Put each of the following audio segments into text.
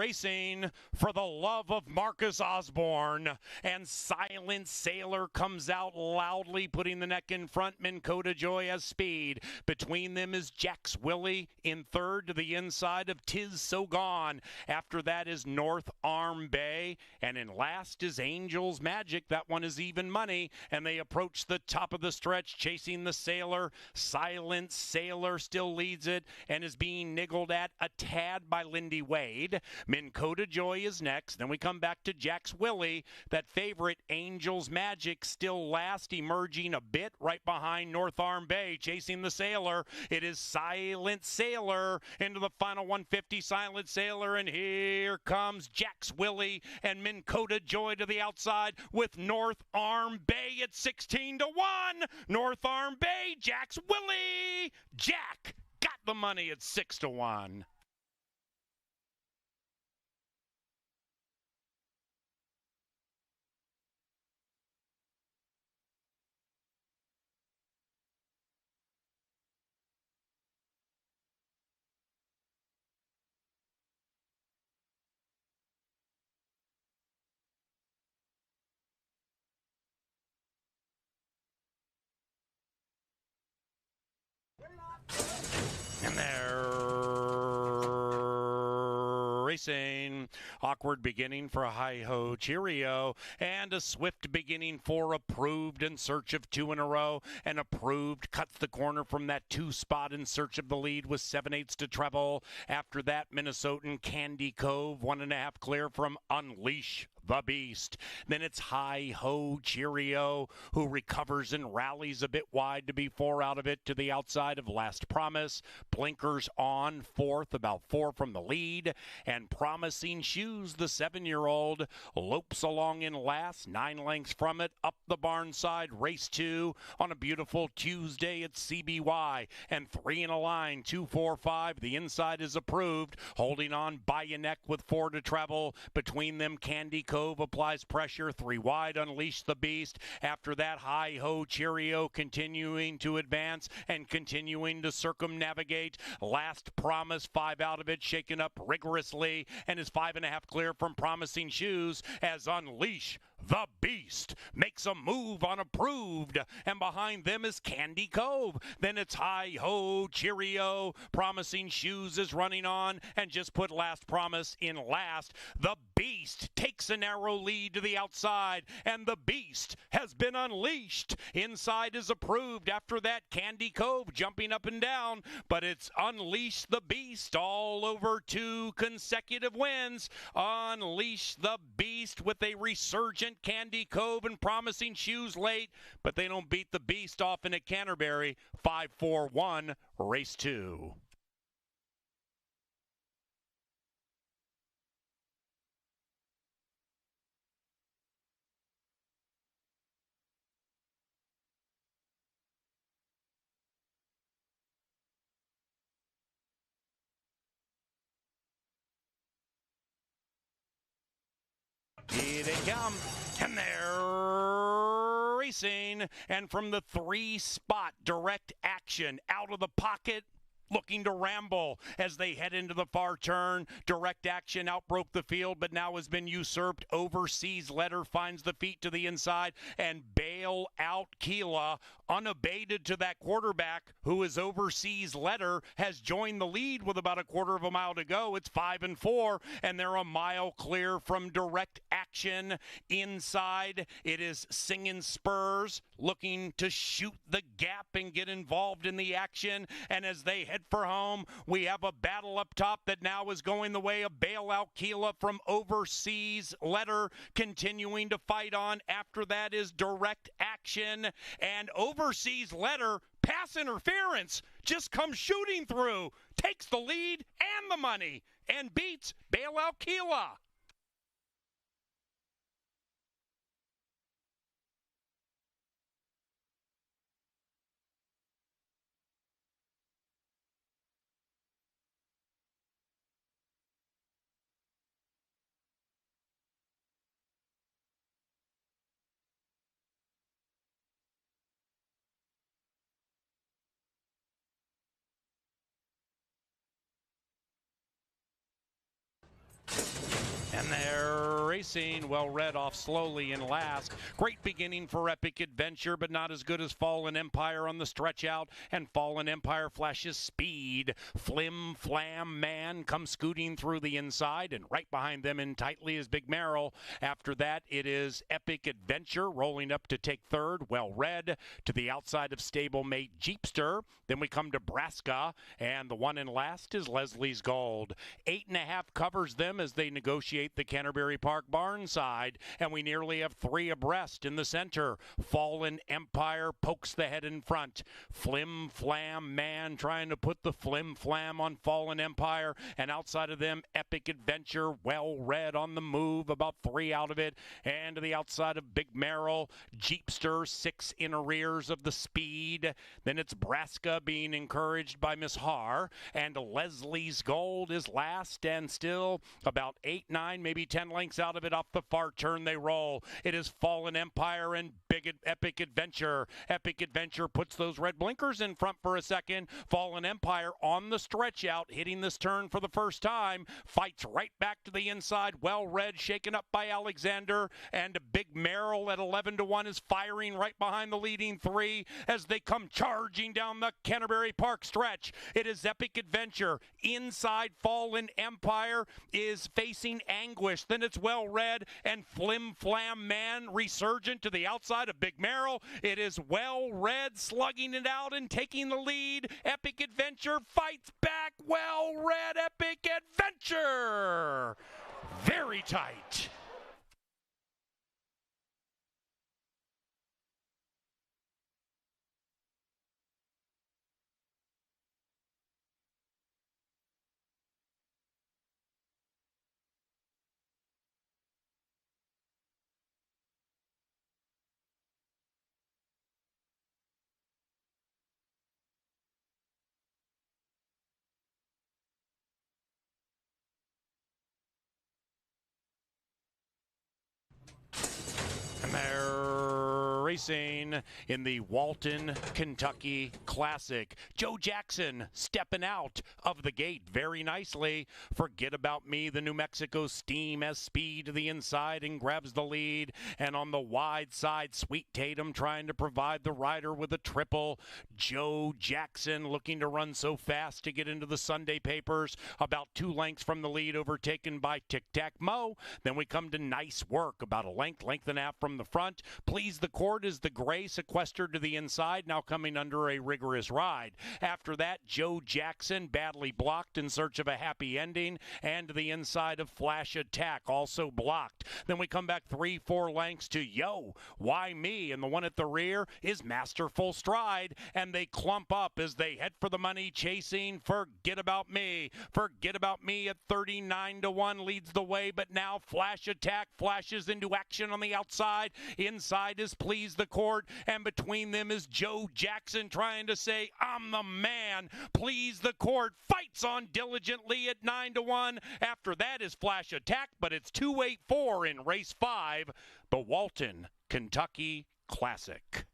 racing for the love of Marcus Osborne. And Silent Sailor comes out loudly, putting the neck in front. Minn Kota Joy has speed. Between them is Jack's Willie in third to the inside of Tis So Gone. After that is North Arm Bay. And in last is Angel's Magic. That one is even money. And they approach the top of the stretch, chasing the Sailor. Silent Sailor still leads it and is being niggled at a tad by Lindy Wade. Minn Kota Joy is next. Then we come back to Jack's Willie. That favorite Angel's Magic still last, emerging a bit right behind North Arm Bay, chasing the Sailor. It is Silent Sailor into the final 150. Silent Sailor, and here comes Jack's Willie and Minn Kota Joy to the outside with North Arm Bay at 16 to 1. North Arm Bay, Jack's Willie. Jack got the money at 6 to 1. And they're racing. Awkward beginning for Hi-Ho Cheerio, and a swift beginning for Approved in search of two in a row. And Approved cuts the corner from that 2 spot in search of the lead with 7/8 to treble. After that, Minnesotan Candy Cove, 1.5 clear from Unleash the Beast. Then it's Hi-Ho Cheerio, who recovers and rallies a bit wide to be 4 out of it to the outside of Last Promise. Blinkers on, 4th, about 4 from the lead. And Promising Shoes, the 7-year-old, lopes along in last, 9 lengths from it, up the barn side, race 2 on a beautiful Tuesday at CBY. And 3 in a line, 2, 4, 5. The inside is Approved, holding on by a neck with 4 to travel. Between them, Candy Cove applies pressure, 3 wide, Unleash the Beast. After that, Hi-Ho Cheerio continuing to advance and continuing to circumnavigate. Last Promise, 5 out of it, shaken up rigorously, and is 5.5 clear from Promising Shoes as Unleash the Beast makes a move on Approved, and behind them is Candy Cove. Then it's Hi-Ho Cheerio. Promising Shoes is running on and just put Last Promise in last. The Beast takes a narrow lead to the outside, and the Beast has been unleashed. Inside is Approved. After that, Candy Cove jumping up and down, but it's Unleash the Beast all over 2 consecutive wins. Unleash the Beast with a resurgent Candy Cove and Promising Shoes late, but they don't beat the Beast often at Canterbury. 5-4-1, race 2. Here they come, and they're racing. And from the 3 spot, Direct Action out of the pocket, looking to ramble as they head into the far turn. Direct Action outbroke the field, but now has been usurped. Overseas Letter finds the feet to the inside, and Bail Out Keela, unabated to that quarterback, who is Overseas Letter, has joined the lead with about a quarter of a mile to go. It's 5-4, and they're a mile clear from Direct Action. Inside, it is Singin' Spurs looking to shoot the gap and get involved in the action. And as they head for home, we have a battle up top that now is going the way of Bailout Keela from Overseas Letter, continuing to fight on. After that is Direct Action, and Overseas Letter, pass interference, just comes shooting through, takes the lead and the money, and beats Bailout Keela. And they're racing, well read off slowly in last. Great beginning for Epic Adventure, but not as good as Fallen Empire on the stretch out. And Fallen Empire flashes speed. Flim Flam Man comes scooting through the inside, and right behind them in tightly is Big Merrill. After that, it is Epic Adventure rolling up to take third. Well read to the outside of stablemate Jeepster. Then we come to Braska, and the one in last is Leslie's Gold. 8.5 covers them as they negotiate the Canterbury Park barn side, and we nearly have three abreast in the center. Fallen Empire pokes the head in front. Flim Flam Man trying to put the flim flam on Fallen Empire, and outside of them, Epic Adventure, well read on the move, about 3 out of it, and to the outside of Big Merrill, Jeepster 6 in arrears of the speed. Then it's Braska being encouraged by Miss Har, and Leslie's Gold is last and still about 8, 9, maybe 10 lengths out of it. Off the far turn they roll. It is Fallen Empire and Epic Adventure. Epic Adventure puts those red blinkers in front for a second. Fallen Empire on the stretch out, hitting this turn for the first time. Fights right back to the inside. Well read, shaken up by Alexander. And Big Merrill at 11-1 is firing right behind the leading three as they come charging down the Canterbury Park stretch. It is Epic Adventure. Inside Fallen Empire is facing Anguish. Then it's well read, and Flim Flam Man resurgent to the outside of Big Merrill. It is well read, slugging it out and taking the lead. Epic Adventure fights back. Well read, Epic Adventure. Very tight. And they're racing in the Walton, Kentucky Classic. Joe Jackson stepping out of the gate very nicely. Forget About Me, the New Mexico Steam has speed to the inside and grabs the lead. And on the wide side, Sweet Tatum trying to provide the rider with a triple. Joe Jackson looking to run so fast to get into the Sunday papers. About 2 lengths from the lead, overtaken by Tic Tac Mo. Then we come to Nice Work, about a length and a half from the front. Please the Court is the gray sequestered to the inside, now coming under a rigorous ride. After that, Joe Jackson badly blocked in search of a happy ending, and to the inside of Flash Attack, also blocked. Then we come back 3-4 lengths to Yo, Why Me? And the one at the rear is Masterful Stride, and they clump up as they head for the money, chasing Forget About Me. Forget About Me at 39-1 leads the way, but now Flash Attack flashes into action on the outside. Inside is Please the Court, and between them is Joe Jackson trying to say, I'm the man. Please the Court fights on diligently at 9-1. After that is Flash Attack, but it's 2-8-4 in race 5, the Walton, Kentucky Classic.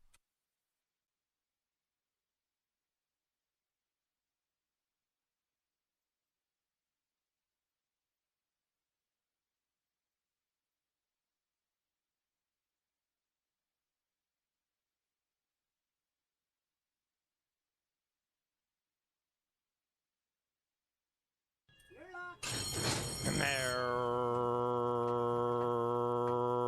And they're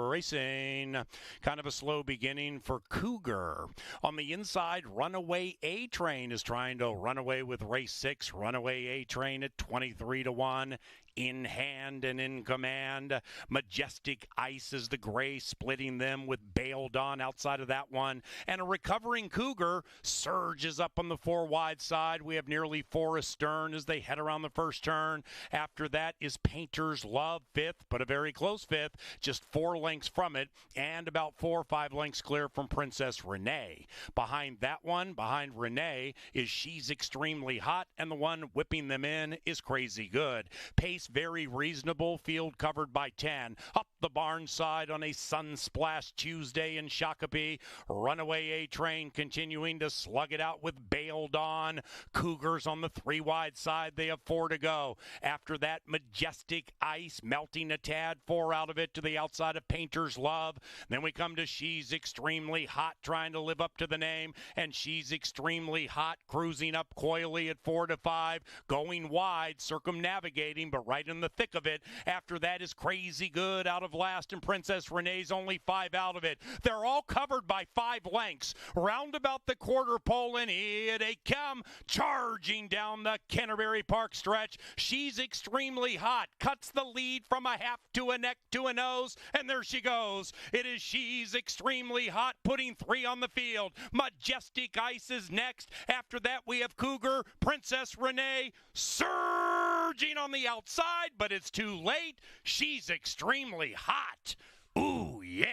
racing. Kind of a slow beginning for Cougar. On the inside, Runaway A-Train is trying to run away with race 6. Runaway A-Train at 23-1. In hand and in command. Majestic Ice is the gray, splitting them with Bailed On outside of that one. And a recovering Cougar surges up on the 4 wide side. We have nearly 4 astern as they head around the first turn. After that is Painter's Love, 5th, but a very close 5th, just 4 lengths from it, and about 4 or 5 lengths clear from Princess Renee. Behind that one, behind Renee, is She's Extremely Hot, and the one whipping them in is Crazy Good. Pace very reasonable, field covered by 10. Up the barn side on a sun-splashed Tuesday in Shakopee. Runaway A-Train continuing to slug it out with Bailed On. Cougars on the 3-wide side. They have 4 to go. After that, Majestic Ice melting a tad, 4 out of it to the outside of Painter's Love. Then we come to She's Extremely Hot, trying to live up to the name, and She's Extremely Hot cruising up coyly at 4 to 5, going wide, circumnavigating, but right in the thick of it. After that is Crazy Good out of last, and Princess Renee's only 5 out of it. They're all covered by 5 lengths. Round about the quarter pole, and here they come, charging down the Canterbury Park stretch. She's Extremely Hot cuts the lead from a half to a neck to a nose, and there she goes. It is She's Extremely Hot putting 3 on the field. Majestic Ice is next. After that, we have Cougar, Princess Renee surging on the outside, but it's too late. She's Extremely Hot. Ooh, yeah.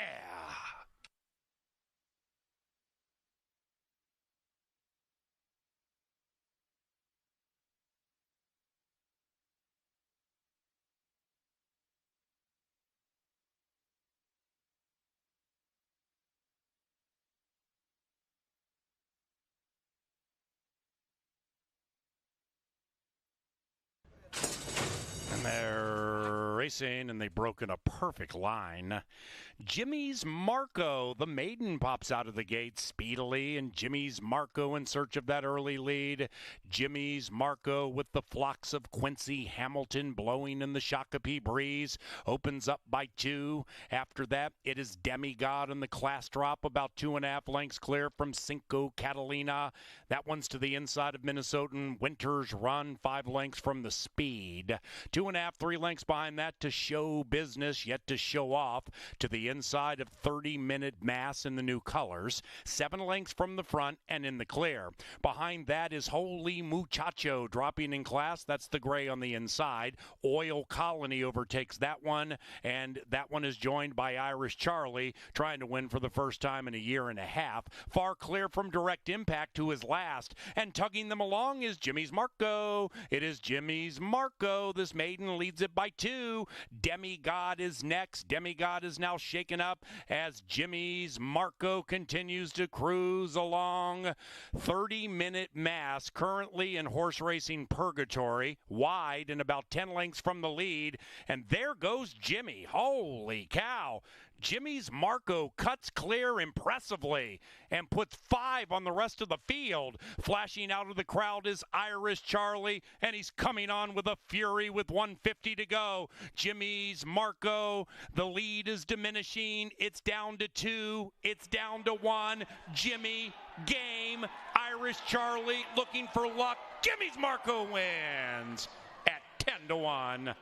And they're racing, and they've broken a perfect line. Jimmy's Marco, the maiden, pops out of the gate speedily, and Jimmy's Marco in search of that early lead. Jimmy's Marco with the flocks of Quincy Hamilton blowing in the Shakopee breeze opens up by 2. After that, it is Demigod in the class drop, about 2.5 lengths clear from Cinco Catalina. That one's to the inside of Minnesotan Winter's Run, 5 lengths from the Speed. 2.5, 3 lengths behind that to Show Business, yet to show off to the inside of 30-minute Mass in the new colors. 7 lengths from the front and in the clear. Behind that is Holy Muchacho dropping in class. That's the gray on the inside. Oil Colony overtakes that one, and that one is joined by Irish Charlie, trying to win for the first time in a year and a half. Far clear from Direct Impact, who is last, and tugging them along is Jimmy's Marco. It is Jimmy's Marco. This maiden leads it by 2. Demigod is next. Demigod is now shaken up as Jimmy's Marco continues to cruise along. 30-minute Mass currently in horse racing purgatory, wide and about 10 lengths from the lead, and there goes Jimmy. Holy cow. Jimmy's Marco cuts clear impressively and puts 5 on the rest of the field. Flashing out of the crowd is Irish Charlie, and he's coming on with a fury with 150 to go. Jimmy's Marco, the lead is diminishing. It's down to 2. It's down to 1. Jimmy, game. Irish Charlie looking for luck. Jimmy's Marco wins at 10 to 1.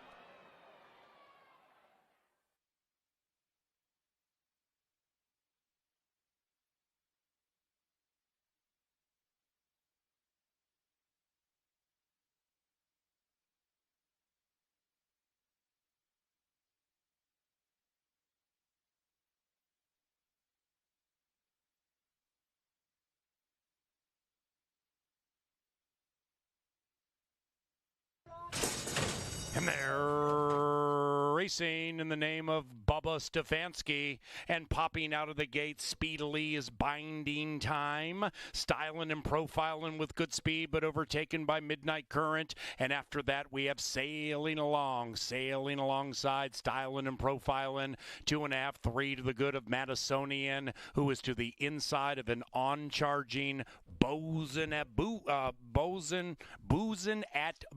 And they're racing in the name of Bubba Stefanski, and popping out of the gate speedily is Binding Time, styling and profiling with good speed, but overtaken by Midnight Current. And after that, we have Sailing alongside, styling and profiling, 2.5, 3 to the good of Madisonian, who is to the inside of an on-charging Bozen at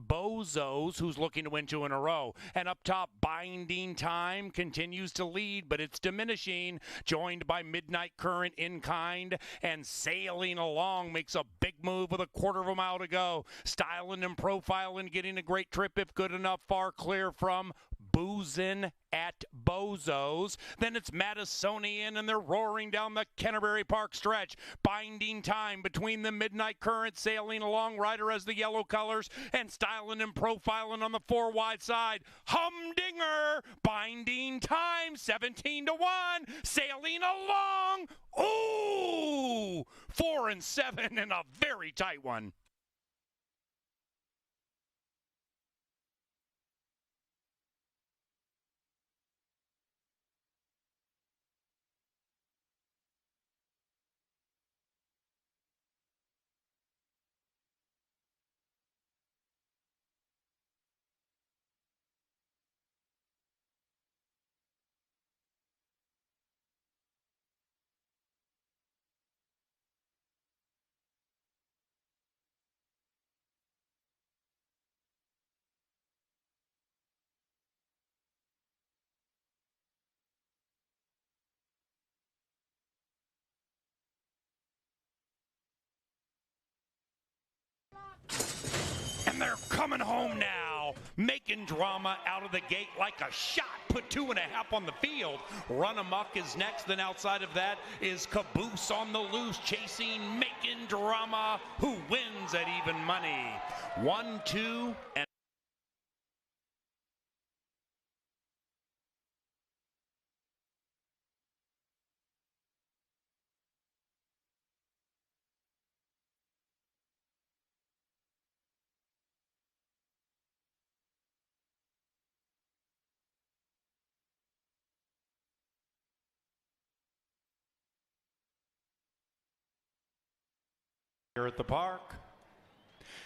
Bozos, who's looking to win 2 in a row. And up top, Binding Time continues to lead, but it's diminishing, joined by Midnight Current in kind, and Sailing Along makes a big move with a quarter of a mile to go. Styling and profiling, getting a great trip if good enough, far clear from Boozin' at Bozos. Then it's Madisonian, and they're roaring down the Canterbury Park stretch. Binding Time between the Midnight Current, Sailing Along, rider as the yellow colors, and styling and profiling on the 4 wide side. Humdinger, Binding Time, 17 to 1, Sailing Along. Ooh, 4 and 7 in a very tight one. coming home now, making drama out of the gate like a shot. Put 2.5 on the field. Run Amok is next. Then outside of that is Caboose on the loose, chasing, making drama. Who wins at even money? 1, 2, and here at the park.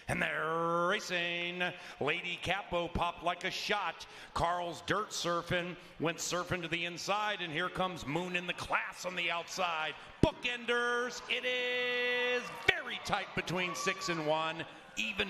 And they're racing. Lady Capo popped like a shot. Carl's dirt surfing, went surfing to the inside, and here comes Moon in the class on the outside. Bookenders, it is very tight between 6 and 1. Even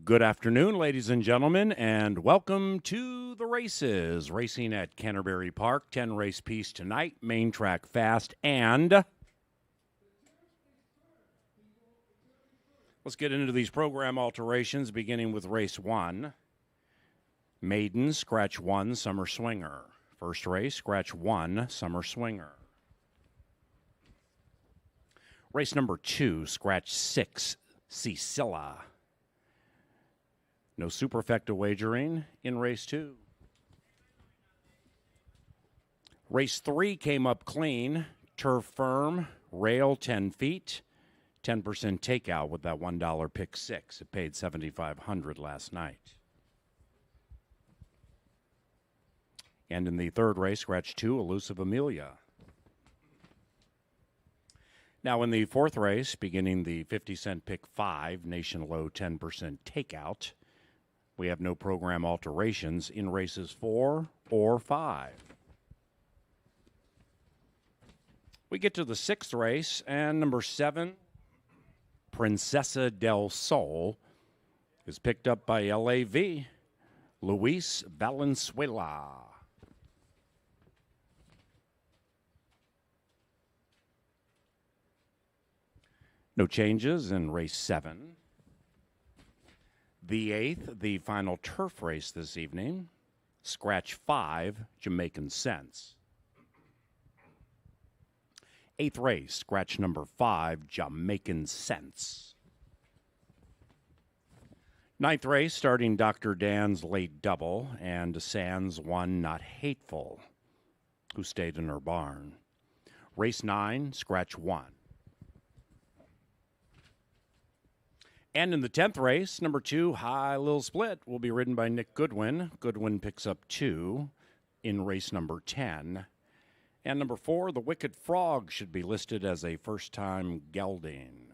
good afternoon, ladies and gentlemen, and welcome to the races. Racing at Canterbury Park, 10 race piece tonight, main track fast, and let's get into these program alterations, beginning with race 1. Maiden, scratch 1, Summer Swinger. First race, scratch 1, Summer Swinger. Race number 2, scratch 6, Cecilia. No superfecta wagering in race 2. Race 3 came up clean. Turf firm, rail 10 feet, 10% takeout with that $1 pick 6. It paid $7,500 last night. And in the third race, scratch 2, Elusive Amelia. Now in the fourth race, beginning the 50-cent pick 5, Nation Low 10% takeout. We have no program alterations in races 4 or 5. We get to the sixth race, and number 7, Princesa del Sol, is picked up by LAV, Luis Valenzuela. No changes in race 7. The 8th, the final turf race this evening. Scratch 5, Jamaican Sense. 8th race, scratch number 5, Jamaican Sense. 9th race, starting Dr. Dan's late double, and Sands won Not Hateful, who stayed in her barn. Race 9, scratch 1. And in the 10th race, number 2, High Lil Split, will be ridden by Nick Goodwin. Goodwin picks up 2 in race number 10. And number 4, the Wicked Frog, should be listed as a first-time gelding.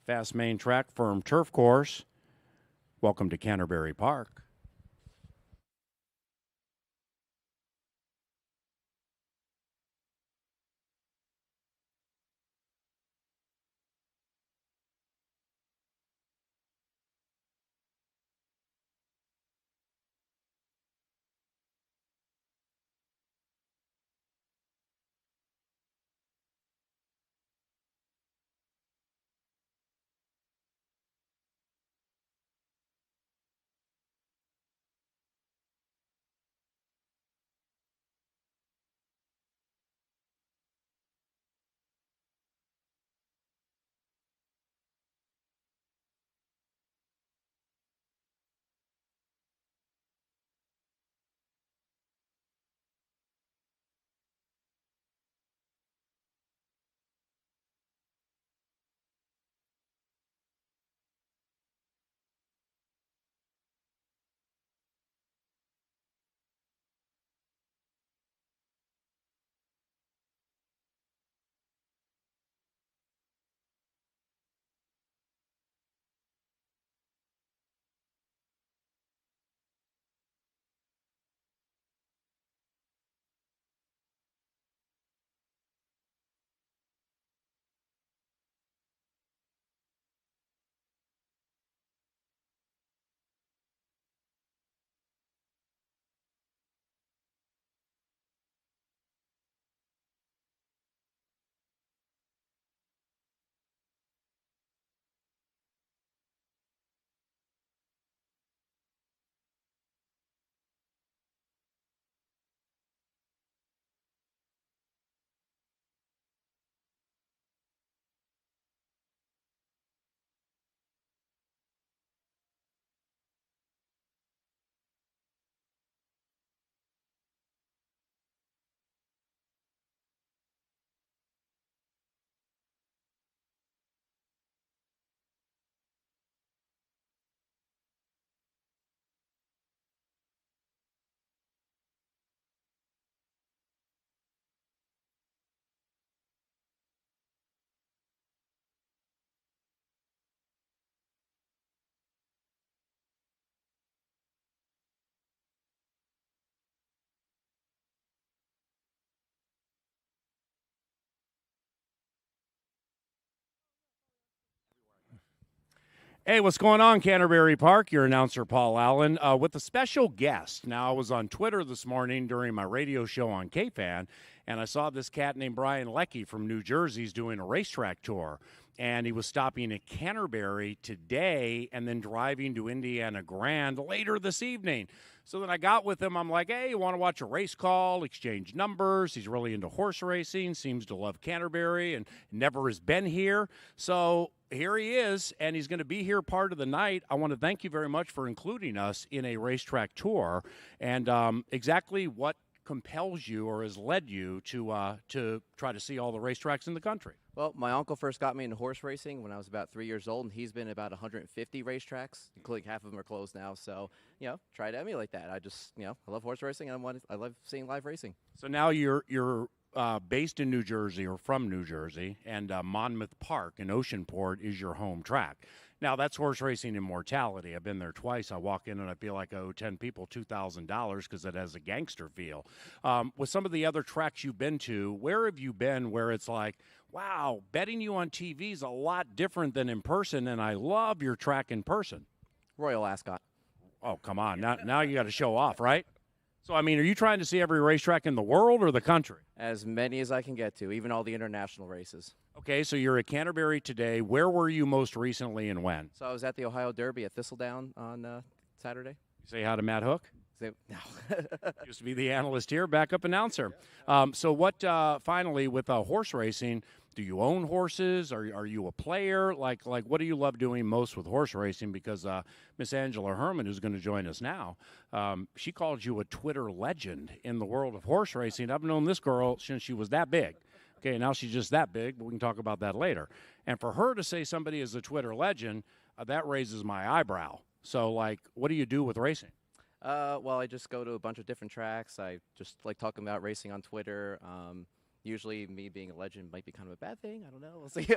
Fast main track, firm turf course. Welcome to Canterbury Park. Hey, what's going on, Canterbury Park? Your announcer, Paul Allen, with a special guest. Now, I was on Twitter this morning during my radio show on KFan, and I saw this cat named Brian Leckie from New Jersey's doing a racetrack tour. And he was stopping at Canterbury today and then driving to Indiana Grand later this evening. So then I got with him. I'm like, hey, you want to watch a race call, exchange numbers? He's really into horse racing, seems to love Canterbury, and never has been here. So here he is, and he's going to be here part of the night. I want to thank you very much for including us in a racetrack tour. And exactly what compels you or has led you to try to see all the racetracks in the country? Well, my uncle first got me into horse racing when I was about 3 years old, and he's been about 150 racetracks, including half of them are closed now. So, try to emulate that. I love horse racing, and I love seeing live racing. So now you're based in New Jersey or from New Jersey, and Monmouth Park in Oceanport is your home track. Now, that's horse racing immortality. I've been there twice. I walk in and I feel like I owe 10 people $2,000 because it has a gangster feel. With some of the other tracks you've been to, where have you been where it's like, wow, betting you on TV is a lot different than in person, and I love your track in person? Royal Ascot. Oh, come on. Now you got to show off, right? So, I mean, are you trying to see every racetrack in the world or the country? As many as I can get to, even all the international races. Okay, so you're at Canterbury today. Where were you most recently and when? So I was at the Ohio Derby at Thistledown on Saturday. Say hi to Matt Hook. No. Used to be the analyst here, backup announcer. So what, finally, with horse racing, do you own horses? Are you a player? Like what do you love doing most with horse racing? Because Miss Angela Herman, who's going to join us now, she called you a Twitter legend in the world of horse racing. I've known this girl since she was that big. Okay, now she's just that big, but we can talk about that later. And for her to say somebody is a Twitter legend, that raises my eyebrow. So, what do you do with racing? Well, I just go to a bunch of different tracks. I just like talking about racing on Twitter. Usually me being a legend might be kind of a bad thing. I don't know. We'll see.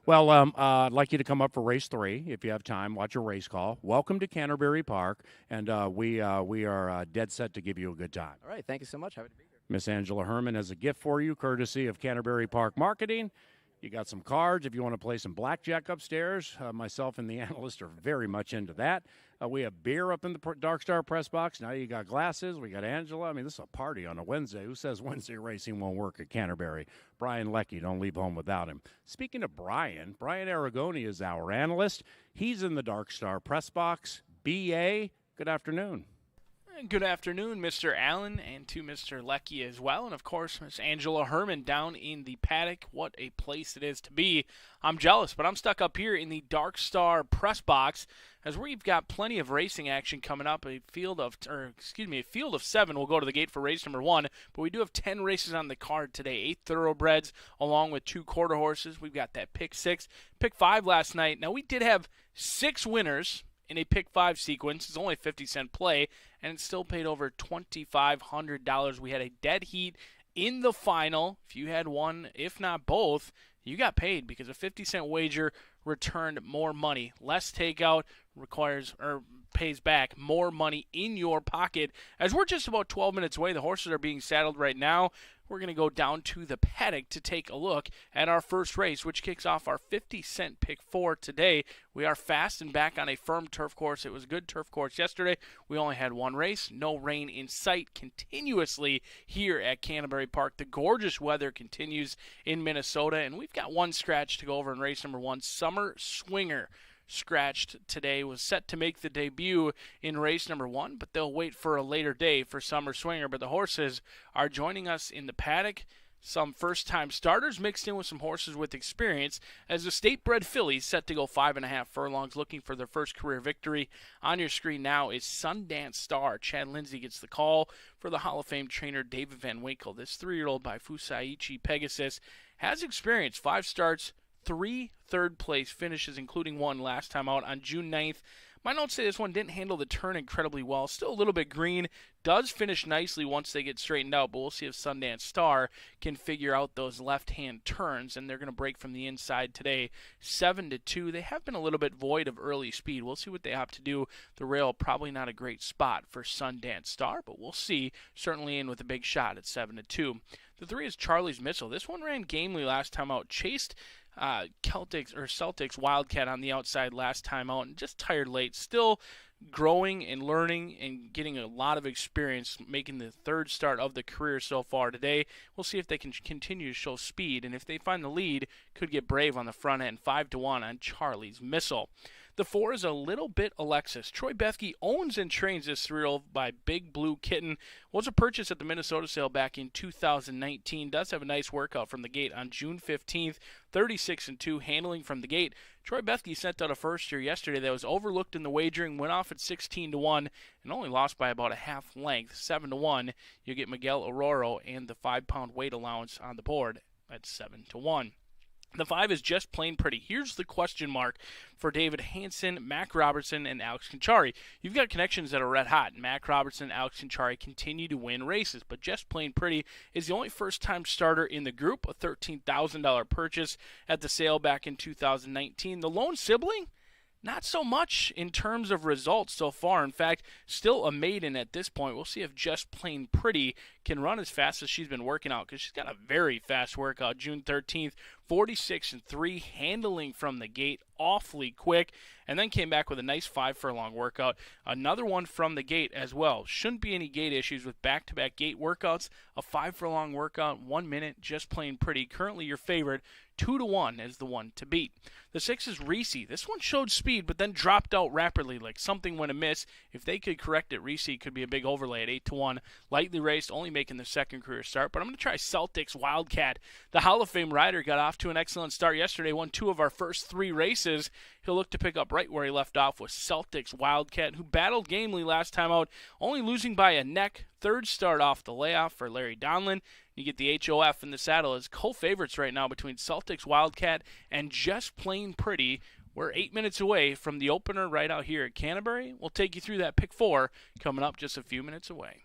Well, I'd like you to come up for race 3 if you have time. Watch your race call. Welcome to Canterbury Park, and we are dead set to give you a good time. All right. Thank you so much. Happy to be here. Miss Angela Herman has a gift for you, courtesy of Canterbury Park Marketing. You got some cards if you want to play some blackjack upstairs. Myself and the analyst are very much into that. We have beer up in the Dark Star press box. Now you got glasses. We got Angela. I mean, this is a party on a Wednesday. Who says Wednesday racing won't work at Canterbury? Brian Leckie, don't leave home without him. Speaking of Brian Aragoni is our analyst. He's in the Dark Star press box. B.A., good afternoon. Good afternoon, Mr. Allen, and to Mr. Leckie as well. And, of course, Miss Angela Herman down in the paddock. What a place it is to be. I'm jealous, but I'm stuck up here in the Dark Star press box as we've got plenty of racing action coming up. A field of 7 will go to the gate for race number 1, but we do have 10 races on the card today. 8 thoroughbreds along with 2 quarter horses. We've got that pick 6, pick 5 last night. Now, we did have 6 winners in a pick 5 sequence. It's only a 50-cent play, and it still paid over $2,500. We had a dead heat in the final. If you had one, if not both, you got paid because a 50-cent wager returned more money. Less takeout pays back more money in your pocket. As we're just about 12 minutes away, the horses are being saddled right now. We're going to go down to the paddock to take a look at our first race, which kicks off our 50-cent pick 4 today. We are fast and back on a firm turf course. It was a good turf course yesterday. We only had one race. No rain in sight continuously here at Canterbury Park. The gorgeous weather continues in Minnesota, and we've got one scratch to go over in race number 1, Summer Swinger. Scratched today, was set to make the debut in race number 1, but they'll wait for a later day for Summer Swinger. But the horses are joining us in the paddock. Some first-time starters mixed in with some horses with experience as the state-bred fillies set to go 5.5 furlongs looking for their first career victory. On your screen now is Sundance Star. Chad Lindsay gets the call for the Hall of Fame trainer David Van Winkle. This 3-year-old by Fusaichi Pegasus has experience, 5 starts, 3 third-place finishes, including one last time out on June 9th. My notes say this one didn't handle the turn incredibly well. Still a little bit green. Does finish nicely once they get straightened out, but we'll see if Sundance Star can figure out those left-hand turns, and they're going to break from the inside today, 7-2. They have been a little bit void of early speed. We'll see what they have to do. The rail, probably not a great spot for Sundance Star, but we'll see. Certainly in with a big shot at 7-2. The 3 is Charlie's Missile. This one ran gamely last time out. Chased Celtic's Wildcat on the outside last time out and just tired late. Still growing and learning and getting a lot of experience, making the 3rd start of the career so far today. We'll see if they can continue to show speed, and if they find the lead, could get brave on the front end. 5-1 on Charlie's Missile. The 4 is a little bit Alexis. Troy Bethke owns and trains this 3-year-old by Big Blue Kitten. Was a purchase at the Minnesota sale back in 2019. Does have a nice workout from the gate on June 15th. 36-2 handling from the gate. Troy Bethke sent out a first year yesterday that was overlooked in the wagering, went off at 16-1, and only lost by about a half length. 7-1. You get Miguel Aurora and the 5-pound weight allowance on the board at 7-1. The 5 is Just Plain Pretty. Here's the question mark for David Hansen, Mac Robertson, and Alex Conchari. You've got connections that are red hot. Mac Robertson and Alex Conchari continue to win races, but Just Plain Pretty is the only first-time starter in the group, a $13,000 purchase at the sale back in 2019. The lone sibling? Not so much in terms of results so far. In fact, still a maiden at this point. We'll see if Just Plain Pretty can run as fast as she's been working out, because she's got a very fast workout. June 13th, 46-3, handling from the gate awfully quick, and then came back with a nice 5-furlong workout. Another one from the gate as well. Shouldn't be any gate issues with back-to-back gate workouts. A 5-furlong workout, 1 minute, just plain pretty. Currently your favorite, 2-1 is the one to beat. The 6 is Reese. This one showed speed, but then dropped out rapidly, like something went amiss. If they could correct it, Reese could be a big overlay at 8-1. Lightly raced, only making the second career start. But I'm going to try Celtic's Wildcat. The Hall of Fame rider got off to an excellent start yesterday, won 2 of our first 3 races. He'll look to pick up right where he left off with Celtic's Wildcat, who battled gamely last time out, only losing by a neck. Third start off the layoff for Larry Donlin. You get the HOF in the saddle as co-favorites right now between Celtic's Wildcat and Just Plain Pretty. We're 8 minutes away from the opener right out here at Canterbury. We'll take you through that pick 4 coming up just a few minutes away.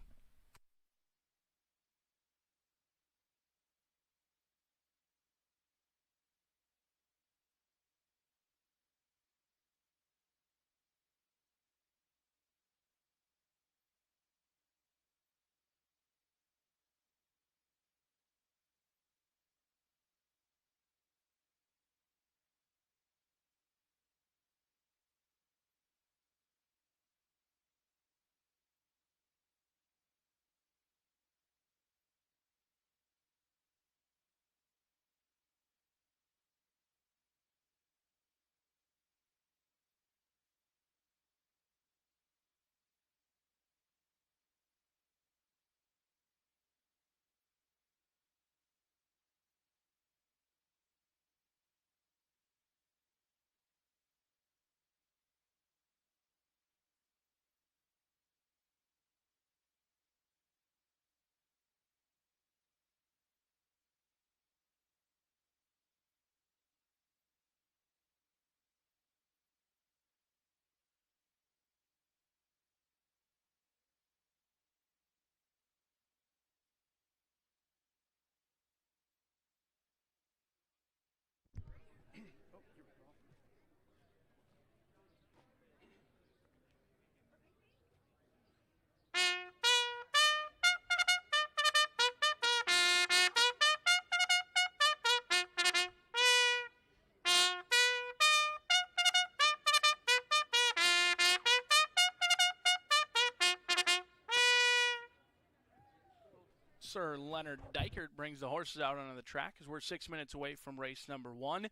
Sir Leonard Dykert brings the horses out onto the track as we're 6 minutes away from race number 1.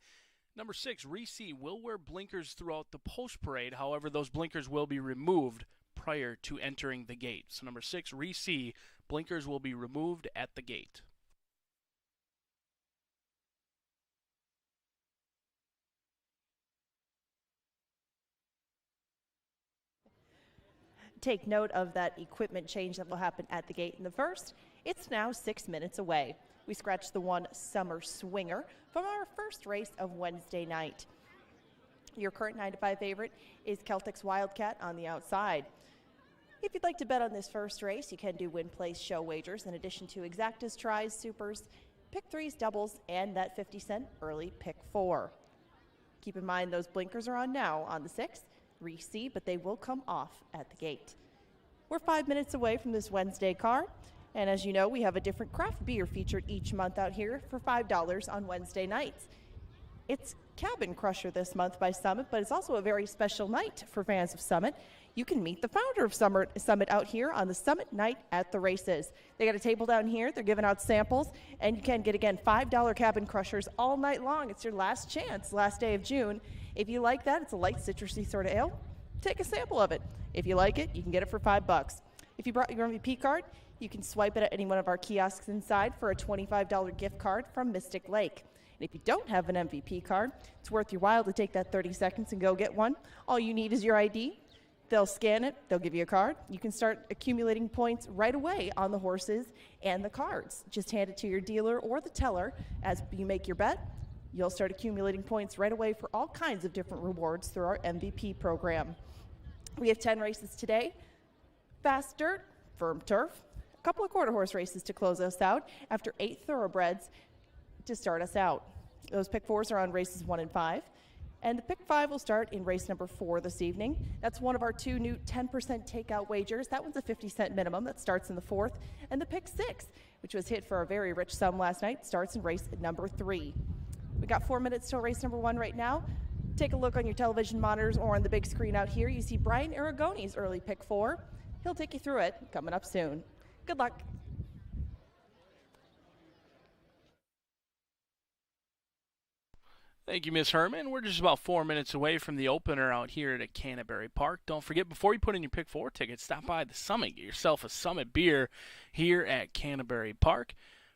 Number 6, Reese, will wear blinkers throughout the post parade. However, those blinkers will be removed prior to entering the gate. So number 6, Reese, blinkers will be removed at the gate. Take note of that equipment change that will happen at the gate in the first. It's now 6 minutes away. We scratched the 1 Summer Swinger from our first race of Wednesday night. Your current 9-5 favorite is Celtic's Wildcat on the outside. If you'd like to bet on this first race, you can do win, place, show wagers in addition to exactas, tries, supers, pick 3s, doubles, and that 50-cent early pick 4. Keep in mind those blinkers are on now on the 6th. Reese, but they will come off at the gate. We're 5 minutes away from this Wednesday car, and as you know, we have a different craft beer featured each month out here for $5 on Wednesday nights. It's Cabin Crusher this month by Summit, but it's also a very special night for fans of Summit. You can meet the founder of Summit out here on the Summit night at the races. They got a table down here. They're giving out samples, and you can get, again, $5 Cabin Crushers all night long. It's your last chance, last day of June. If you like that, it's a light citrusy sort of ale. Take a sample of it. If you like it, you can get it for $5. If you brought your MVP card, you can swipe it at any one of our kiosks inside for a $25 gift card from Mystic Lake. And if you don't have an MVP card, it's worth your while to take that 30 seconds and go get one. All you need is your ID. They'll scan it. They'll give you a card. You can start accumulating points right away on the horses and the cards. Just hand it to your dealer or the teller as you make your bet. You'll start accumulating points right away for all kinds of different rewards through our MVP program. We have 10 races today. Fast dirt, firm turf, a couple of quarter horse races to close us out after 8 thoroughbreds to start us out. Those pick 4s are on races 1 and 5. And the pick 5 will start in race number 4 this evening. That's one of our 2 new 10% takeout wagers. That one's a 50-cent minimum. That starts in the 4th. And the pick 6, which was hit for a very rich sum last night, starts in race number 3. We got 4 minutes till race number 1 right now. Take a look on your television monitors or on the big screen out here. You see Brian Aragone's early pick 4. He'll take you through it coming up soon. Good luck. Thank you, Miss Herman. We're just about 4 minutes away from the opener out here at Canterbury Park. Don't forget, before you put in your Pick 4 ticket, stop by the Summit. Get yourself a Summit beer here at Canterbury Park.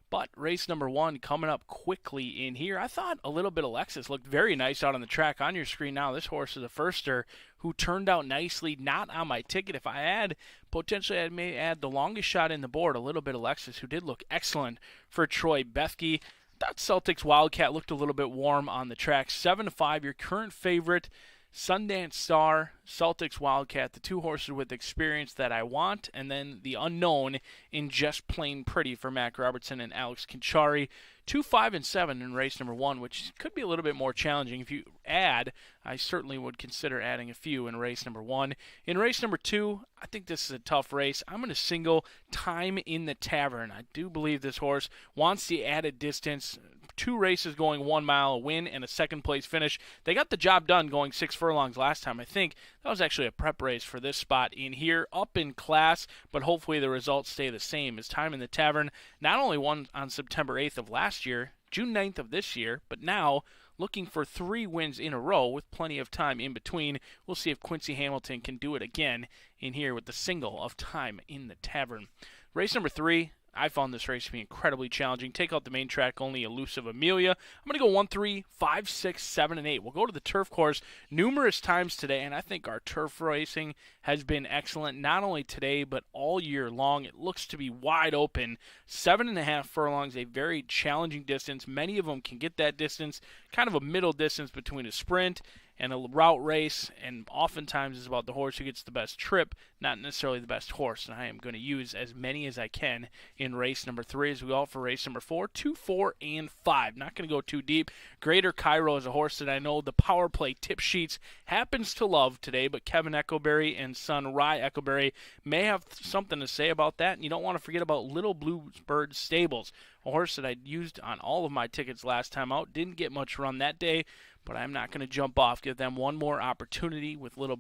But race number 1 coming up quickly in here. I thought a little bit Alexis looked very nice out on the track. On your screen now, this horse is a firster who turned out nicely, not on my ticket. If I add, potentially I may add the longest shot in the board, a little bit Alexis, who did look excellent for Troy Bethke. Thought Celtic's Wildcat looked a little bit warm on the track. 7-5, your current favorite. Sundance Star, Celtic's Wildcat, the two horses with experience that I want, and then the unknown in Just Plain Pretty for Mac Robertson and Alex Conchari. 2, 5, and 7 in race number 1, which could be a little bit more challenging. If you add, I certainly would consider adding a few in race number 1. In race number 2, I think this is a tough race. I'm going to single Time in the Tavern. I do believe this horse wants the added distance. 2 races going 1 mile, a win and a second place finish. They got the job done going 6 furlongs last time. I think that was actually a prep race for this spot in here, up in class, but hopefully the results stay the same. As Time in the Tavern not only won on September 8th of last year, June 9th of this year, but now looking for 3 wins in a row with plenty of time in between. We'll see if Quincy Hamilton can do it again in here with the single of Time in the Tavern. Race number 3. I found this race to be incredibly challenging. Take out the main track, only Elusive Amelia. I'm going to go 1, 3, 5, 6, 7, and 8. We'll go to the turf course numerous times today, and I think our turf racing has been excellent, not only today, but all year long. It looks to be wide open. 7.5 furlongs, a very challenging distance. Many of them can get that distance, kind of a middle distance between a sprint and a route race, and oftentimes it's about the horse who gets the best trip, not necessarily the best horse. And I am going to use as many as I can in race number 3 as we go out for race number 4, 2, 4, and 5. Not going to go too deep. Greater Cairo is a horse that I know the Power Play tip sheets happens to love today, but Kevin Eckelberry and son Rye Eckelberry may have something to say about that. And you don't want to forget about Little Bluebird Stables, a horse that I used on all of my tickets last time out. Didn't get much run that day, but I'm not going to jump off. Give them one more opportunity with Little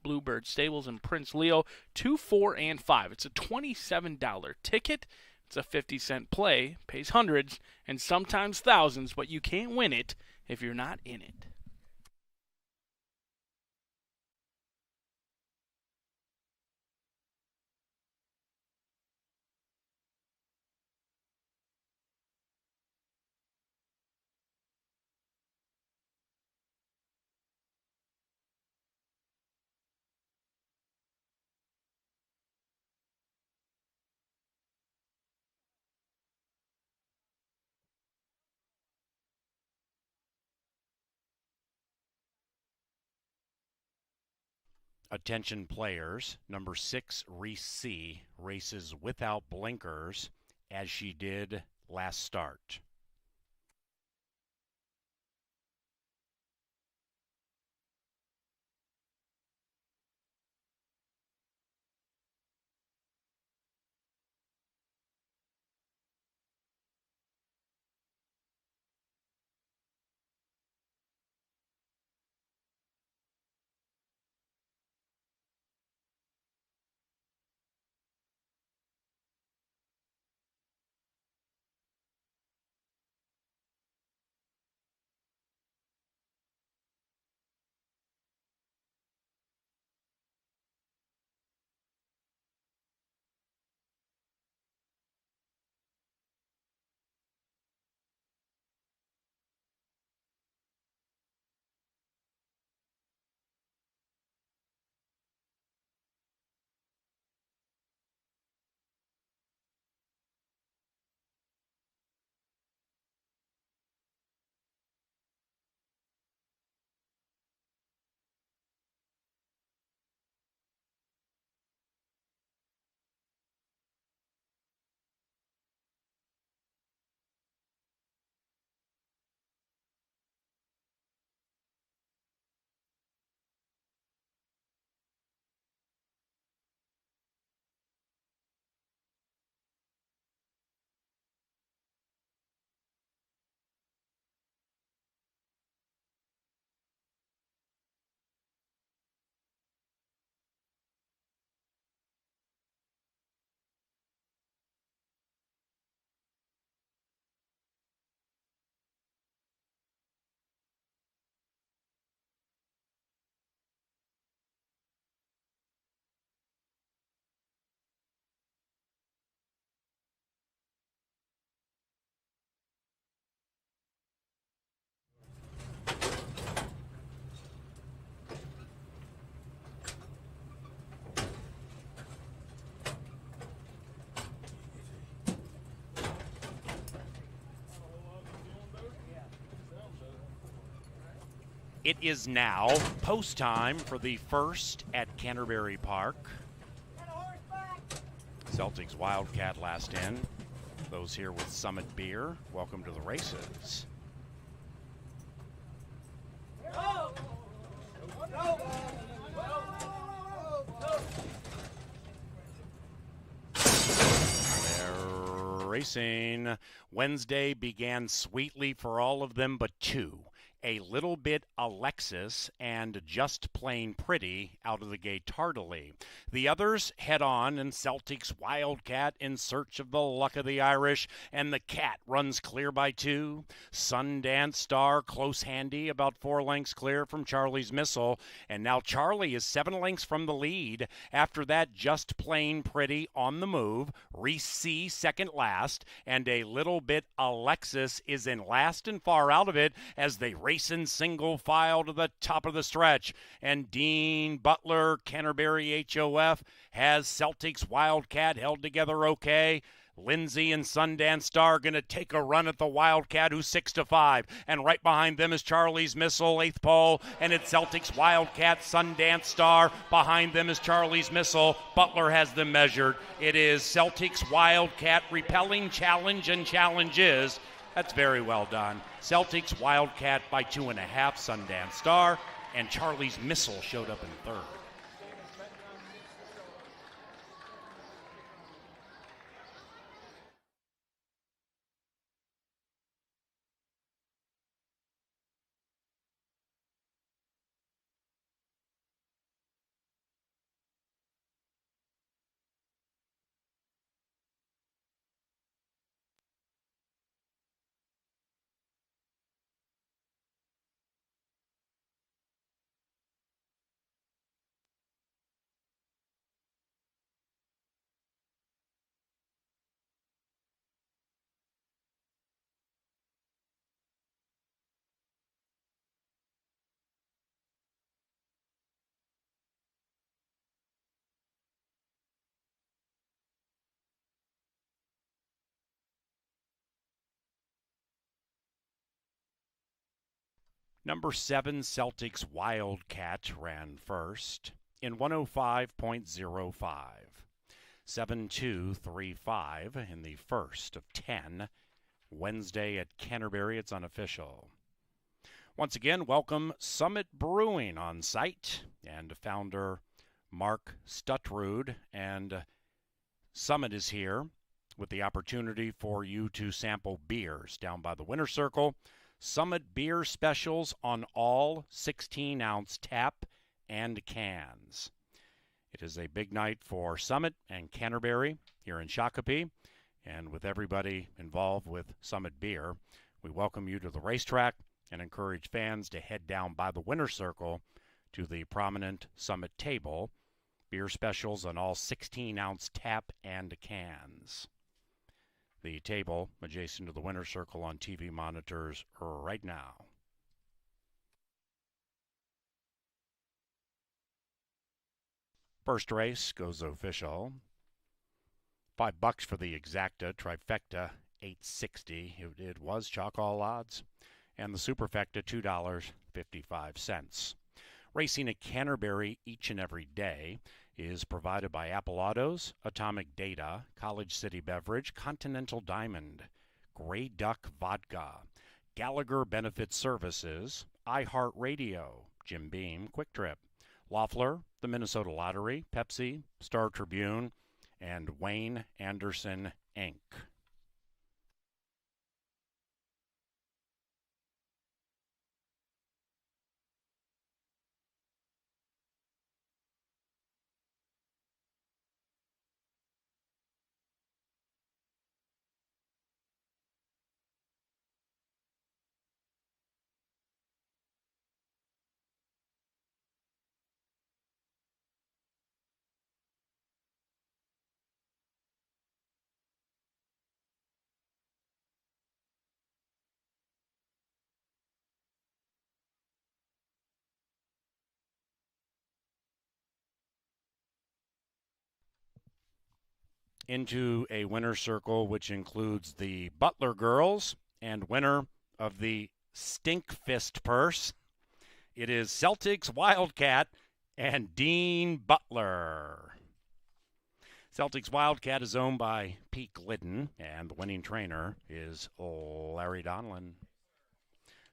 Bluebird Stables and Prince Leo. 2, 4, and 5. It's a $27 ticket. It's a 50-cent play. Pays hundreds and sometimes thousands, but you can't win it if you're not in it. Attention players, number 6, Reese C, races without blinkers, as she did last start. It is now post time for the first at Canterbury Park. Celtic's Wildcat last in. Those here with Summit Beer, welcome to the races. They're racing. Wednesday began sweetly for all of them but two. A Little Bit Alexis and Just Plain Pretty out of the gate tardily. The others head on, and Celtic's Wildcat in search of the luck of the Irish, and the Cat runs clear by two. Sundance Star close handy, about 4 lengths clear from Charlie's Missile, and now Charlie is 7 lengths from the lead. After that, Just Plain Pretty on the move. Reese C second last, and A Little Bit Alexis is in last and far out of it as they race in single file to the top of the stretch. And Dean Butler, Canterbury HOF, has Celtic's Wildcat held together okay. Lindsay and Sundance Star going to take a run at the Wildcat, who's 6-5. And right behind them is Charlie's Missile, 8th pole. And it's Celtic's Wildcat, Sundance Star. Behind them is Charlie's Missile. Butler has them measured. It is Celtic's Wildcat repelling challenge and challenges. That's very well done. Celtic's Wildcat by 2.5, Sundance Star, and Charlie's Missile showed up in third. Number 7, Celtic's Wildcat ran first in 105.05. 7.235 in the first of 10. Wednesday at Canterbury, it's unofficial. Once again, welcome Summit Brewing on site and founder Mark Stutrud. And Summit is here with the opportunity for you to sample beers down by the winter circle. Summit beer specials on all 16-ounce tap and cans. It is a big night for Summit and Canterbury here in Shakopee. And with everybody involved with Summit Beer, we welcome you to the racetrack and encourage fans to head down by the winter circle to the prominent Summit table. Beer specials on all 16-ounce tap and cans. The table adjacent to the winter circle on TV monitors right now. First race goes official. $5 for the exacta, trifecta $8.60. It was chalk all odds. And the superfecta $2.55. Racing at Canterbury each and every day is provided by Apple Autos, Atomic Data, College City Beverage, Continental Diamond, Grey Duck Vodka, Gallagher Benefit Services, iHeartRadio, Jim Beam, Quick Trip, Loeffler, the Minnesota Lottery, Pepsi, Star Tribune, and Wayne Anderson, Inc. Into a winner's circle, which includes the Butler girls and winner of the Stink Fist purse It is Celtics Wildcat and Dean Butler. Celtics Wildcat is owned by Pete Glidden, and the winning trainer is Larry Donlin.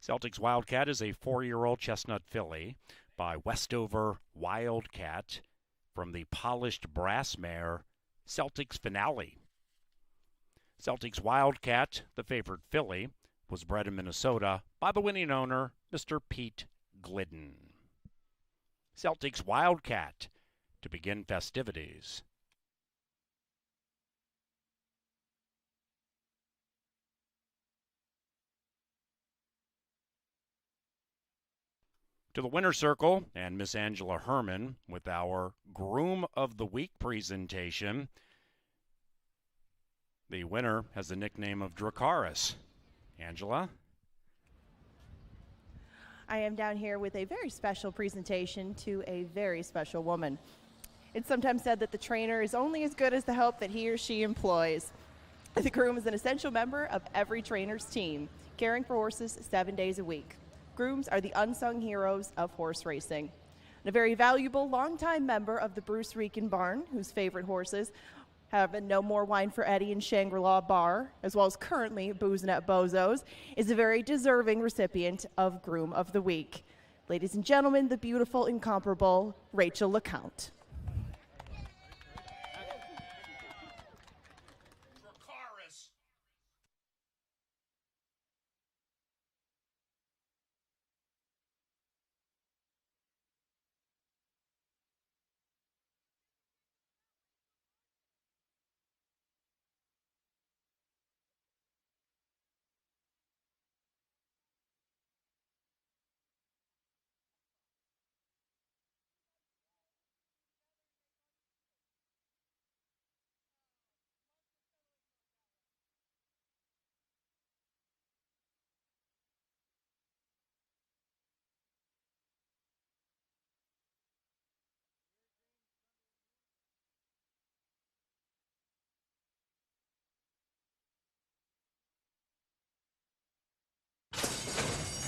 Celtics Wildcat is a 4-year-old chestnut filly by Westover Wildcat from the polished brass mare Celtics Finale. Celtics Wildcat, the favored filly, was bred in Minnesota by the winning owner, Mr. Pete Glidden. Celtics Wildcat to begin festivities. To the winner's circle and Miss Angela Herman with our Groom of the Week presentation. The winner has the nickname of Dracarys. Angela? I am down here with a very special presentation to a very special woman. It's sometimes said that the trainer is only as good as the help that he or she employs. The groom is an essential member of every trainer's team, caring for horses 7 days a week. Grooms are the unsung heroes of horse racing. And a very valuable longtime member of the Bruce Rican Barn, whose favorite horses have been No More Wine for Eddie and Shangri-La Bar, as well as currently Boozin' at Bozo's, is a very deserving recipient of Groom of the Week. Ladies and gentlemen, the beautiful, incomparable Rachel LeCount.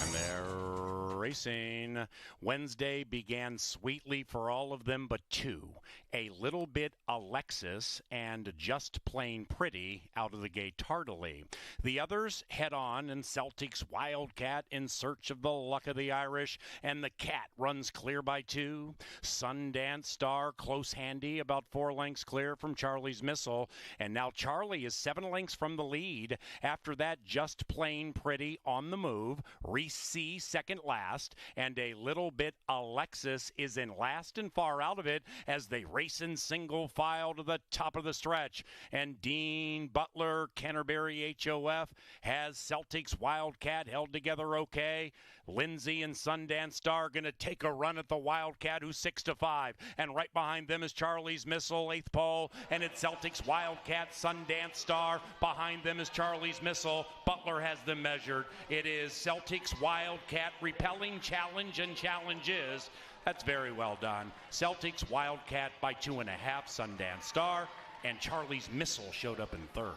And they're racing. Wednesday began sweetly for all of them but two. A Little Bit Alexis and Just Plain Pretty out of the gate tardily. The others head on, and Celtic's Wildcat in search of the luck of the Irish, and the Cat runs clear by two. Sundance Star close handy, about 4 lengths clear from Charlie's Missile, and now Charlie is 7 lengths from the lead. After that, Just Plain Pretty on the move. Reese C second last, and A Little Bit Alexis is in last and far out of it as they race in single file to the top of the stretch. And Dean Butler, Canterbury HOF, has Celtic's Wildcat held together okay. Lindsay and Sundance Star going to take a run at the Wildcat, who's 6-5. And right behind them is Charlie's Missile, 8th pole. And it's Celtic's Wildcat, Sundance Star. Behind them is Charlie's Missile. Butler has them measured. It is Celtic's Wildcat repelling challenge and challenges. That's very well done. Celtic's Wildcat by 2.5, Sundance Star, and Charlie's Missile showed up in third.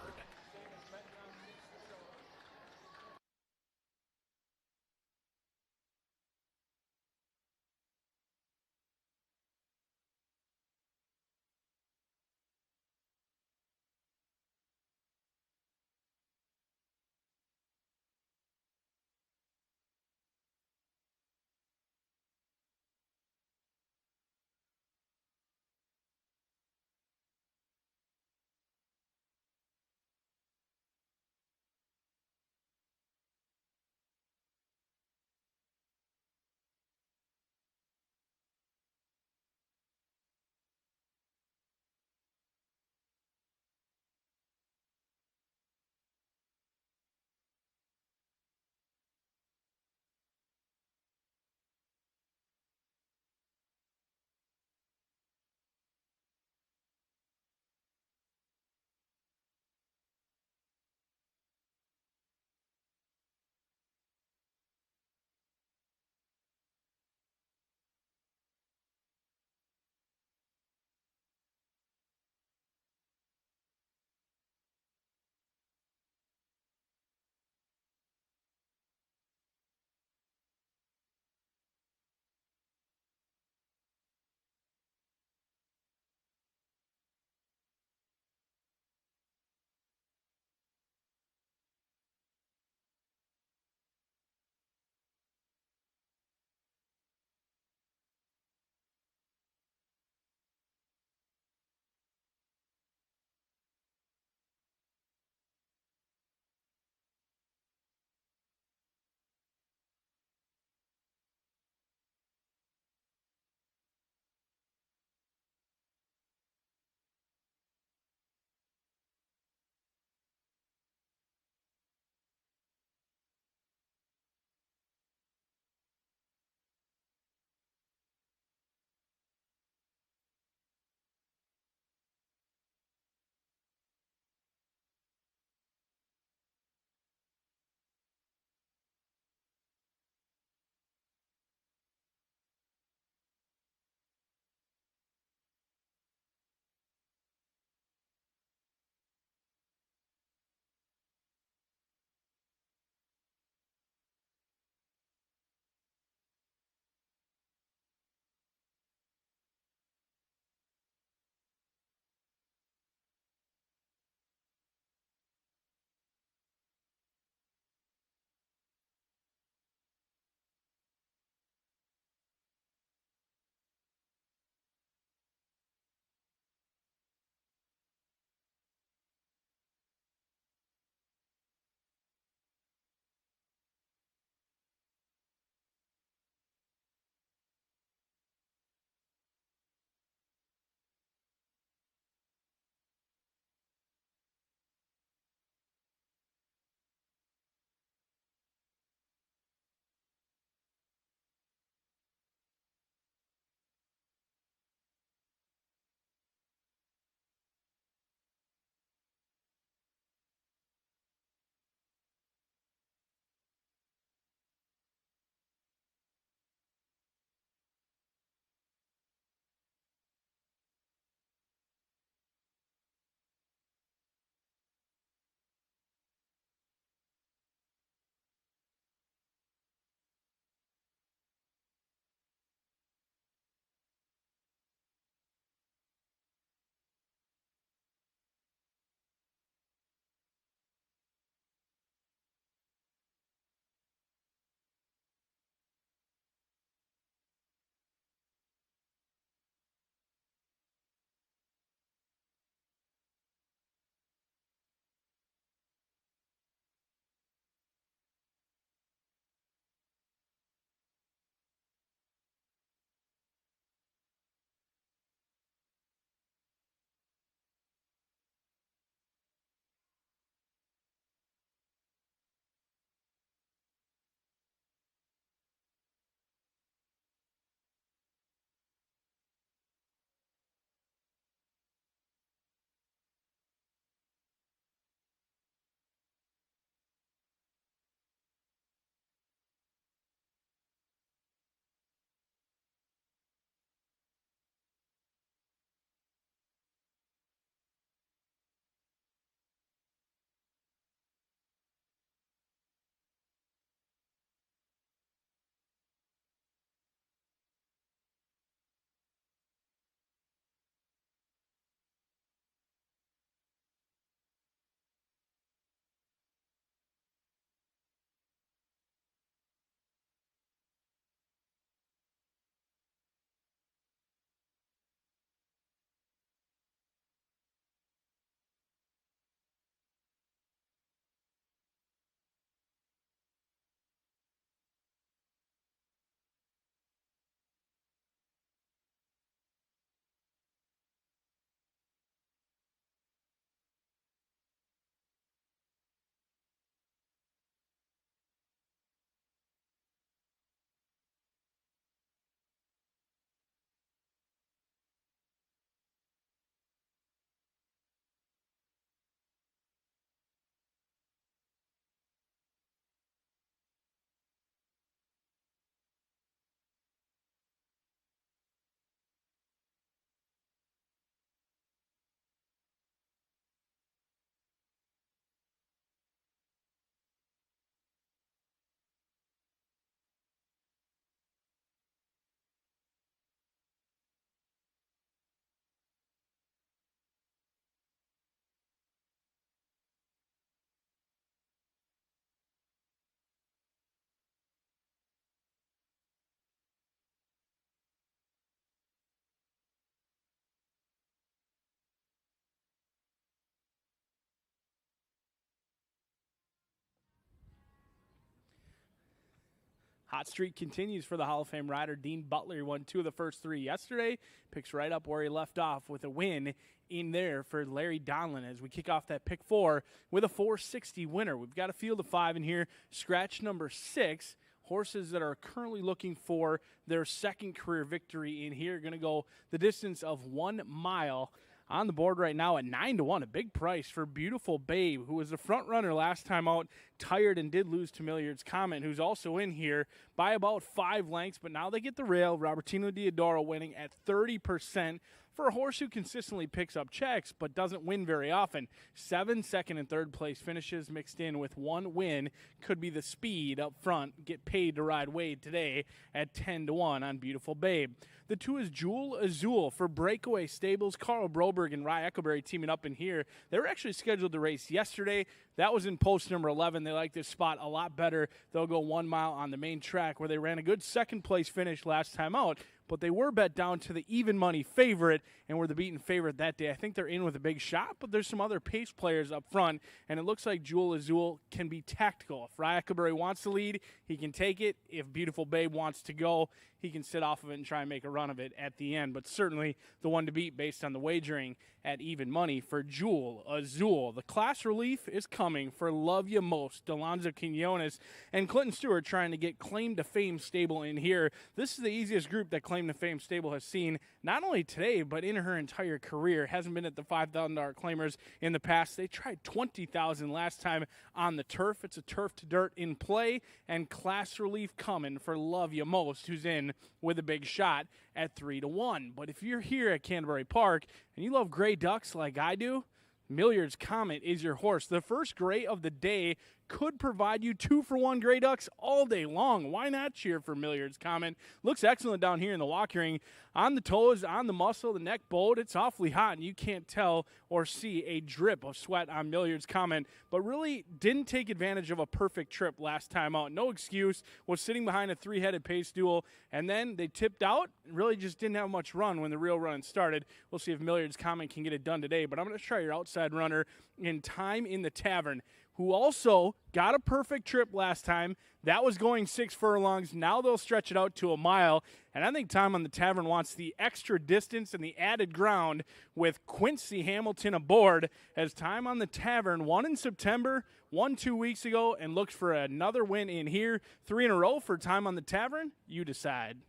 Hot streak continues for the Hall of Fame rider Dean Butler. He won 2 of the first 3 yesterday. Picks right up where he left off with a win in there for Larry Donlin as we kick off that pick 4 with a 460 winner. We've got a field of 5 in here. Scratch number 6. Horses that are currently looking for their second career victory in here. Going to go the distance of 1 mile. On the board right now at 9-1, a big price for Beautiful Babe, who was the front runner last time out, tired and did lose to Milliard's Comment, who's also in here by about 5 lengths, but now they get the rail. Robertino Diodoro winning at 30% for a horse who consistently picks up checks but doesn't win very often. 7 second and third place finishes mixed in with 1 win. Could be the speed up front. Get paid to ride Wade today at 10-1 on Beautiful Babe. The 2 is Jewel Azul for Breakaway Stables. Carl Broberg and Rye Eckleberry teaming up in here. They were actually scheduled to race yesterday. That was in post number 11. They like this spot a lot better. They'll go 1 mile on the main track where they ran a good second place finish last time out. But they were bet down to the even money favorite and were the beaten favorite that day. I think they're in with a big shot, but there's some other pace players up front, and it looks like Jewel Azul can be tactical. If Rye Eckleberry wants to lead, he can take it. If Beautiful Babe wants to go, he can sit off of it and try and make a run of it at the end. But certainly the one to beat based on the wagering at even money for Jewel Azul. The class relief is coming for Love You Most. Delonzo Quinones and Clinton Stewart trying to get Claim to Fame stable in here. This is the easiest group that Claim to Fame stable has seen, not only today, but in her entire career. Hasn't been at the $5,000 claimers in the past. They tried $20,000 last time on the turf. It's a turf to dirt in play, and class relief coming for Love You Most, who's in with a big shot at 3-1. But if you're here at Canterbury Park and you love gray ducks like I do, Milliard's Comet is your horse. The first gray of the day could provide you 2-for-1 gray ducks all day long. Why not cheer for Milliard's Comet? Looks excellent down here in the walk ring. On the toes, on the muscle, the neck bold, it's awfully hot, and you can't tell or see a drip of sweat on Milliard's Comet, but really didn't take advantage of a perfect trip last time out. No excuse, was sitting behind a 3-headed pace duel, and then they tipped out, really just didn't have much run when the real run started. We'll see if Milliard's Comet can get it done today, but I'm going to try your outside runner in Time in the Tavern, who also got a perfect trip last time. That was going 6 furlongs. Now they'll stretch it out to a mile. And I think Time on the Tavern wants the extra distance and the added ground with Quincy Hamilton aboard, as Time on the Tavern won in September, won 2 weeks ago, and looks for another win in here. 3 in a row for Time on the Tavern. You decide.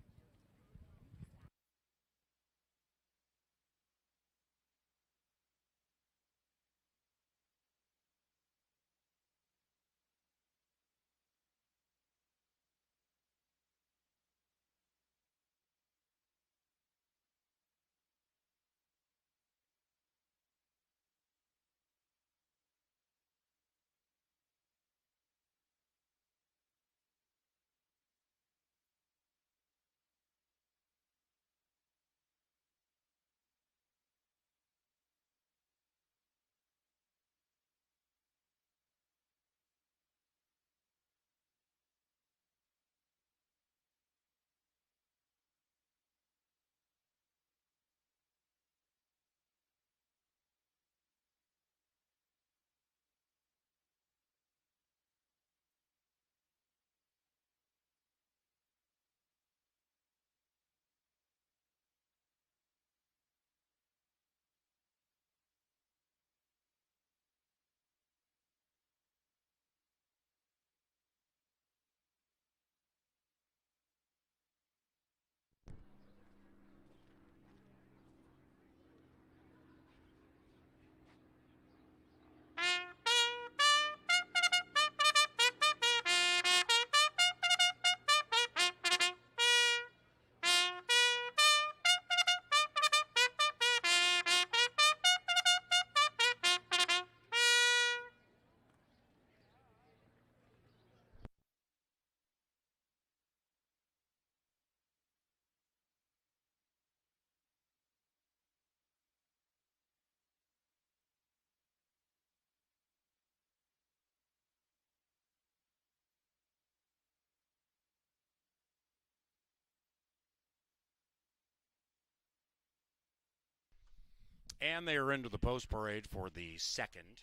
And they are into the post parade for the second,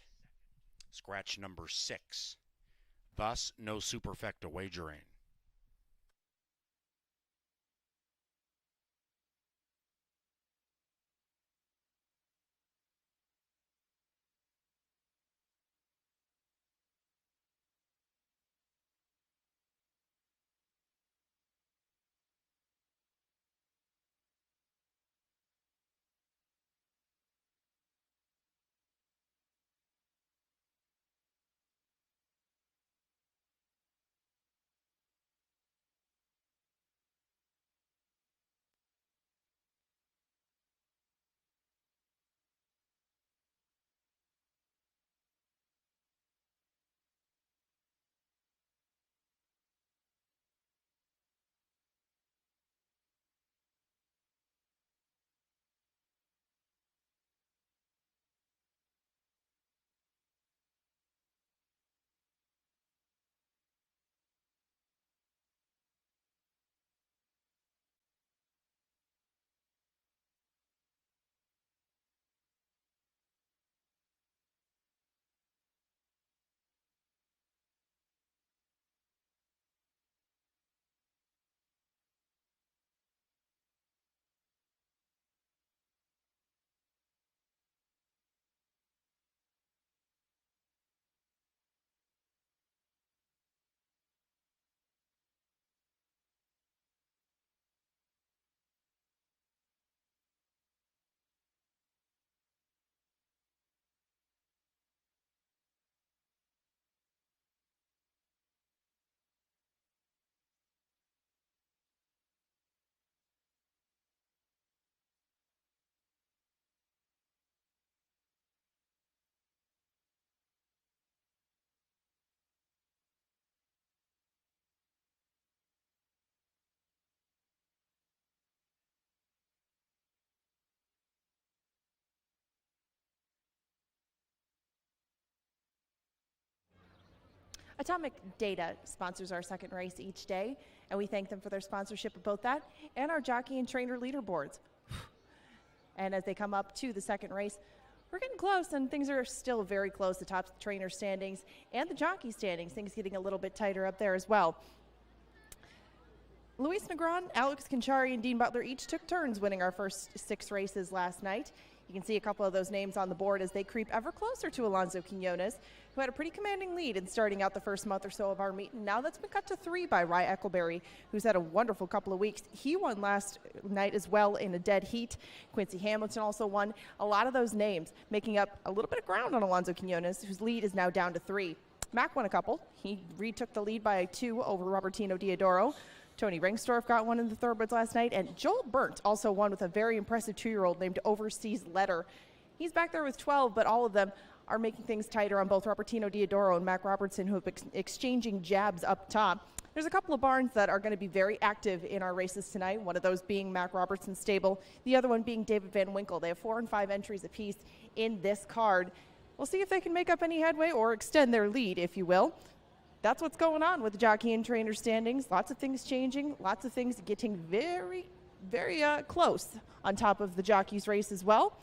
scratch number 6. Thus, no superfecta wagering. Atomic Data sponsors our second race each day, and we thank them for their sponsorship of both that and our jockey and trainer leaderboards. And as they come up to the second race, we're getting close, and things are still very close. The top trainer standings and the jockey standings, things getting a little bit tighter up there as well. Luis Negron, Alex Conchari, and Dean Butler each took turns winning our first 6 races last night. You can see a couple of those names on the board as they creep ever closer to Alonso Quinones, who had a pretty commanding lead in starting out the first month or so of our meet. And now that's been cut to 3 by Rye Eccleberry, who's had a wonderful couple of weeks. He won last night as well in a dead heat. Quincy Hamilton also won. A lot of those names making up a little bit of ground on Alonso Quinones, whose lead is now down to 3. Mac won a couple. He retook the lead by 2 over Robertino Diodoro. Tony Rengstorff got one in the thoroughbreds last night, and Joel Burnt also won with a very impressive 2-year-old named Overseas Letter. He's back there with 12, but all of them are making things tighter on both Robertino Diodoro and Mac Robertson, who have been exchanging jabs up top. There's a couple of barns that are going to be very active in our races tonight, one of those being Mac Robertson's stable, the other one being David Van Winkle. They have 4 and 5 entries apiece in this card. We'll see if they can make up any headway or extend their lead, if you will. That's what's going on with the jockey and trainer standings. Lots of things changing, lots of things getting very, very close on top of the jockey's race as well.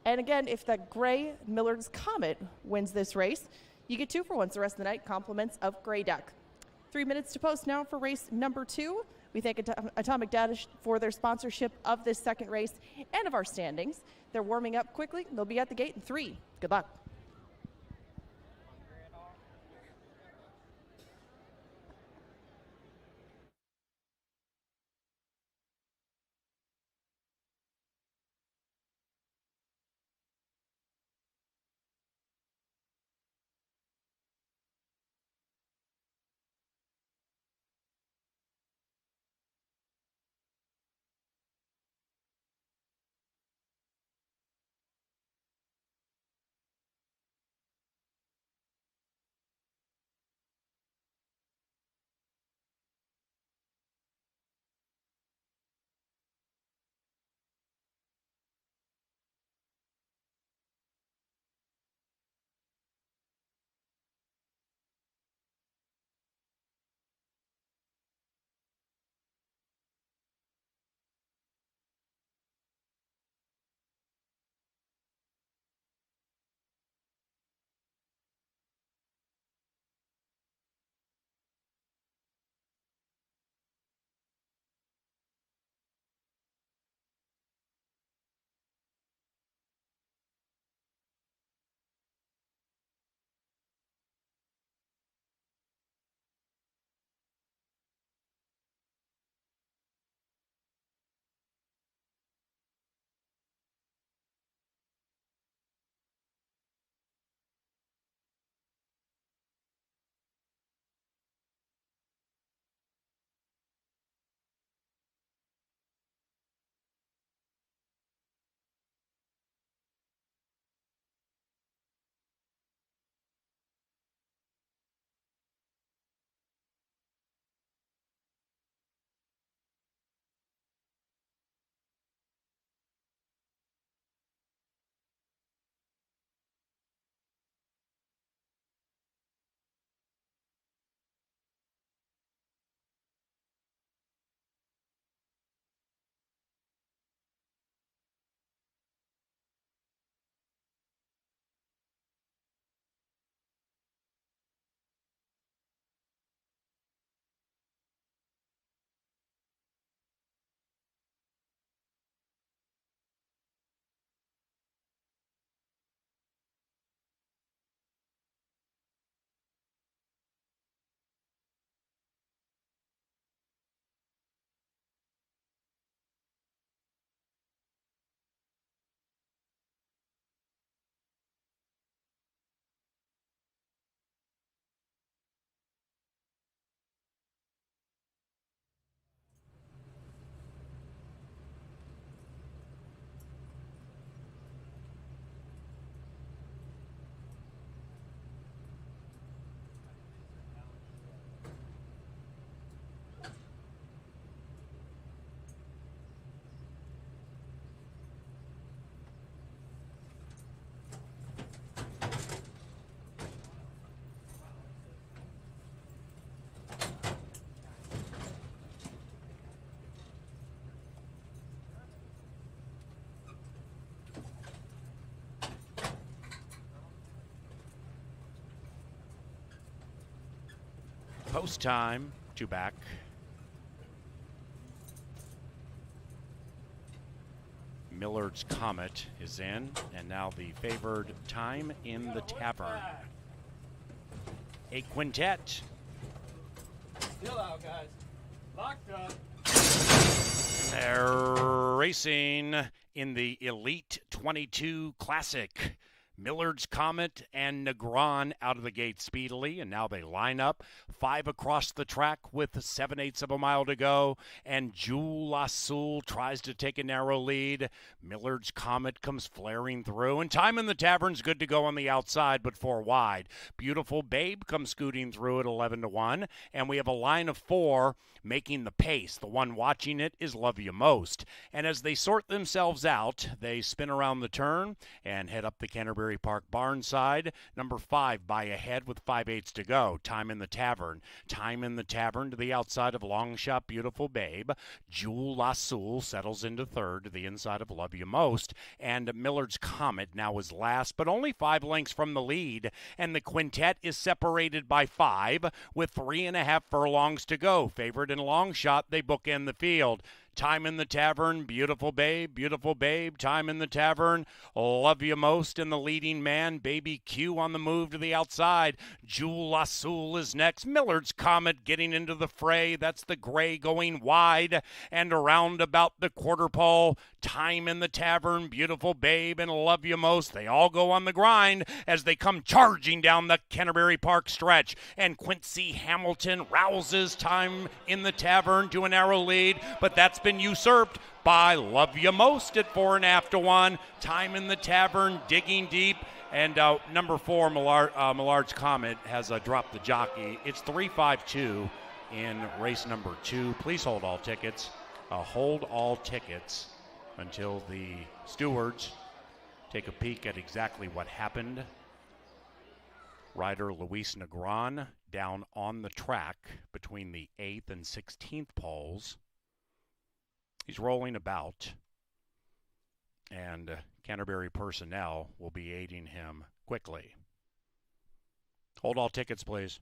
And again, if the Gray Millard's Comet wins this race, you get 2 for 1 the rest of the night, compliments of Gray Duck. 3 minutes to post now for race number 2. We thank Atomic Data for their sponsorship of this second race and of our standings. They're warming up quickly. They'll be at the gate in 3. Good luck. Post time, 2 back. Millard's Comet is in, and now the favored Time in the Tavern. A quintet. Still out, guys. Locked up. They're racing in the Elite 22 Classic. Millard's Comet and Negron out of the gate speedily, and now they line up. 5 across the track with 7/8 of a mile to go, and Jewel Azul tries to take a narrow lead. Millard's Comet comes flaring through, and Time in the Tavern's good to go on the outside, but 4 wide. Beautiful Babe comes scooting through at 11-1, and we have a line of 4 making the pace. The one watching it is Love You Most. And as they sort themselves out, they spin around the turn and head up the Canterbury Park barn side. Number 5 by ahead with 5/8 to go. Time in the Tavern. Time in the Tavern to the outside of Long Shot Beautiful Babe. Jewel Azul settles into third to the inside of Love You Most. And Millard's Comet now is last, but only 5 lengths from the lead. And the quintet is separated by 5 with 3.5 furlongs to go. Favorite and Long Shot, they bookend the field. Time in the Tavern, Beautiful Babe, Beautiful Babe, Time in the Tavern, Love You Most, and the leading man, Baby Q on the move to the outside. Jewel Azul is next. Millard's Comet getting into the fray. That's the gray going wide. And around about the quarter pole, Time in the Tavern, Beautiful Babe, and Love You Most. They all go on the grind as they come charging down the Canterbury Park stretch. And Quincy Hamilton rouses Time in the Tavern to a narrow lead, but that's been usurped by Love You Most at 4.5-1. Time in the Tavern digging deep, and number 4 Millard's Comet has dropped the jockey. It's 3-5-2 in race number 2. Please hold all tickets. Hold all tickets until the stewards take a peek at exactly what happened. Rider Luis Negron down on the track between the 8th and 16th poles. He's rolling about, and Canterbury personnel will be aiding him quickly. Hold all tickets, please.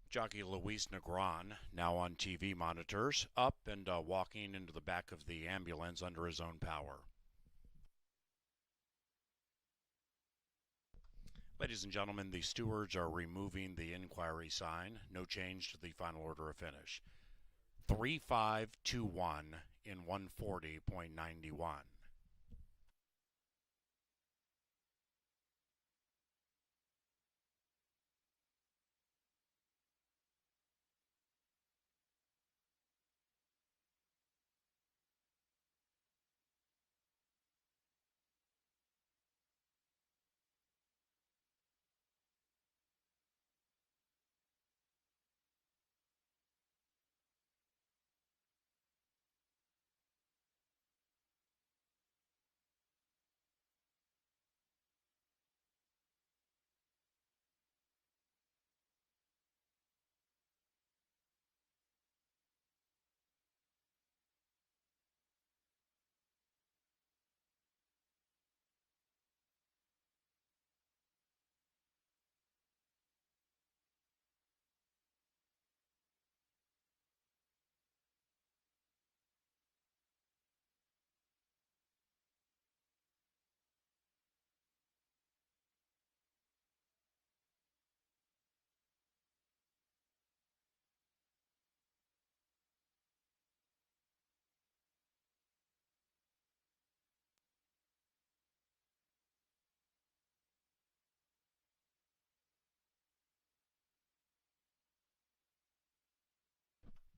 Jockey Luis Negron, now on TV monitors, up and walking into the back of the ambulance under his own power. Ladies and gentlemen, the stewards are removing the inquiry sign. No change to the final order of finish. 3-5-2-1 in 140.91.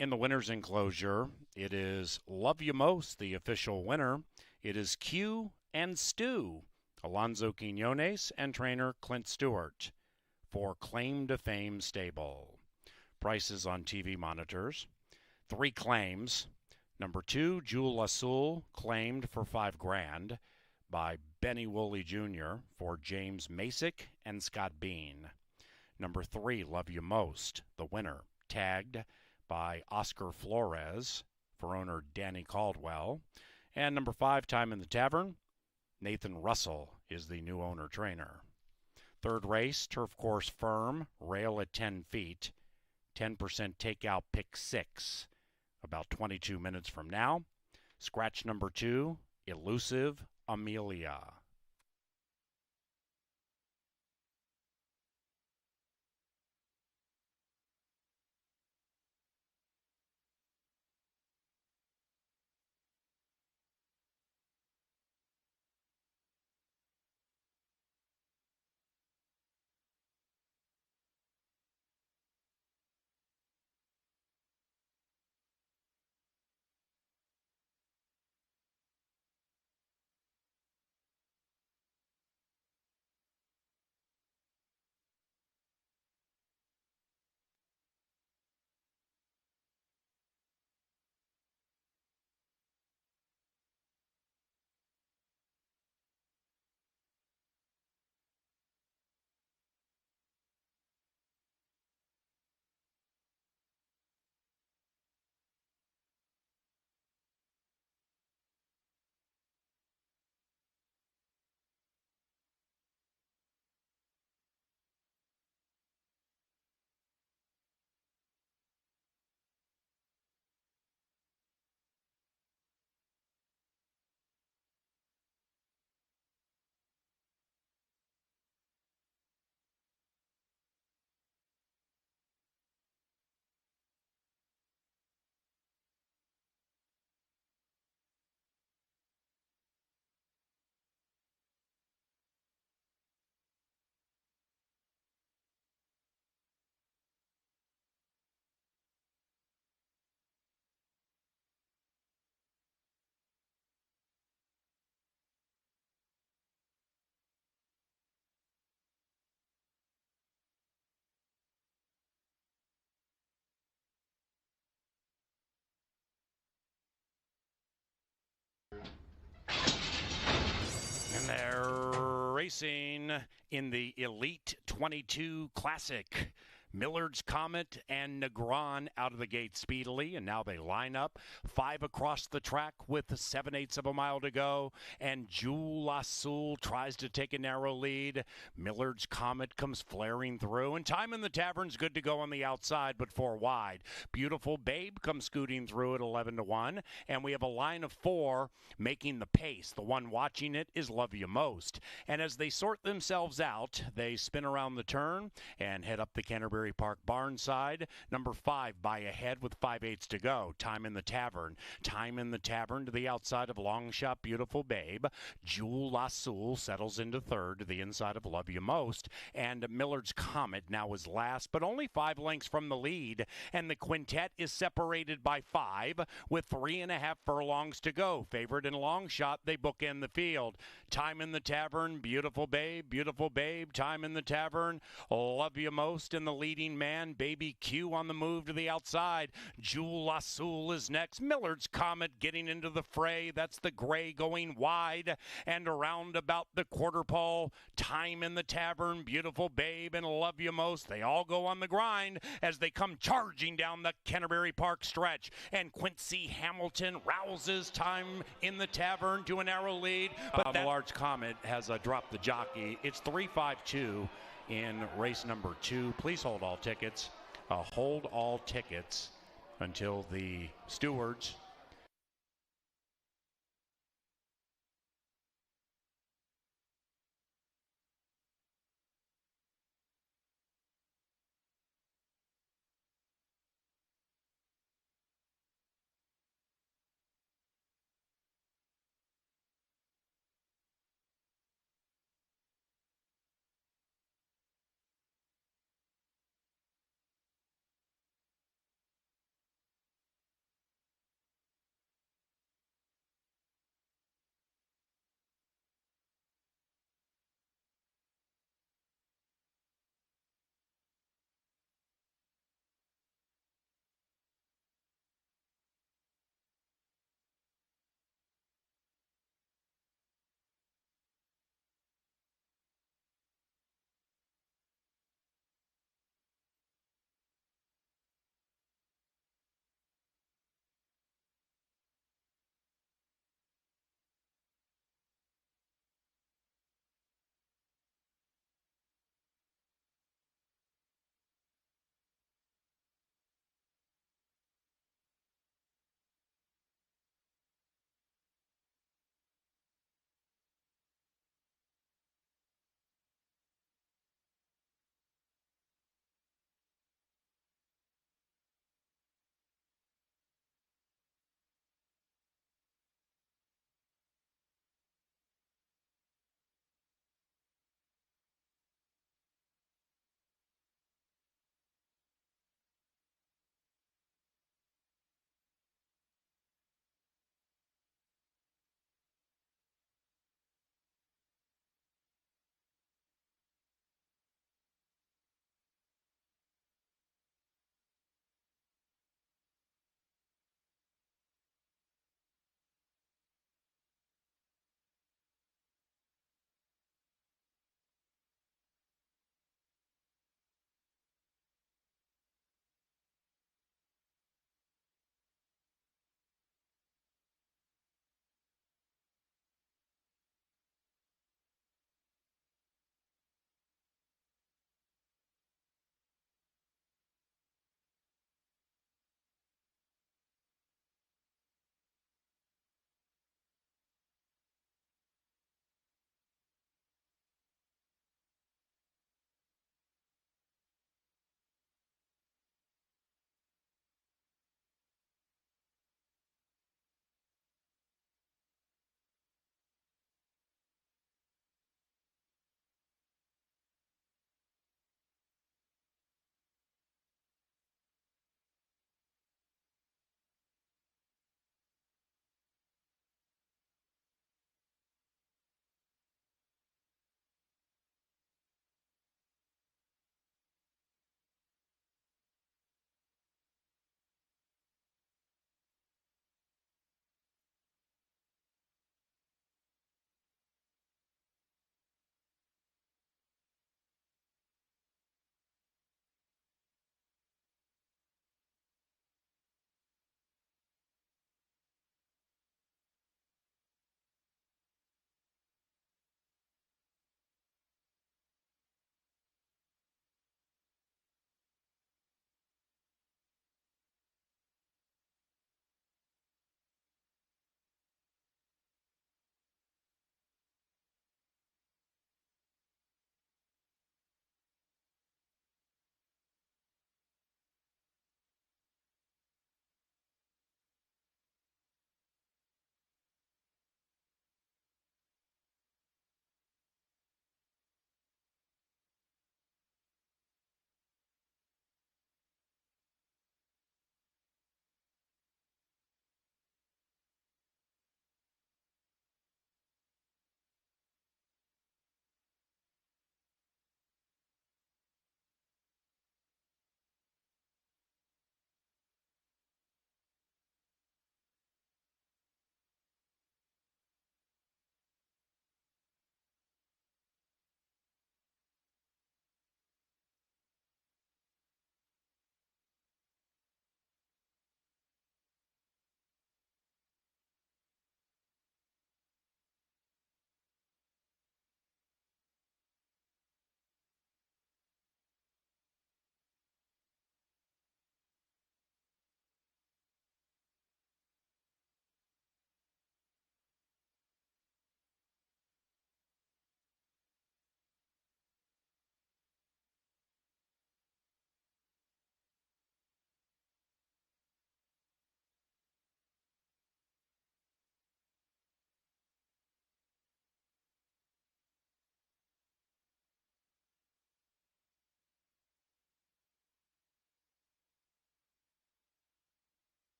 In the winner's enclosure, it is Love You Most, the official winner. It is Q and Stu, Alonzo Quinones and trainer Clint Stewart for Claim to Fame Stable. Prices on TV monitors. 3 claims. Number 2, Jewel Azul, claimed for $5,000 by Benny Woolley Jr. for James Masick and Scott Bean. Number 3, Love You Most, the winner, tagged by Oscar Flores for owner Danny Caldwell. And number 5, Time in the Tavern, Nathan Russell is the new owner trainer. Third race, turf course firm, rail at 10 feet, 10% takeout, pick 6, about 22 minutes from now. Scratch number 2, Elusive Amelia. And they're racing in the Elite 22 Classic. Millard's Comet and Negron out of the gate speedily, and now they line up. 5 across the track with 7/8 of a mile to go, and Jewel Azul tries to take a narrow lead. Millard's Comet comes flaring through, and Time in the Tavern's good to go on the outside, but 4 wide. Beautiful Babe comes scooting through at 11-1, and we have a line of 4 making the pace. The one watching it is Love You Most. And as they sort themselves out, they spin around the turn and head up the Canterbury Park barn side. Number 5 by ahead with 5/8 to go. Time in the Tavern. Time in the Tavern to the outside of Long Shot Beautiful Babe. Jewel Azul settles into third to the inside of Love You Most. And Millard's Comet now is last, but only 5 lengths from the lead. And the quintet is separated by 5 with 3.5 furlongs to go. Favorite and Long Shot, they bookend the field. Time in the Tavern, Beautiful Babe, Time in the Tavern, Love You Most in the leading man, Baby Q on the move to the outside. Jewel Azul is next. Millard's Comet getting into the fray. That's the gray going wide and around about the quarter pole. Time in the Tavern, Beautiful Babe, and Love You Most. They all go on the grind as they come charging down the Canterbury Park stretch. And Quincy Hamilton rouses Time in the Tavern to a narrow lead. But Millard's Comet has dropped the jockey. It's 3-5-2 in race number 2. Please hold all tickets. Hold all tickets until the stewards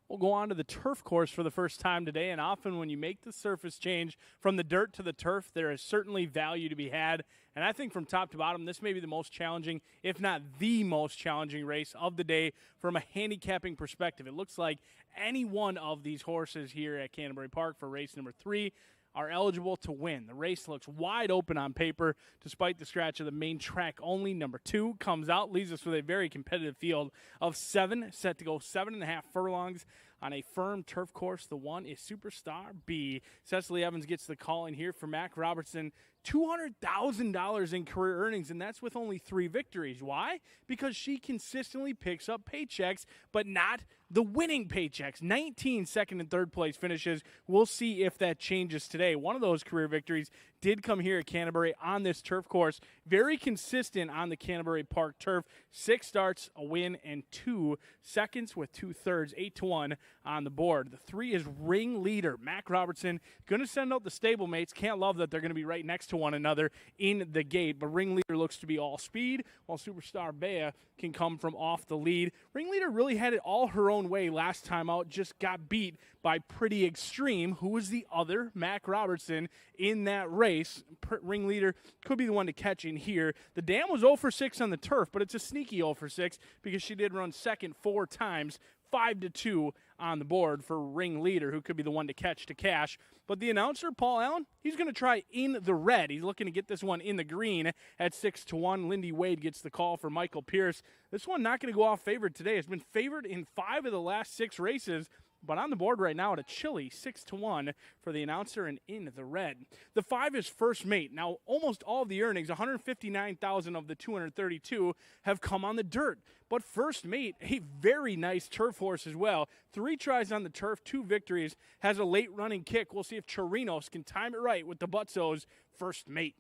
We'll go on to the turf course for the first time today, and often when you make the surface change from the dirt to the turf, there is certainly value to be had. And I think from top to bottom, this may be the most challenging, if not the most challenging race of the day from a handicapping perspective. It looks like any one of these horses here at Canterbury Park for race number 3 are eligible to win. The race looks wide open on paper, despite the scratch of the main track only. Number 2 comes out, leaves us with a very competitive field of 7, set to go 7.5 furlongs on a firm turf course. The 1 is Superstar B. Cecily Evans gets the call in here for Mac Robertson. $200,000 in career earnings, and that's with only 3 victories. Why? Because she consistently picks up paychecks, but not the winning paychecks. 19 second and third place finishes. We'll see if that changes today. One of those career victories did come here at Canterbury on this turf course. Very consistent on the Canterbury Park turf. 6 starts, a win, and 2 seconds with 2/3, 8-1 on the board. The 3 is Ringleader. Mac Robertson going to send out the stablemates. Can't love that they're going to be right next to one another in the gate, but Ringleader looks to be all speed, while Superstar Bea can come from off the lead. Ringleader really had it all her own way last time out, just got beat by Pretty Extreme, who was the other Mac Robertson in that race. Ringleader could be the one to catch in here. The dam was 0 for 6 on the turf, but it's a sneaky 0 for 6 because she did run second 4 times. 5-2 on the board for Ringleader, who could be the one to catch to cash. But the announcer, Paul Allen, he's going to try in the red. He's looking to get this one in the green at 6-1. Lindy Wade gets the call for Michael Pierce. This one not going to go off favored today. It's been favored in 5 of the last 6 races, but on the board right now at a chilly 6-1 for the announcer and in the red. The 5 is First Mate. Now, almost all of the earnings, $159,000 of the $232, have come on the dirt. But First Mate, a very nice turf horse as well. 3 tries on the turf, 2 victories, has a late running kick. We'll see if Chirinos can time it right with the Butzo's First Mate.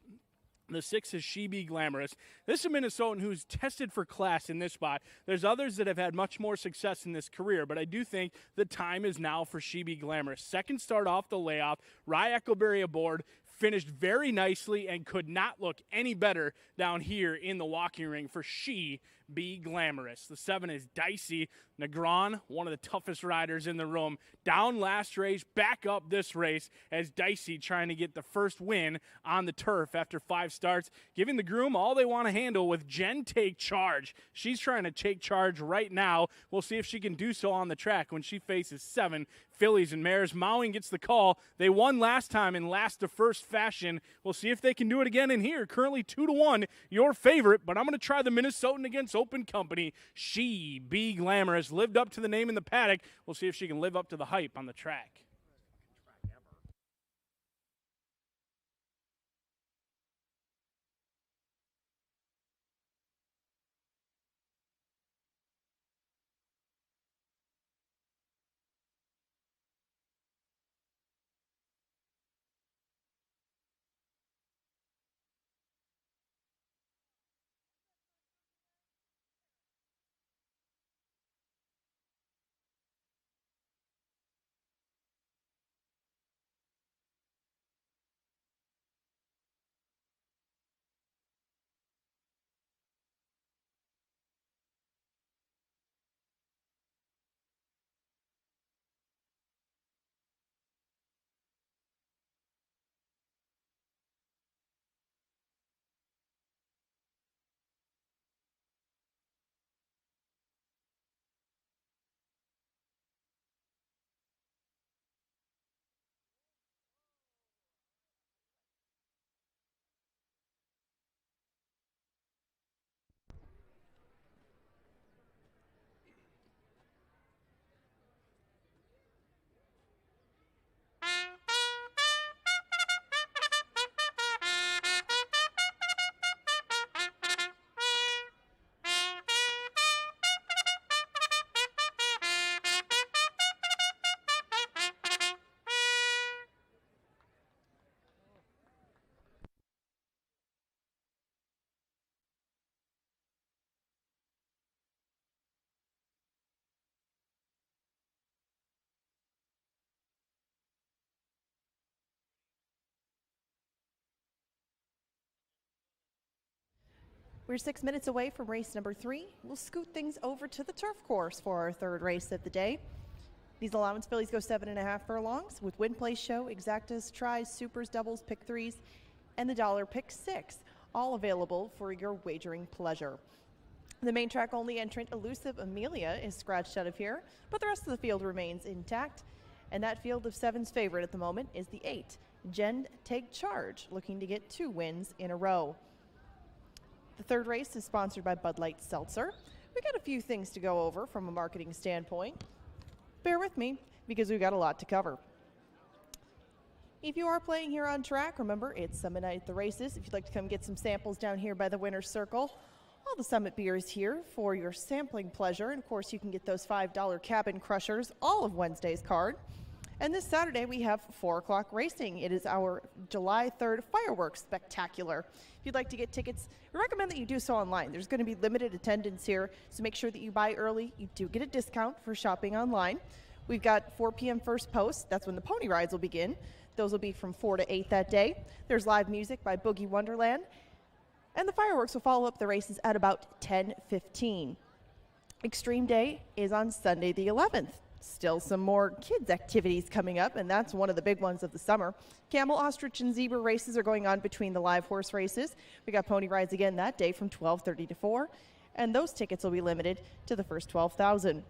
The 6 is She Be Glamorous. This is a Minnesotan who's tested for class in this spot. There's others that have had much more success in this career, but I do think the time is now for She Be Glamorous. Second start off the layoff, Rye Eckleberry aboard, finished very nicely and could not look any better down here in the walking ring for She Be Glamorous. The 7 is Dicey Negron, one of the toughest riders in the room. Down last race, back up this race as Dicey trying to get the first win on the turf after 5 starts, giving the groom all they want to handle with Jen Take Charge. She's trying to take charge right now. We'll see if she can do so on the track when she faces 7 fillies and mares. Mowing gets the call. They won last time in last to first fashion. We'll see if they can do it again in here. Currently 2-1, your favorite, but I'm going to try the Minnesotan against Open Company. She Be Glamorous lived up to the name in the paddock. We'll see if she can live up to the hype on the track. We're 6 minutes away from race number 3. We'll scoot things over to the turf course for our 3rd race of the day. These allowance fillies go 7.5 furlongs with win, place, show, exactas, tries, supers, doubles, pick threes, and the dollar pick six, all available for your wagering pleasure. The main track only entrant Elusive Amelia is scratched out of here, but the rest of the field remains intact. And that field of seven's favorite at the moment is the 8, Jen Take Charge, looking to get 2 wins in a row. The third race is sponsored by Bud Light Seltzer. We got a few things to go over from a marketing standpoint. Bear with me because we've got a lot to cover. If you are playing here on track, remember it's Summit Night at the races. If you'd like to come get some samples down here by the winner's circle, all the Summit beers here for your sampling pleasure. And of course, you can get those $5 cabin crushers all of Wednesday's card. And this Saturday, we have 4 o'clock racing. It is our July 3rd fireworks spectacular. If you'd like to get tickets, we recommend that you do so online. There's going to be limited attendance here, so make sure that you buy early. You do get a discount for shopping online. We've got 4 p.m. first post. That's when the pony rides will begin. Those will be from 4 to 8 that day. There's live music by Boogie Wonderland. And the fireworks will follow up the races at about 10:15. Extreme Day is on Sunday the 11th. Still some more kids' activities coming up, and that's one of the big ones of the summer. Camel, ostrich, and zebra races are going on between the live horse races. We got pony rides again that day from 12:30 to 4, and those tickets will be limited to the first 12,000.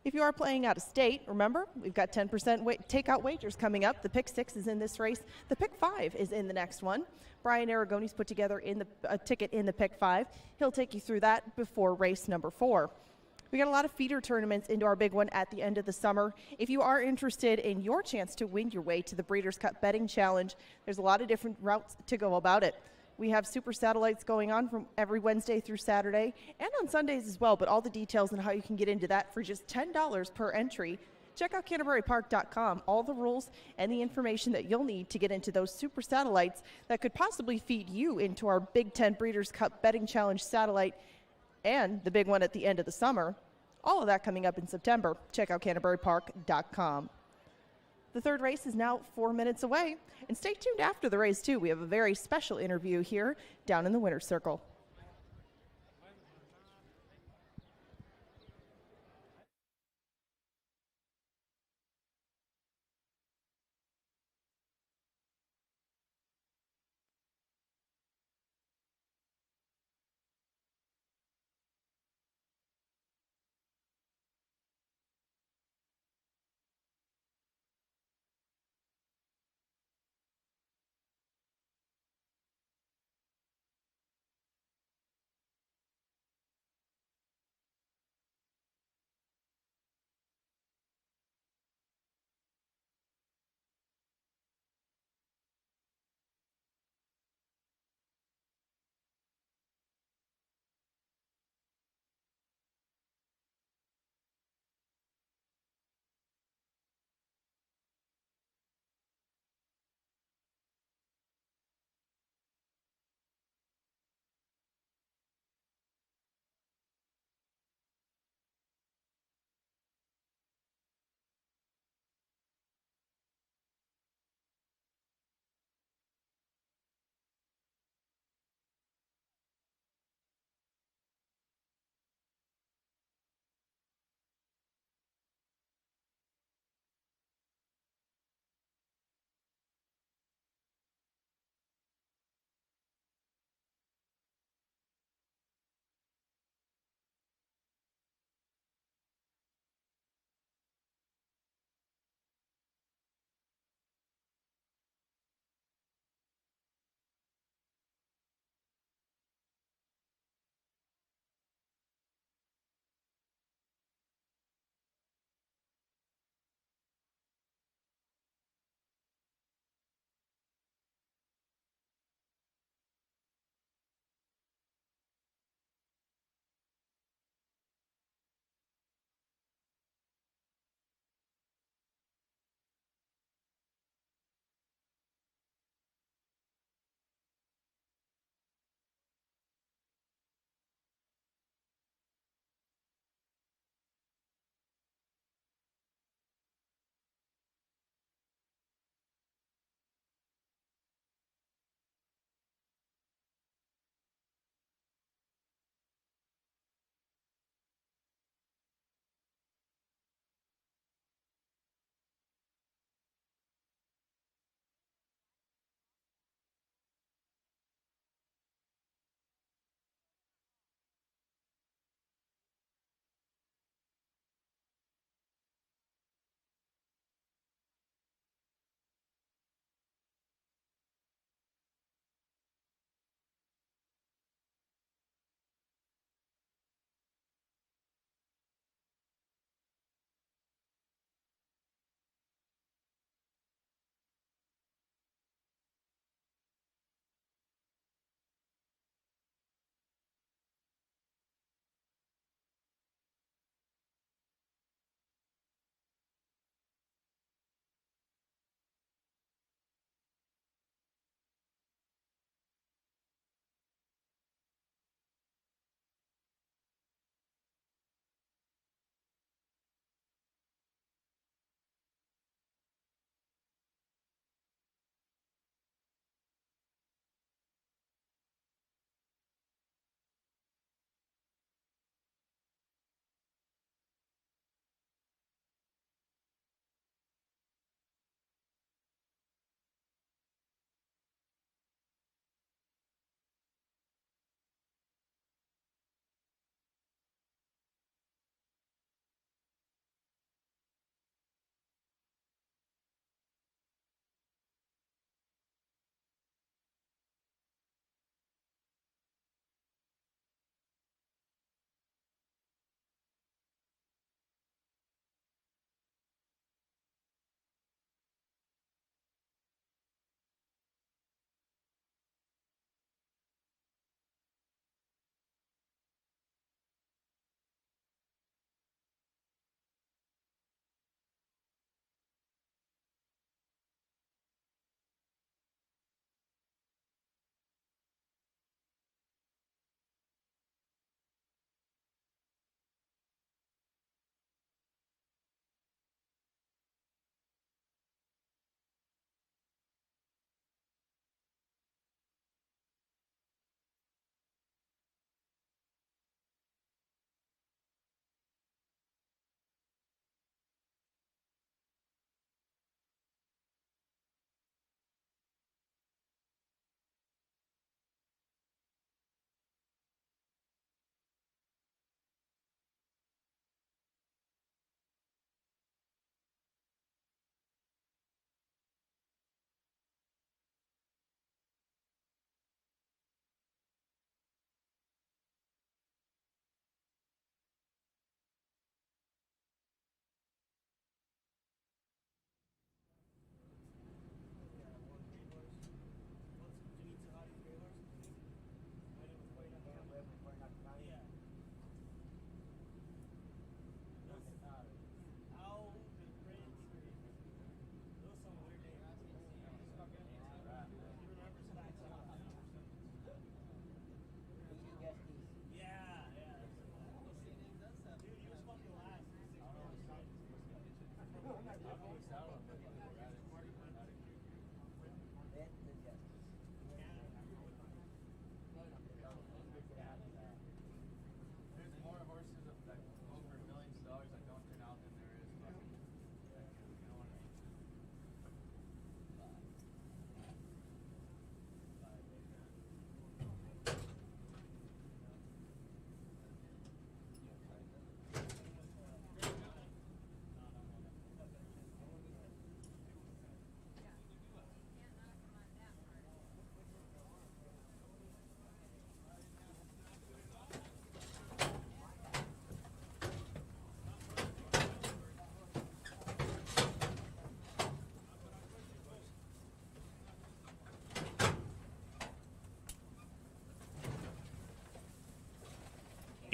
If you are playing out of state, remember, we've got 10% takeout wagers coming up. The pick 6 is in this race. The pick 5 is in the next one. Brian Aragone's put together a ticket in the pick 5. He'll take you through that before race number 4. We got a lot of feeder tournaments into our big one at the end of the summer. If you are interested in your chance to win your way to the Breeders' Cup Betting Challenge, there's a lot of different routes to go about it. We have super satellites going on from every Wednesday through Saturday and on Sundays as well, but all the details on how you can get into that for just $10 per entry. Check out CanterburyPark.com. All the rules and the information that you'll need to get into those super satellites that could possibly feed you into our Big Ten Breeders' Cup Betting Challenge satellite and the big one at the end of the summer. All of that coming up in September. Check out CanterburyPark.com. The third race is now 4 minutes away. And stay tuned after the race, too. We have a very special interview here down in the winner's circle.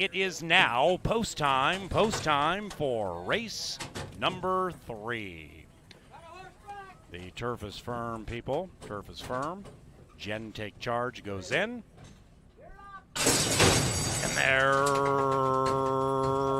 It is now post time for race number 3. The turf is firm, people. Turf is firm. Jen Take Charge goes in. And they're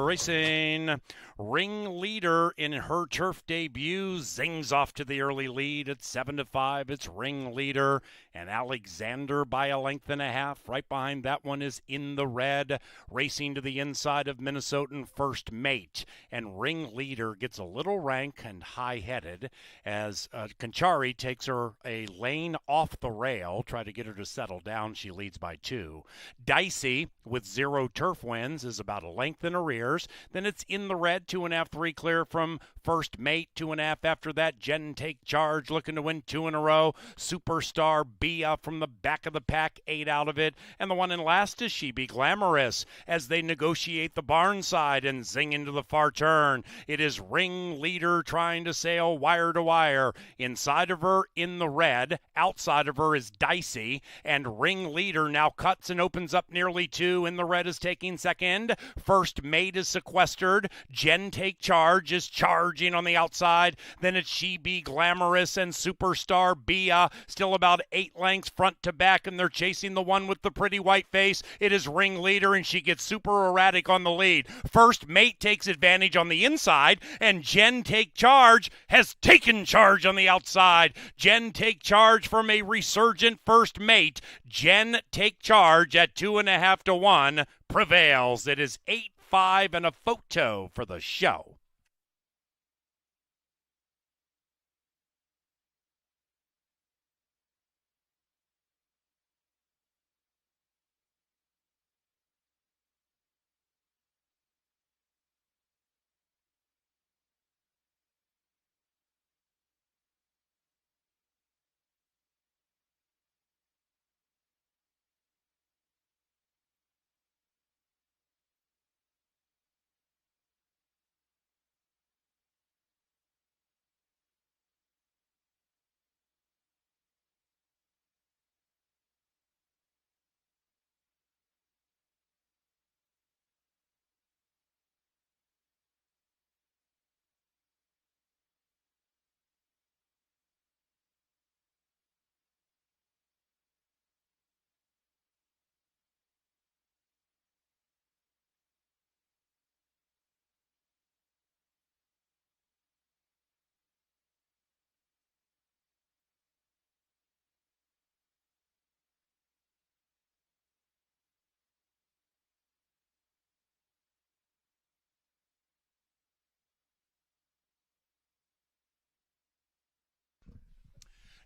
racing. Ring Leader in her turf debut zings off to the early lead at 7-5. It's Ring Leader and Alexander by a length and a half. Right behind that one is In the Red, racing to the inside of Minnesotan First Mate. And Ring Leader gets a little rank and high-headed as Conchari takes her a lane off the rail, try to get her to settle down. She leads by 2. Dicey, with 0 turf wins, is about a length in arrears. Then it's In the Red, 2.5, 3 clear from First Mate, 2.5 after that. Jen Take Charge looking to win 2 in a row. Superstar Bia from the back of the pack, 8 out of it. And the one in last is She Be Glamorous as they negotiate the barn side and zing into the far turn. It is Ring Leader trying to sail wire to wire. Inside of her, In the Red. Outside of her is Dicey. And Ring Leader now cuts and opens up nearly 2. In the Red is taking second. First Mate is sequestered. Jen Take Charge is charging on the outside. Then it's She Be Glamorous and Superstar Bia, still about 8 lengths front to back, and they're chasing the one with the pretty white face. It is Ring Leader, and she gets super erratic on the lead. First Mate takes advantage on the inside, and Jen Take Charge has taken charge on the outside. Jen Take Charge from a resurgent First Mate. Jen Take Charge at 2.5 to 1 prevails. It is 8-5 and a photo for the show.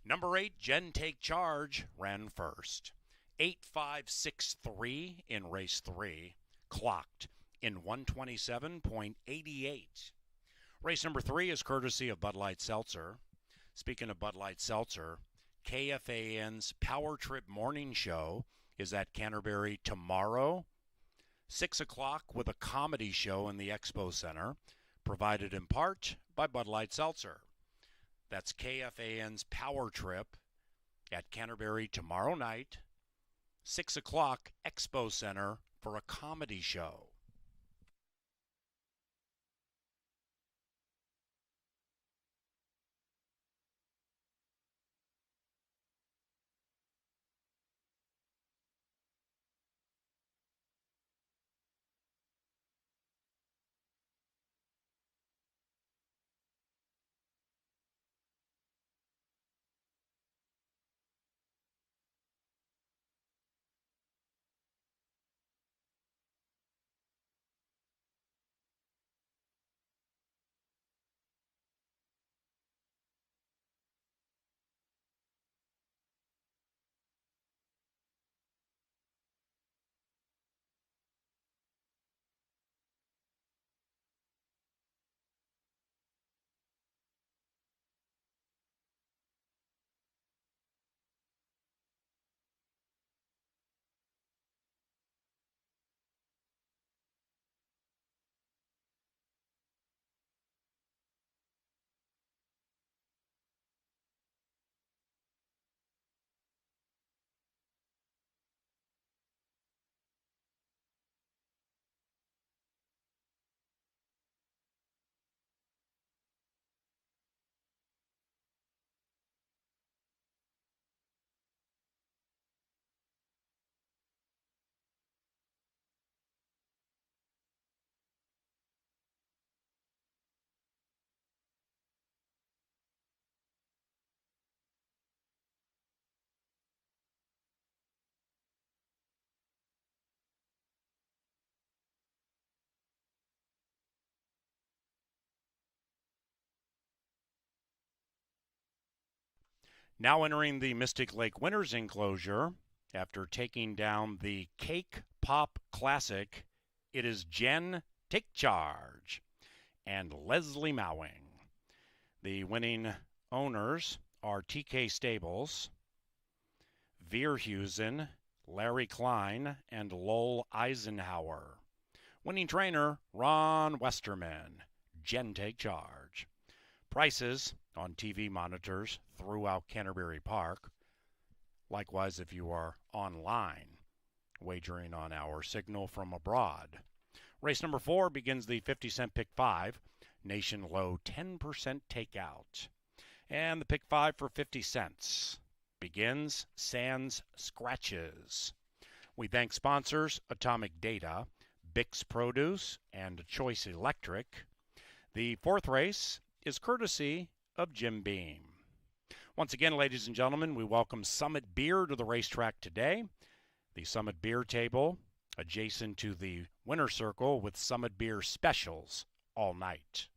Number 8, Jen Take Charge, ran first. 8.563 in race 3, clocked in 127.88. Race number 3 is courtesy of Bud Light Seltzer. Speaking of Bud Light Seltzer, KFAN's Power Trip Morning Show is at Canterbury tomorrow, 6 o'clock, with a comedy show in the Expo Center, provided in part by Bud Light Seltzer. That's KFAN's Power Trip at Canterbury tomorrow night, 6 o'clock, Expo Center for a comedy show. Now entering the Mystic Lake Winners Enclosure, after taking down the Cake Pop Classic, it is Jen Take Charge and Leslie Mowing. The winning owners are TK Stables, Veerhusen, Larry Klein, and Lowell Eisenhower. Winning trainer, Ron Westerman. Jen Take Charge. Prices on TV monitors throughout Canterbury Park. Likewise, if you are online, wagering on our signal from abroad. Race number 4 begins the 50-cent pick 5. Nation low 10% takeout. And the pick 5 for 50 cents begins sans scratches. We thank sponsors Atomic Data, Bix Produce, and Choice Electric. The 4th race is courtesy of Jim Beam. Once again, ladies and gentlemen, we welcome Summit Beer to the racetrack today. The Summit Beer table adjacent to the winner circle with Summit Beer specials all night.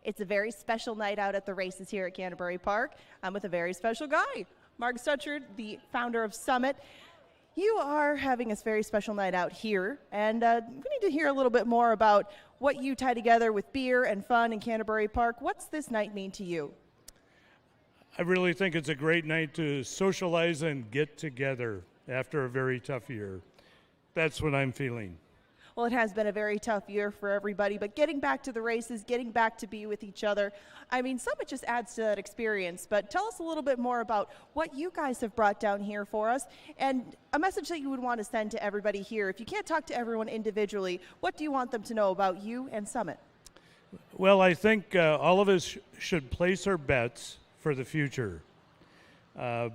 It's a very special night out at the races here at Canterbury Park. I'm with a very special guy, Mark Stuchard, the founder of Summit. You are having a very special night out here, and we need to hear a little bit more about what you tie together with beer and fun in Canterbury Park. What's this night mean to you? I really think it's a great night to socialize and get together after a very tough year. That's what I'm feeling. Well, it has been a very tough year for everybody, but getting back to the races, getting back to be with each other, I mean, Summit just adds to that experience. But tell us a little bit more about what you guys have brought down here for us and a message that you would want to send to everybody here. If you can't talk to everyone individually, what do you want them to know about you and Summit? Well, I think all of us should place our bets for the future.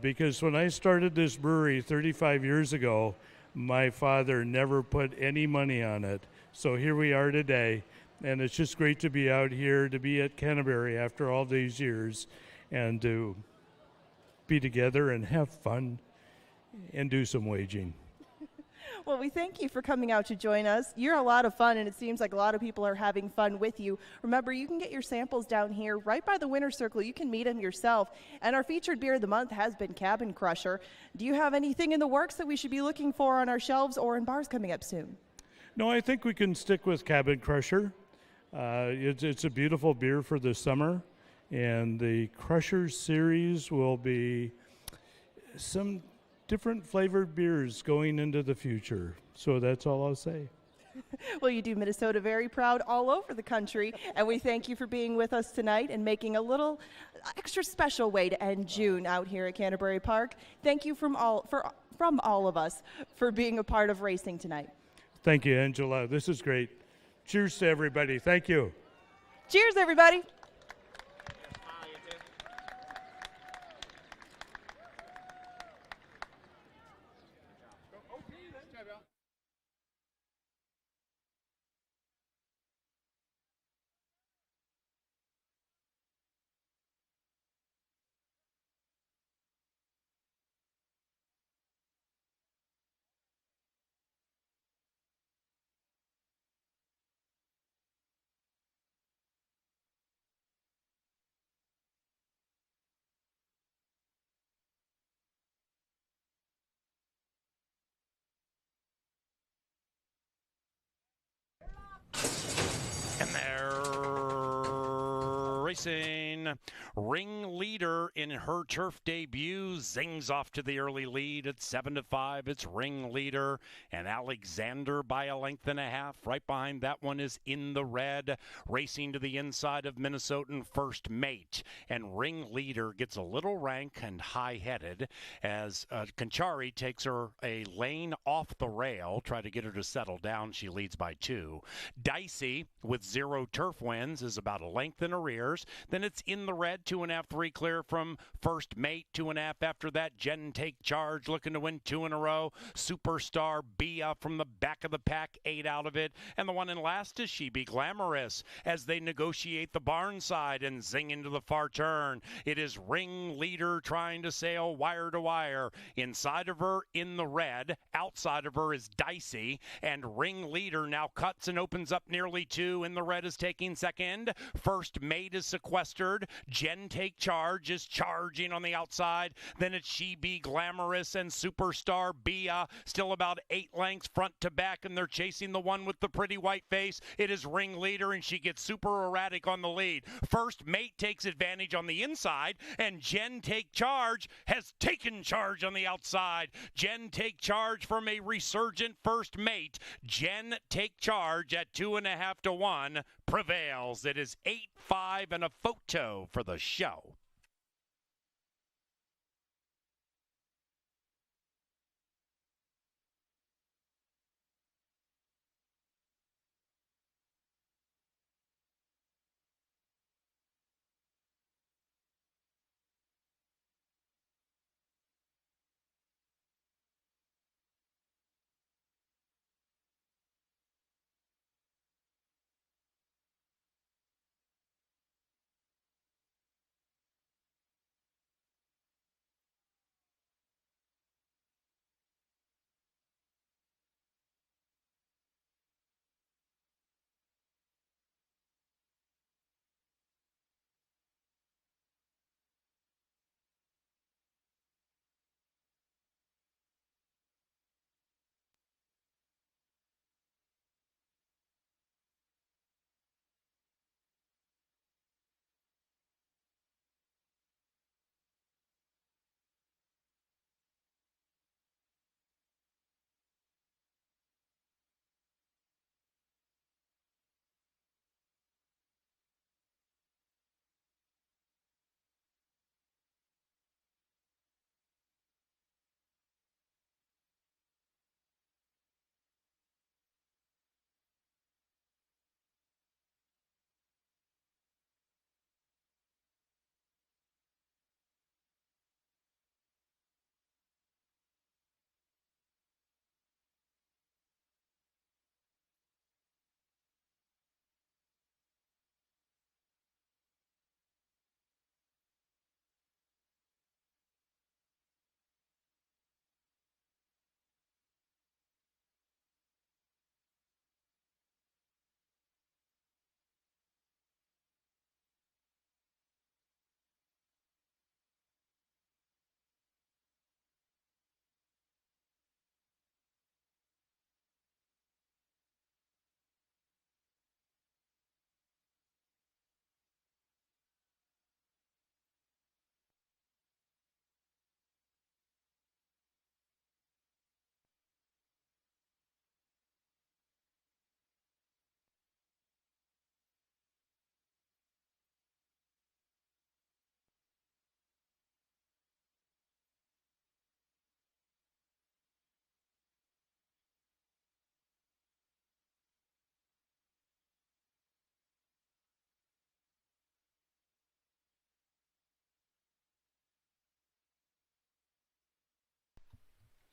Because when I started this brewery 35 years ago, my father never put any money on it. So here we are today, and it's just great to be out here, to be at Canterbury after all these years, and to be together and have fun and do some waging. Well, we thank you for coming out to join us. You're a lot of fun, and it seems like a lot of people are having fun with you. Remember, you can get your samples down here right by the winner's circle. You can meet them yourself. And our featured beer of the month has been Cabin Crusher. Do you have anything in the works that we should be looking for on our shelves or in bars coming up soon? No, I think we can stick with Cabin Crusher. It's a beautiful beer for the summer, and the Crusher series will be some different flavored beers going into the future. So that's all I'll say. Well, you do Minnesota very proud all over the country, and we thank you for being with us tonight and making a little extra special way to end June out here at Canterbury Park. Thank you from all of us for being a part of racing tonight. Thank you, Angela. This is great. Cheers to everybody. Thank you. Cheers, everybody. racing. Ringleader in her turf debut zings off to the early lead at 7-5. It's Ringleader and Alexander by a length and a half. Right behind that one is In the Red, racing to the inside of Minnesotan First Mate. And Ringleader gets a little rank and high-headed as Conchari takes her a lane off the rail, try to get her to settle down. She leads by 2. Dicey with 0 turf wins is about a length in arrears. Then it's In the Red, 2.5, 3 clear from First Mate, 2.5 after that. Jen Take Charge looking to win 2 in a row. Superstar Bia from the back of the pack, 8 out of it. And the one in last is She Be Glamorous as they negotiate the barn side and zing into the far turn. It is Ringleader trying to sail wire to wire. Inside of her, In the Red. Outside of her is Dicey. And Ringleader now cuts and opens up nearly 2. In the Red is taking second. First Mate is sequestered. Jen Take Charge is charging on the outside. Then it's She Be Glamorous and Superstar Bia. Still about 8 lengths front to back, and they're chasing the one with the pretty white face. It is Ringleader, and she gets super erratic on the lead. First Mate takes advantage on the inside, and Jen Take Charge has taken charge on the outside. Jen Take Charge from a resurgent First Mate. Jen Take Charge at 2.5 to 1 prevails. It is 8-5 and a photo for the show.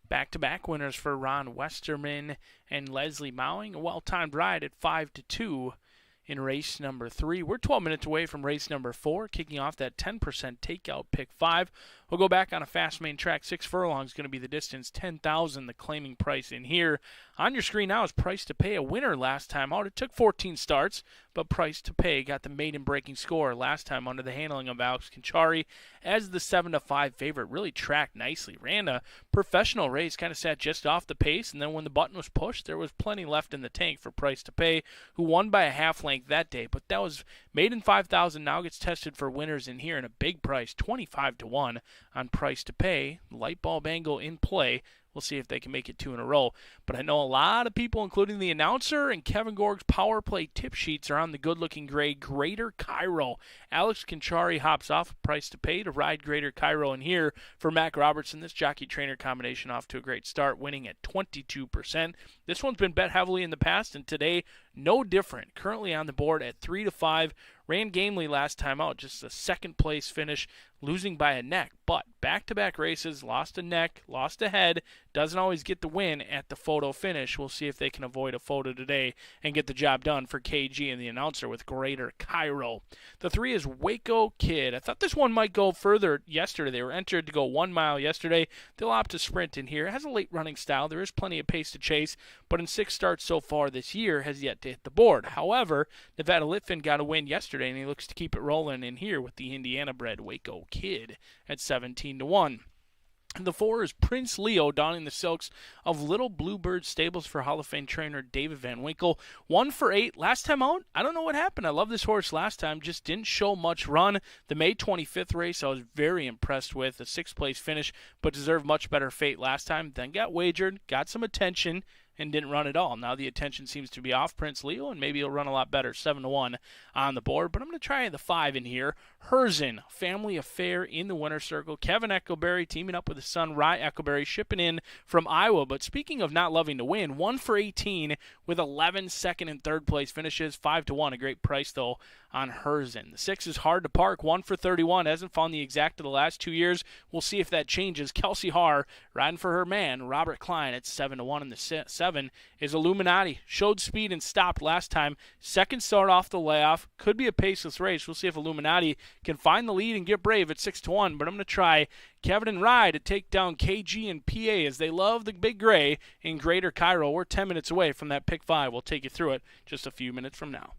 Back-to-back winners for Ron Westerman and Leslie Mowing. A well-timed ride at 5-2 in race number 3. We're 12 minutes away from race number 4, kicking off that 10% takeout pick 5. We'll go back on a fast main track. 6 furlongs going to be the distance, 10,000 the claiming price in here. On your screen now is price to pay, a winner last time out. It took 14 starts, but Price to Pay got the maiden-breaking score last time under the handling of Alex Conchari as the 7-5 favorite. Really tracked nicely. Ran a professional race, kind of sat just off the pace, and then when the button was pushed, there was plenty left in the tank for Price to Pay, who won by a half length that day. But that was maiden 5,000, now gets tested for winners in here, and a big price, 25-1 on Price to Pay. Light bulb angle in play. We'll see if they can make it 2 in a row. But I know a lot of people, including the announcer and Kevin Gorg's power play tip sheets, are on the good-looking gray Greater Cairo. Alex Conchari hops off Price to Pay to ride Greater Cairo in here for Mac Robertson. This jockey-trainer combination off to a great start, winning at 22%. This one's been bet heavily in the past, and today, no different. Currently on the board at 3-5. Ran gamely last time out, just a second-place finish, losing by a neck. But back-to-back races, lost a neck, lost a head, doesn't always get the win at the photo finish. We'll see if they can avoid a photo today and get the job done for KG and the announcer with Greater Cairo. The 3 is Waco Kid. I thought this one might go further yesterday. They were entered to go 1 mile yesterday. They'll opt to sprint in here. It has a late running style. There is plenty of pace to chase, but in 6 starts so far this year has yet to hit the board. However, Nevada Litfin got a win yesterday, and he looks to keep it rolling in here with the Indiana-bred Waco Kid at 17-1. The 4 is Prince Leo, donning the silks of Little Bluebird Stables for Hall of Fame trainer David Van Winkle. 1 for 8. Last time out, I don't know what happened. I love this horse last time, just didn't show much run. The May 25th race I was very impressed with, a 6th place finish, but deserved much better fate last time. Then got wagered, got some attention, and didn't run at all. Now the attention seems to be off Prince Leo, and maybe he'll run a lot better. 7-1 on the board, but I'm going to try the 5 in here. Herzen, Family Affair in the winner's circle. Kevin Eckelberry teaming up with his son Rye Eckelberry, shipping in from Iowa. But speaking of not loving to win, 1 for 18 with 11 second and third place finishes. 5-1, a great price though on Herzen. The 6 is Hard to Park, 1 for 31. Hasn't found the exact of the last 2 years. We'll see if that changes. Kelsey Haar riding for her man, Robert Klein, at 7-1. And the 7 is Illuminati. Showed speed and stopped last time. Second start off the layoff. Could be a paceless race. We'll see if Illuminati can find the lead and get brave at 6-1. But I'm going to try Kevin and Rye to take down KG and PA as they love the Big Gray in Greater Cairo. We're 10 minutes away from that pick 5. We'll take you through it just a few minutes from now.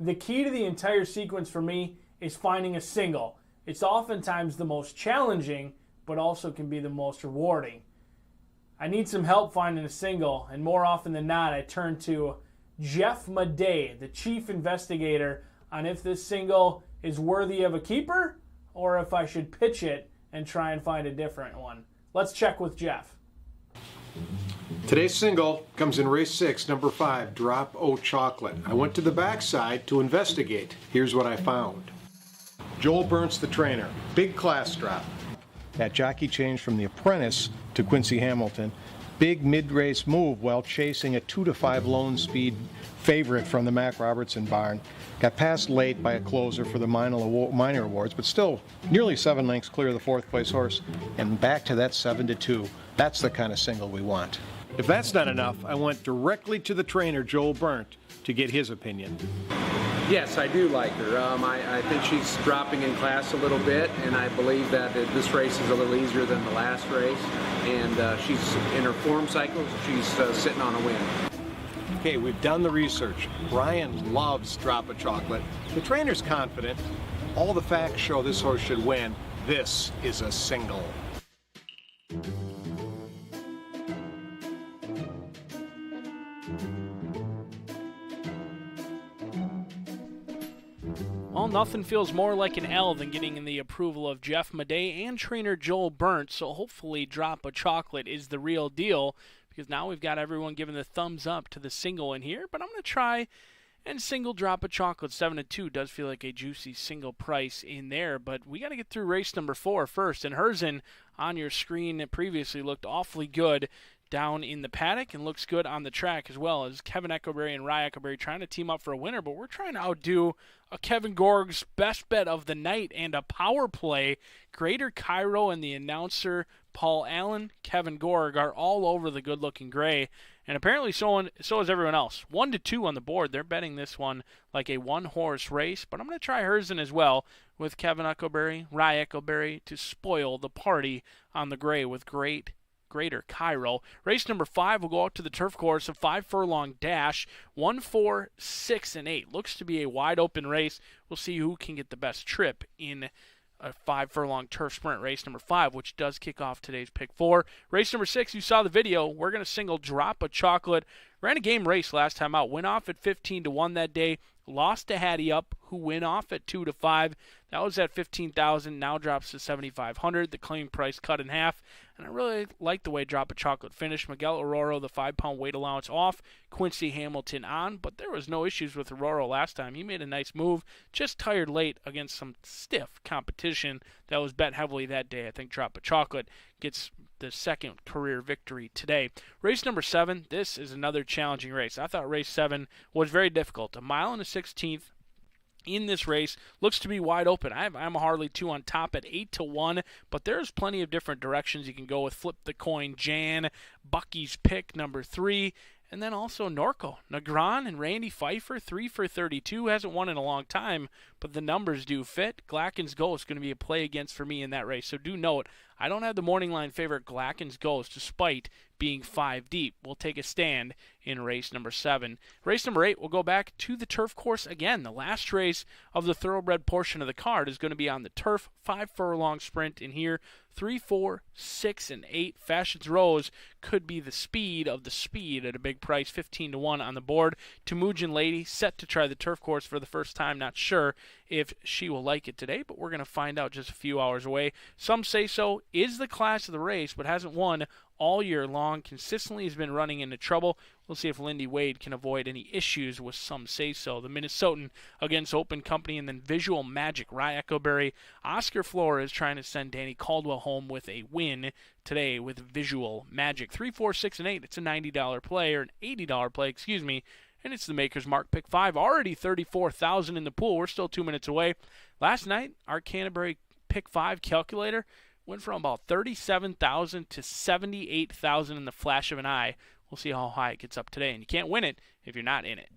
The key to the entire sequence for me is finding a single. It's oftentimes the most challenging, but also can be the most rewarding. I need some help finding a single, and more often than not, I turn to Jeff Madej, the chief investigator, on if this single is worthy of a keeper or if I should pitch it and try and find a different one. Let's check with Jeff. Today's single comes in race 6, number 5, Drop O Chocolate. I went to the backside to investigate. Here's what I found. Joel Burns, the trainer. Big class drop. That jockey changed from the Apprentice to Quincy Hamilton. Big mid-race move while chasing a 2-5 lone speed favorite from the Mac Robertson barn. Got passed late by a closer for the minor awards, but still nearly 7 lengths clear of the 4th place horse. And back to that 7-2. That's the kind of single we want. If that's not enough, I went directly to the trainer, Joel Burnt, to get his opinion. Yes, I do like her. I think she's dropping in class a little bit, and I believe that this race is a little easier than the last race. And she's in her form cycle. She's sitting on a win. Okay, we've done the research. Brian loves Drop a Chocolate. The trainer's confident. All the facts show this horse should win. This is a single. Well, nothing feels more like an L than getting in the approval of Jeff Madej and trainer Joel Burnt, so hopefully Drop a Chocolate is the real deal, because now we've got everyone giving the thumbs up to the single in here, but I'm going to try and single Drop a Chocolate. 7-2 does feel like a juicy single price in there, but we got to get through race number 4 first, and Herzen on your screen previously looked awfully good down in the paddock and looks good on the track as well, as Kevin Eckelberry and Rye Eckelberry trying to team up for a winner, but we're trying to outdo a Kevin Gorg's best bet of the night and a power play. Greater Cairo and the announcer Paul Allen, Kevin Gorg are all over the good-looking gray, and apparently so is everyone else. 1-2 on the board. They're betting this one like a one-horse race, but I'm going to try Herzen as well with Kevin Eckelberry, Rye Eckelberry to spoil the party on the gray with Greater Cairo. Race number 5 will go out to the turf course, a 5-furlong dash, 1, 4, 6, and 8. Looks to be a wide open race. We'll see who can get the best trip in a 5-furlong turf sprint race number 5, which does kick off today's pick 4. Race number 6, you saw the video. We're going to single Drop a Chocolate. Ran a game race last time out. Went off at 15-1 that day. Lost to Hattie Up, who went off at 2-5. That was at $15,000. Now drops to $7,500. The claim price cut in half. And I really like the way Drop a Chocolate finished. Miguel Aurora, the 5-pound weight allowance off. Quincy Hamilton on. But there was no issues with Aurora last time. He made a nice move. Just tired late against some stiff competition that was bet heavily that day. I think Drop a Chocolate gets the second career victory today. Race number 7, this is another challenging race. I thought race 7 was very difficult. 1 1/16 in this race looks to be wide open. I'm a Harley 2 on top at 8-1, but there's plenty of different directions you can go with. Flip the Coin, Jan, Bucky's Pick, number 3, and then also Norco, Negron, and Randy Pfeiffer, 3 for 32. Hasn't won in a long time, but the numbers do fit. Glacken's Ghost going to be a play against for me in that race. So do note, I don't have the morning line favorite Glacken's Ghost, despite being 5 deep. We'll take a stand in race number 7. Race number 8, we'll go back to the turf course again. The last race of the thoroughbred portion of the card is going to be on the turf. 5-furlong sprint in here. 3, 4, 6, and 8. Fashion's Rose could be the speed of the speed at a big price, 15-1 on the board. Temujin Lady set to try the turf course for the first time. Not sure if she will like it today, but we're going to find out just a few hours away. Some Say So is the class of the race, but hasn't won all year long. Consistently has been running into trouble. We'll see if Lindy Wade can avoid any issues with Some Say So. The Minnesotan against Open Company, and then Visual Magic, Rye Eckelberry. Oscar Flores trying to send Danny Caldwell home with a win today with Visual Magic. 3, 4, 6, and 8. It's a $90 play, or an $80 play, excuse me. And it's the Maker's Mark Pick 5. Already $34,000 in the pool. We're still 2 minutes away. Last night, our Canterbury Pick 5 calculator went from about $37,000 to $78,000 in the flash of an eye. We'll see how high it gets up today. And you can't win it if you're not in it.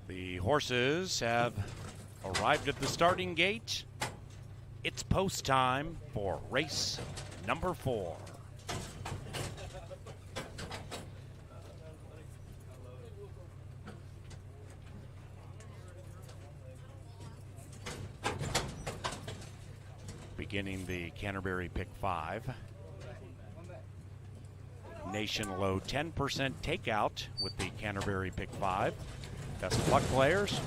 The horses have arrived at the starting gate. It's post time for race number 4. Beginning the Canterbury Pick 5. Nation low 10% takeout with the Canterbury Pick 5. Best of luck, players.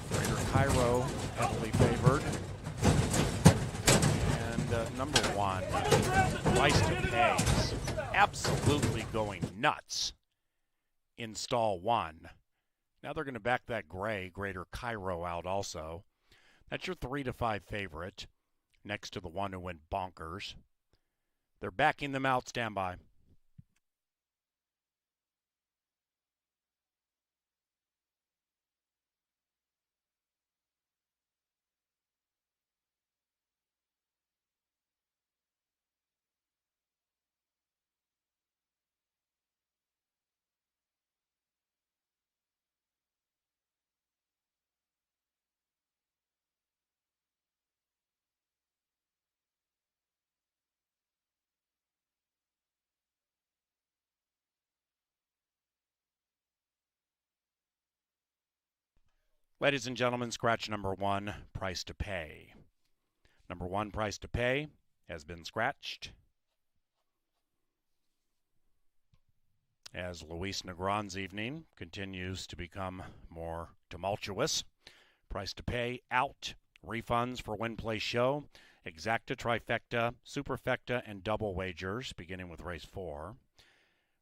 Greater Cairo heavily favored. And number 1, Price to Pay, is absolutely going nuts in stall 1. Now they're going to back that gray, Greater Cairo, out also. That's your 3 to 5 favorite, next to the one who went bonkers. They're backing them out. Stand by. Ladies and gentlemen, scratch number 1, Price to Pay. Number 1, Price to Pay, has been scratched. As Luis Negron's evening continues to become more tumultuous. Price to Pay out. Refunds for win, play, show. Exacta, trifecta, superfecta, and double wagers, beginning with race 4.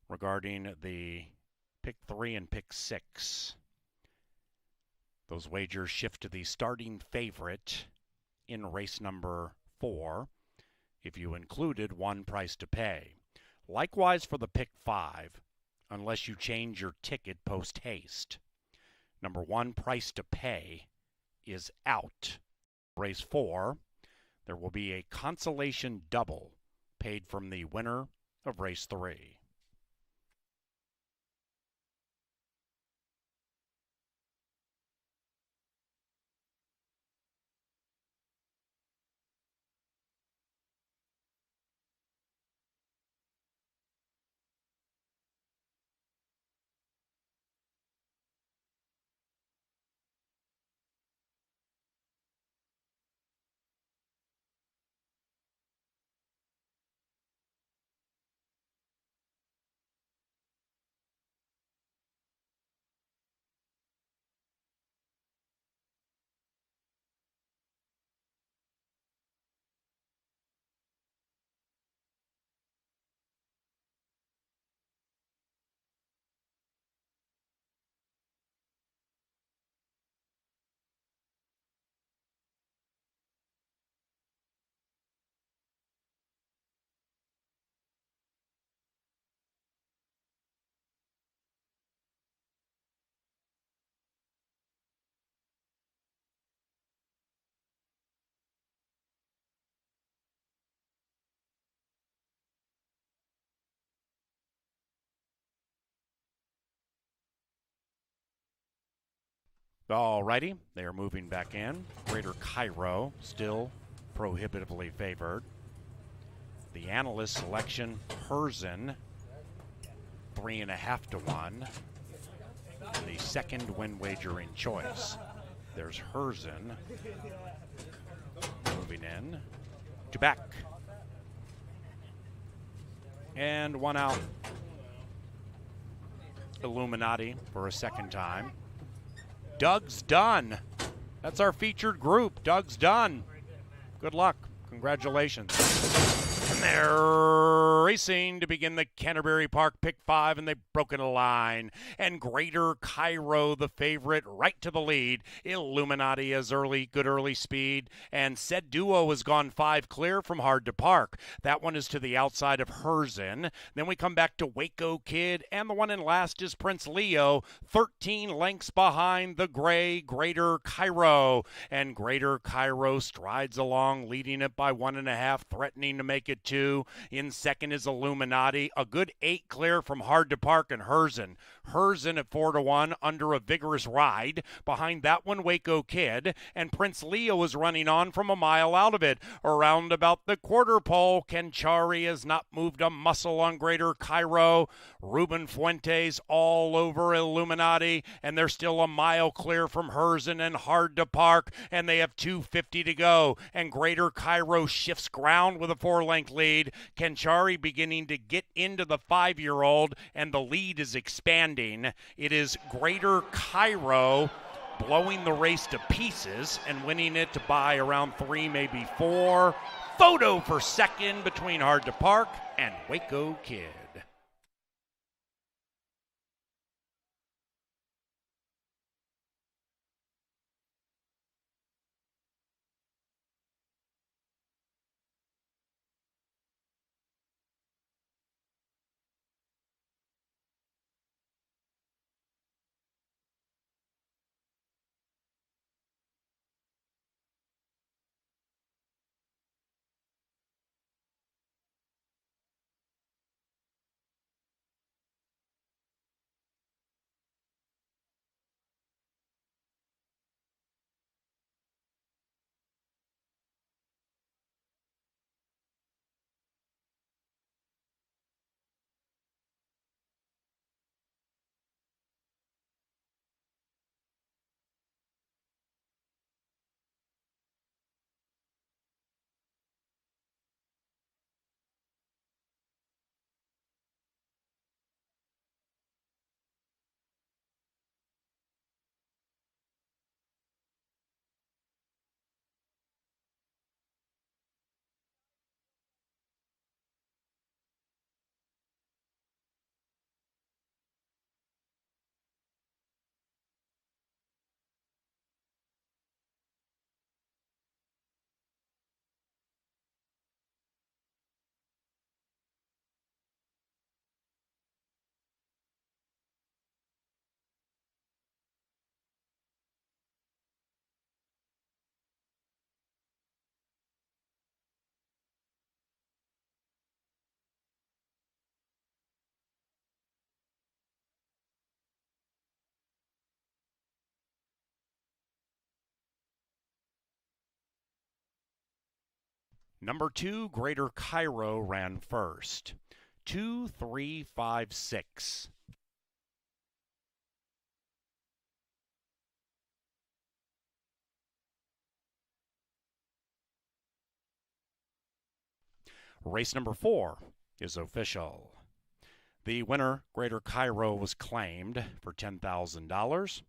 Regarding the pick 3 and pick 6. Those wagers shift to the starting favorite in race number 4, if you included 1 Price to Pay. Likewise for the pick 5, unless you change your ticket post-haste. Number 1 Price to Pay is out. Race 4, there will be a consolation double paid from the winner of race 3. Alrighty, they are moving back in. Greater Cairo still prohibitively favored. The analyst selection, Herzen, 3.5 to 1. And the second win wagering choice. There's Herzen moving in to back. And 1 out. Illuminati for a second time. Doug's done. That's our featured group. Doug's done. Good luck. Congratulations. And they're racing to begin the Canterbury Park Pick 5, and they've broken a line. And Greater Cairo, the favorite, right to the lead. Illuminati has good early speed. And Said Duo has gone 5 clear from Hard to Park. That one is to the outside of Herzen. Then we come back to Waco Kid, and the one in last is Prince Leo, 13 lengths behind the gray Greater Cairo. And Greater Cairo strides along, leading it by 1.5, threatening to make it 2. In second is Illuminati. A good 8 clear from Hard to Park and Herzen. Herzen at 4-1 under a vigorous ride. Behind that one, Waco Kid. And Prince Leo is running on from a mile out of it. Around about the quarter pole, Canterbury has not moved a muscle on Greater Cairo. Ruben Fuentes all over Illuminati, and they're still a mile clear from Herzen and Hard to Park, and they have 2:50 to go. And Greater Cairo shifts ground with a 4-length lead. Canterbury beginning to get into the 5-year-old, and the lead is expanding. It is Greater Cairo blowing the race to pieces and winning it by around 3, maybe 4. Photo for second between Hard to Park and Waco Kid. Number 2, Greater Cairo ran first. 2:3:56. Race number 4 is official. The winner, Greater Cairo, was claimed for $10,000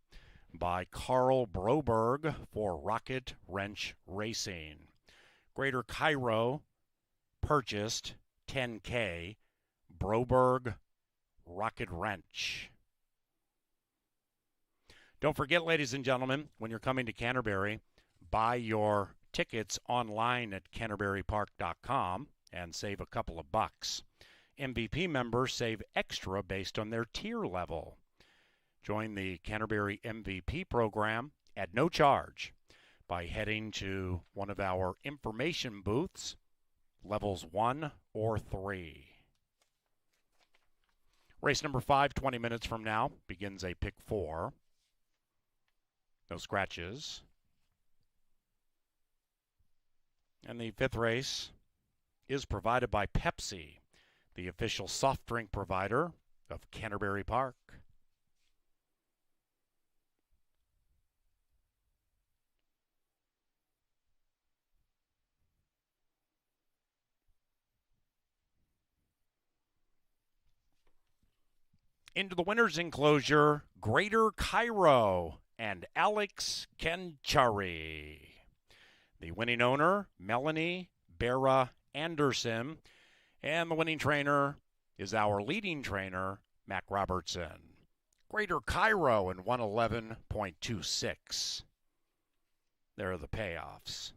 by Carl Broberg for Rocket Wrench Racing. Greater Cairo purchased $10K. Broberg Rocket Wrench. Don't forget, ladies and gentlemen, when you're coming to Canterbury, buy your tickets online at canterburypark.com and save a couple of bucks. MVP members save extra based on their tier level. Join the Canterbury MVP program at no charge by heading to one of our information booths, levels 1 or 3. Race number 5, 20 minutes from now, begins a pick 4. No scratches. And the 5th race is provided by Pepsi, the official soft drink provider of Canterbury Park. Into the winner's enclosure, Greater Cairo and Alex Canterbury. The winning owner, Melanie Bera Anderson, and the winning trainer is our leading trainer, Mac Robertson. Greater Cairo in 111.26. There are the payoffs.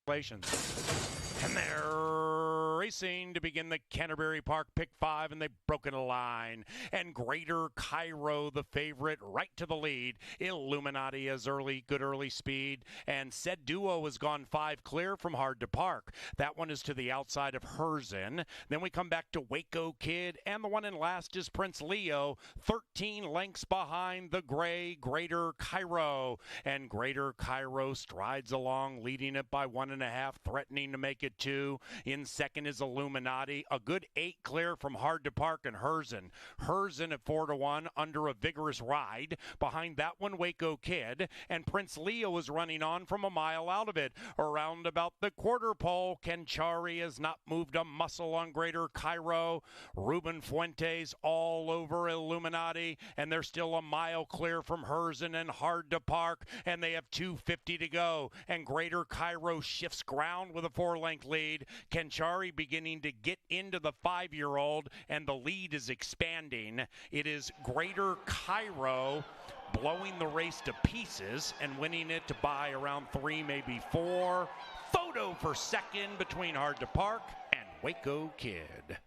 And they're racing to begin the Canterbury Park pick 5, and they've broken a line. And Greater Cairo, the favorite, right to the lead. Illuminati has good early speed. And Said Duo has gone 5 clear from Hard to Park. That one is to the outside of Herzen. Then we come back to Waco Kid, and the one in last is Prince Leo, 13 lengths behind the gray Greater Cairo. And Greater Cairo strides along, leading it by 1.5, threatening to make it 2. In second is Illuminati, a good 8 clear from Hard to Park and Herzen. Herzen at 4-1 under a vigorous ride. Behind that one, Waco Kid, and Prince Leo is running on from a mile out of it. Around about the quarter pole, Kenchari has not moved a muscle on Greater Cairo. Ruben Fuentes all over Illuminati, and they're still a mile clear from Herzen and Hard to Park, and they have 2:50 to go. And Greater Cairo shifts ground with a 4-length lead. Kenchari beginning to get into the 5-year-old, and the lead is expanding. It is Greater Cairo blowing the race to pieces and winning it by around 3, maybe 4. Photo for second between Hard to Park and Waco Kid.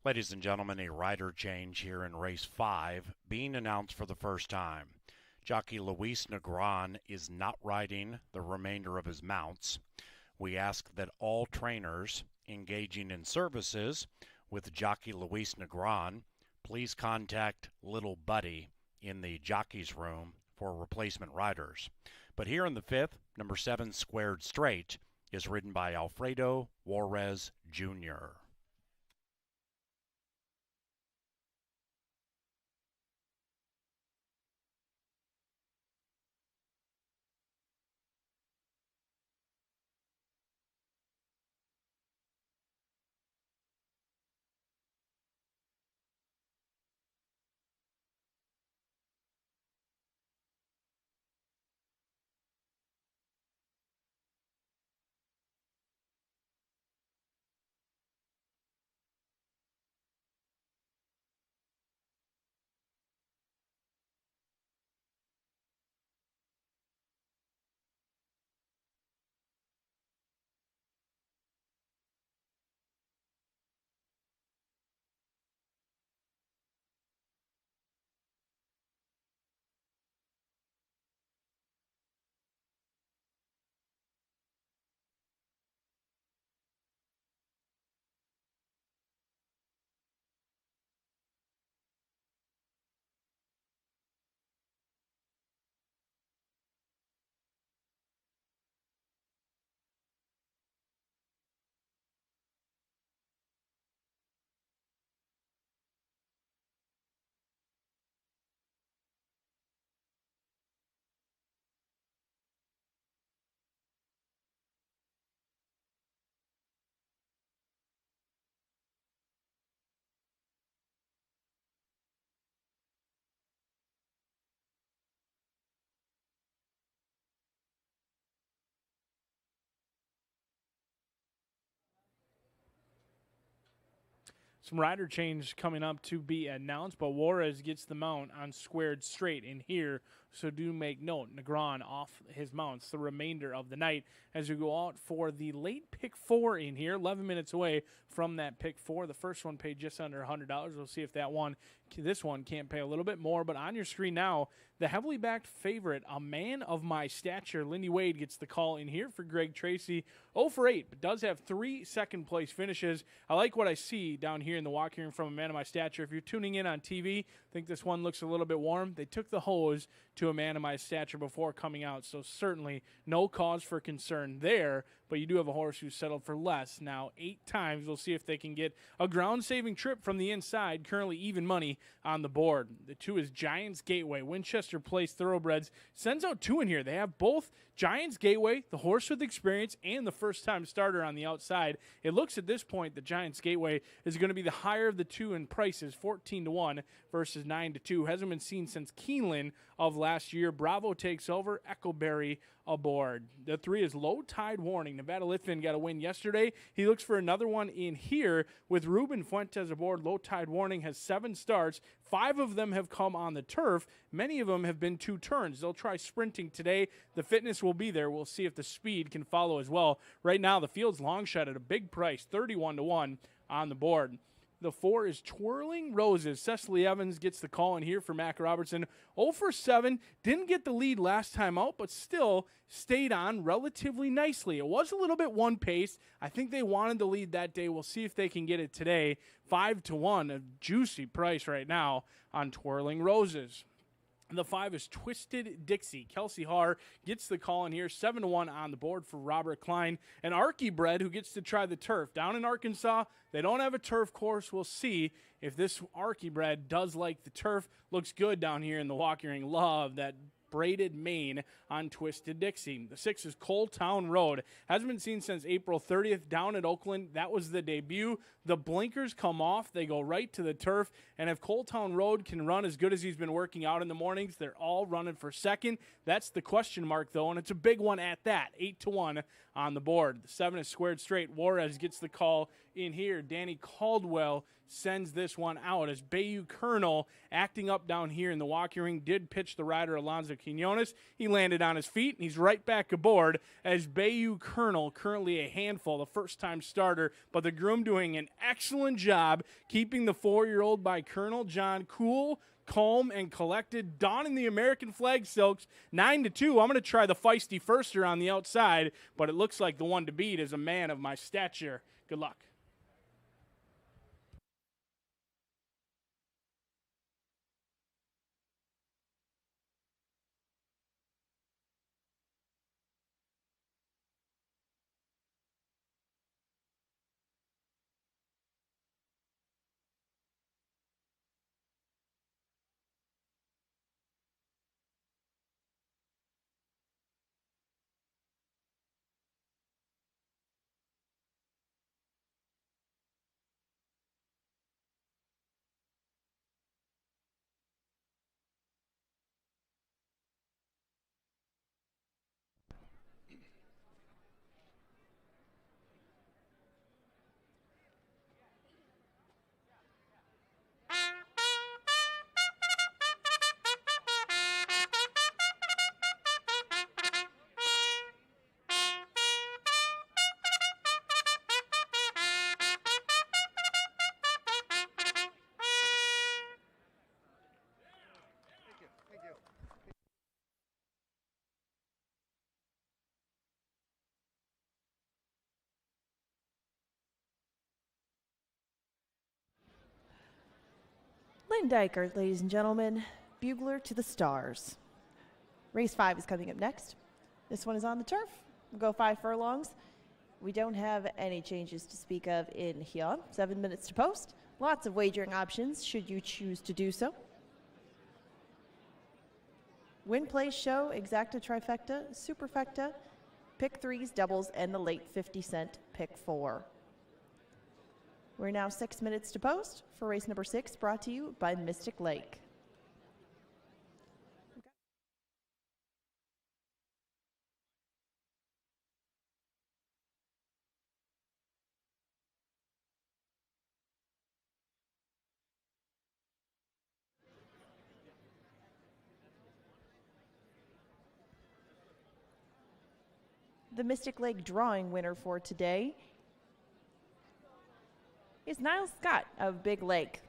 Ladies and gentlemen, a rider change here in race 5 being announced for the first time. Jockey Luis Negron is not riding the remainder of his mounts. We ask that all trainers engaging in services with jockey Luis Negron please contact Little Buddy in the jockey's room for replacement riders. But here in the 5th, number 7 Squared Straight is ridden by Alfredo Juarez Jr. Some rider change coming up to be announced, but Juarez gets the mount on Squared Straight in here, so do make note. Negron off his mounts the remainder of the night as we go out for the late pick 4 in here, 11 minutes away from that pick 4. The first one paid just under $100. We'll see if this one can't pay a little bit more, but on your screen now, the heavily backed favorite, a Man of My Stature, Lindy Wade gets the call in here for Greg Tracy. 0 for 8, but does have 3 second-place finishes. I like what I see down here in the walking room from a Man of My Stature. If you're tuning in on TV, think this one looks a little bit warm. They took the hose to a Man of My Stature before coming out, so certainly no cause for concern there, but you do have a horse who's settled for less now 8 times. We'll see if they can get a ground-saving trip from the inside, currently even money on the board. The 2 is Giants Gateway. Winchester Place Thoroughbreds sends out 2 in here. They have both Giants Gateway, the horse with experience, and the first-time starter on the outside. It looks at this point the Giants Gateway is going to be the higher of the 2 in prices, 14-1 versus 9-2. Hasn't been seen since Keeneland of last year. Bravo takes over. Echoberry aboard. The 3 is Low Tide Warning. Nevada Litfin got a win yesterday. He looks for another one in here with Ruben Fuentes aboard. Low Tide Warning has 7 starts. 5 of them have come on the turf. Many of them have been 2 turns. They'll try sprinting today. The fitness will be there. We'll see if the speed can follow as well. Right now, the field's long shot at a big price, 31-1 on the board. The 4 is Twirling Roses. Cecily Evans gets the call in here for Mac Robertson. 0 for 7. Didn't get the lead last time out, but still stayed on relatively nicely. It was a little bit one-paced. I think they wanted the lead that day. We'll see if they can get it today. 5-1, a juicy price right now on Twirling Roses. The 5 is Twisted Dixie. Kelsey Haar gets the call in here, 7-1 on the board for Robert Klein. An Archie bred who gets to try the turf. Down in Arkansas, they don't have a turf course. We'll see if this Archie bred does like the turf. Looks good down here in the walking ring. Love that braided mane on Twisted Dixie. The 6 is Coal Town Road. Hasn't been seen since April 30th down at Oakland. That was the debut. The blinkers come off. They go right to the turf. And if Coal Town Road can run as good as he's been working out in the mornings, they're all running for second. That's the question mark, though, and it's a big one at that. 8-1 on the board. The 7 is Squared Straight. Juarez gets the call in here. Danny Caldwell sends this one out as Bayou Colonel, acting up down here in the walking ring, did pitch the rider Alonso Quinones. He landed on his feet, and he's right back aboard as Bayou Colonel, currently a handful, the first-time starter, but the groom doing an excellent job keeping the 4-year-old by Colonel John cool, calm, and collected, donning the American flag silks 9-2. I'm going to try the feisty firster on the outside, but it looks like the one to beat is a Man of My Stature. Good luck. Lynn Dykert, ladies and gentlemen, bugler to the stars. Race 5 is coming up next. This one is on the turf. We'll go 5 furlongs. We don't have any changes to speak of in here. 7 minutes to post. Lots of wagering options should you choose to do so. Win, play, show, exacta, trifecta, superfecta, pick threes, doubles, and the late 50-cent pick 4. We're now 6 minutes to post for race number 6, brought to you by Mystic Lake. The Mystic Lake drawing winner for today is Niles Scott of Big Lake.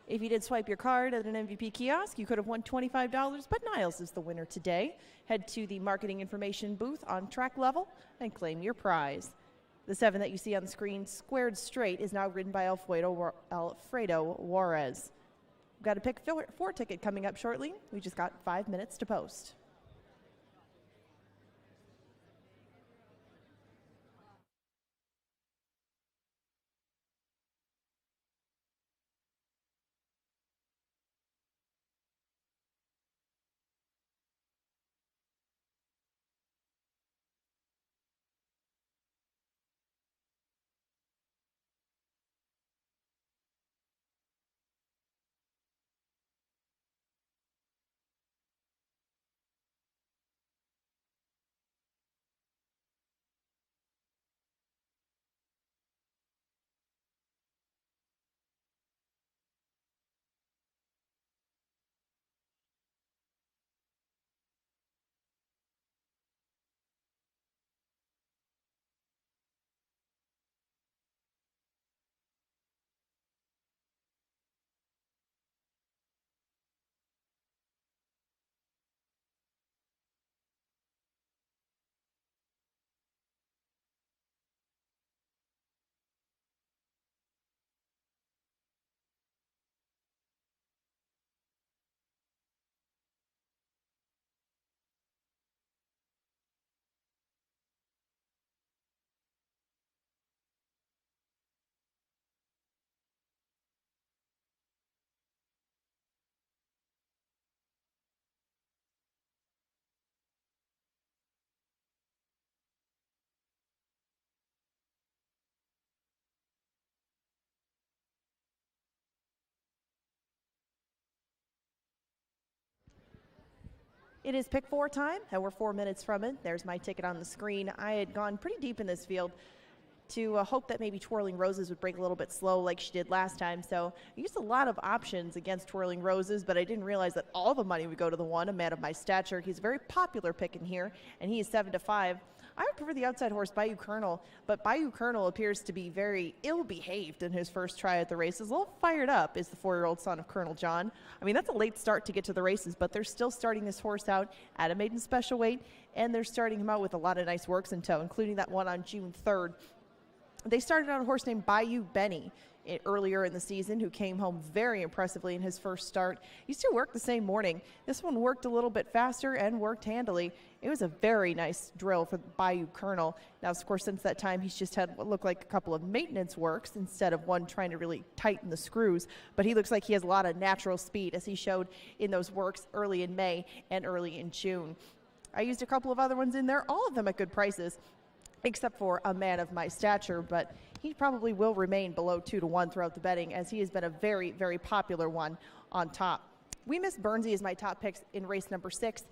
If you did swipe your card at an MVP kiosk, you could have won $25, but Niles is the winner today. Head to the marketing information booth on track level and claim your prize. The 7 that you see on the screen, squared straight, is now ridden by Alfredo Juarez. We've got a pick 4 ticket coming up shortly. We just got 5 minutes to post. It is pick 4 time, and we're 4 minutes from it. There's my ticket on the screen. I had gone pretty deep in this field. to hope that maybe Twirling Roses would break a little bit slow like she did last time. So I used a lot of options against Twirling Roses, but I didn't realize that all the money would go to the one, A Man of My Stature. He's a very popular pick in here, and he is 7-5. I would prefer the outside horse, Bayou Colonel, but Bayou Colonel appears to be very ill-behaved in his first try at the races. A little fired up is the 4-year-old son of Colonel John. I mean, that's a late start to get to the races, but they're still starting this horse out at a maiden special weight, and they're starting him out with a lot of nice works in tow, including that one on June 3rd. They started out a horse named Bayou Benny earlier in the season, who came home very impressively in his first start. He still worked the same morning. This one worked a little bit faster and worked handily. It was a very nice drill for Bayou Colonel. Now, of course, since that time, he's just had what looked like a couple of maintenance works instead of one trying to really tighten the screws. But he looks like he has a lot of natural speed, as he showed in those works early in May and early in June. I used a couple of other ones in there, all of them at good prices, except for A Man of My Stature, but he probably will remain below 2-1 throughout the betting, as he has been a very, very popular one on top. We Miss Bernsey is my top picks in race number 6.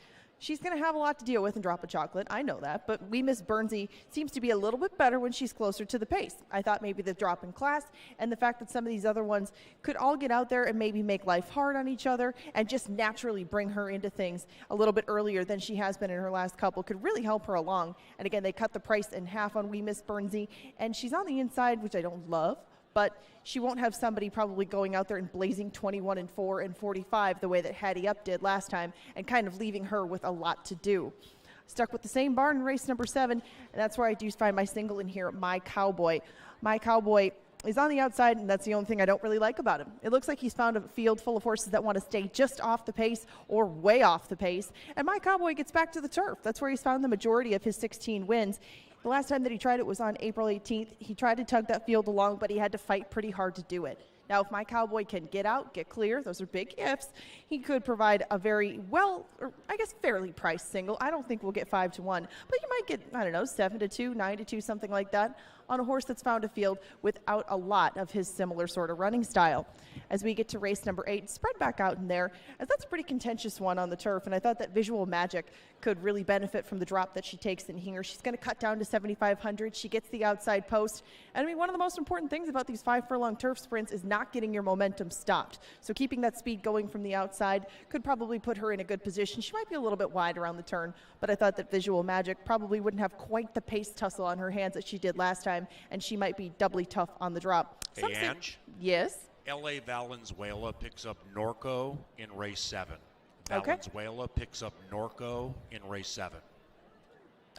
She's going to have a lot to deal with in Drop a Chocolate, I know that, but We Miss Bernsey seems to be a little bit better when she's closer to the pace. I thought maybe the drop in class and the fact that some of these other ones could all get out there and maybe make life hard on each other and just naturally bring her into things a little bit earlier than she has been in her last couple could really help her along. And again, they cut the price in half on We Miss Bernsey, and she's on the inside, which I don't love, but she won't have somebody probably going out there and blazing 21-4 and 45 the way that Hattie Up did last time, and kind of leaving her with a lot to do. Stuck with the same barn in race number 7, and that's where I do find my single in here, My Cowboy. My Cowboy is on the outside, and that's the only thing I don't really like about him. It looks like he's found a field full of horses that want to stay just off the pace or way off the pace, and My Cowboy gets back to the turf. That's where he's found the majority of his 16 wins. The last time that he tried it was on April 18th. He tried to tug that field along, but he had to fight pretty hard to do it. Now, if My Cowboy can get out, get clear, those are big ifs, he could provide a very well, or I guess fairly priced single. I don't think we'll get 5-1, but you might get, I don't know, 7-2, 9-2, something like that on a horse that's found a field without a lot of his similar sort of running style. As we get to race number 8, spread back out in there, as that's a pretty contentious one on the turf, and I thought that Visual Magic could really benefit from the drop that she takes in here. She's going to cut down to 7,500. She gets the outside post, and I mean, one of the most important things about these 5-furlong turf sprints is not getting your momentum stopped. So keeping that speed going from the outside could probably put her in a good position. She might be a little bit wide around the turn, but I thought that Visual Magic probably wouldn't have quite the pace tussle on her hands that she did last time, and she might be doubly tough on the drop. Hey, Ange? Yes? L.A. Valenzuela picks up Norco in race 7. Okay. Valenzuela picks up Norco in race 7.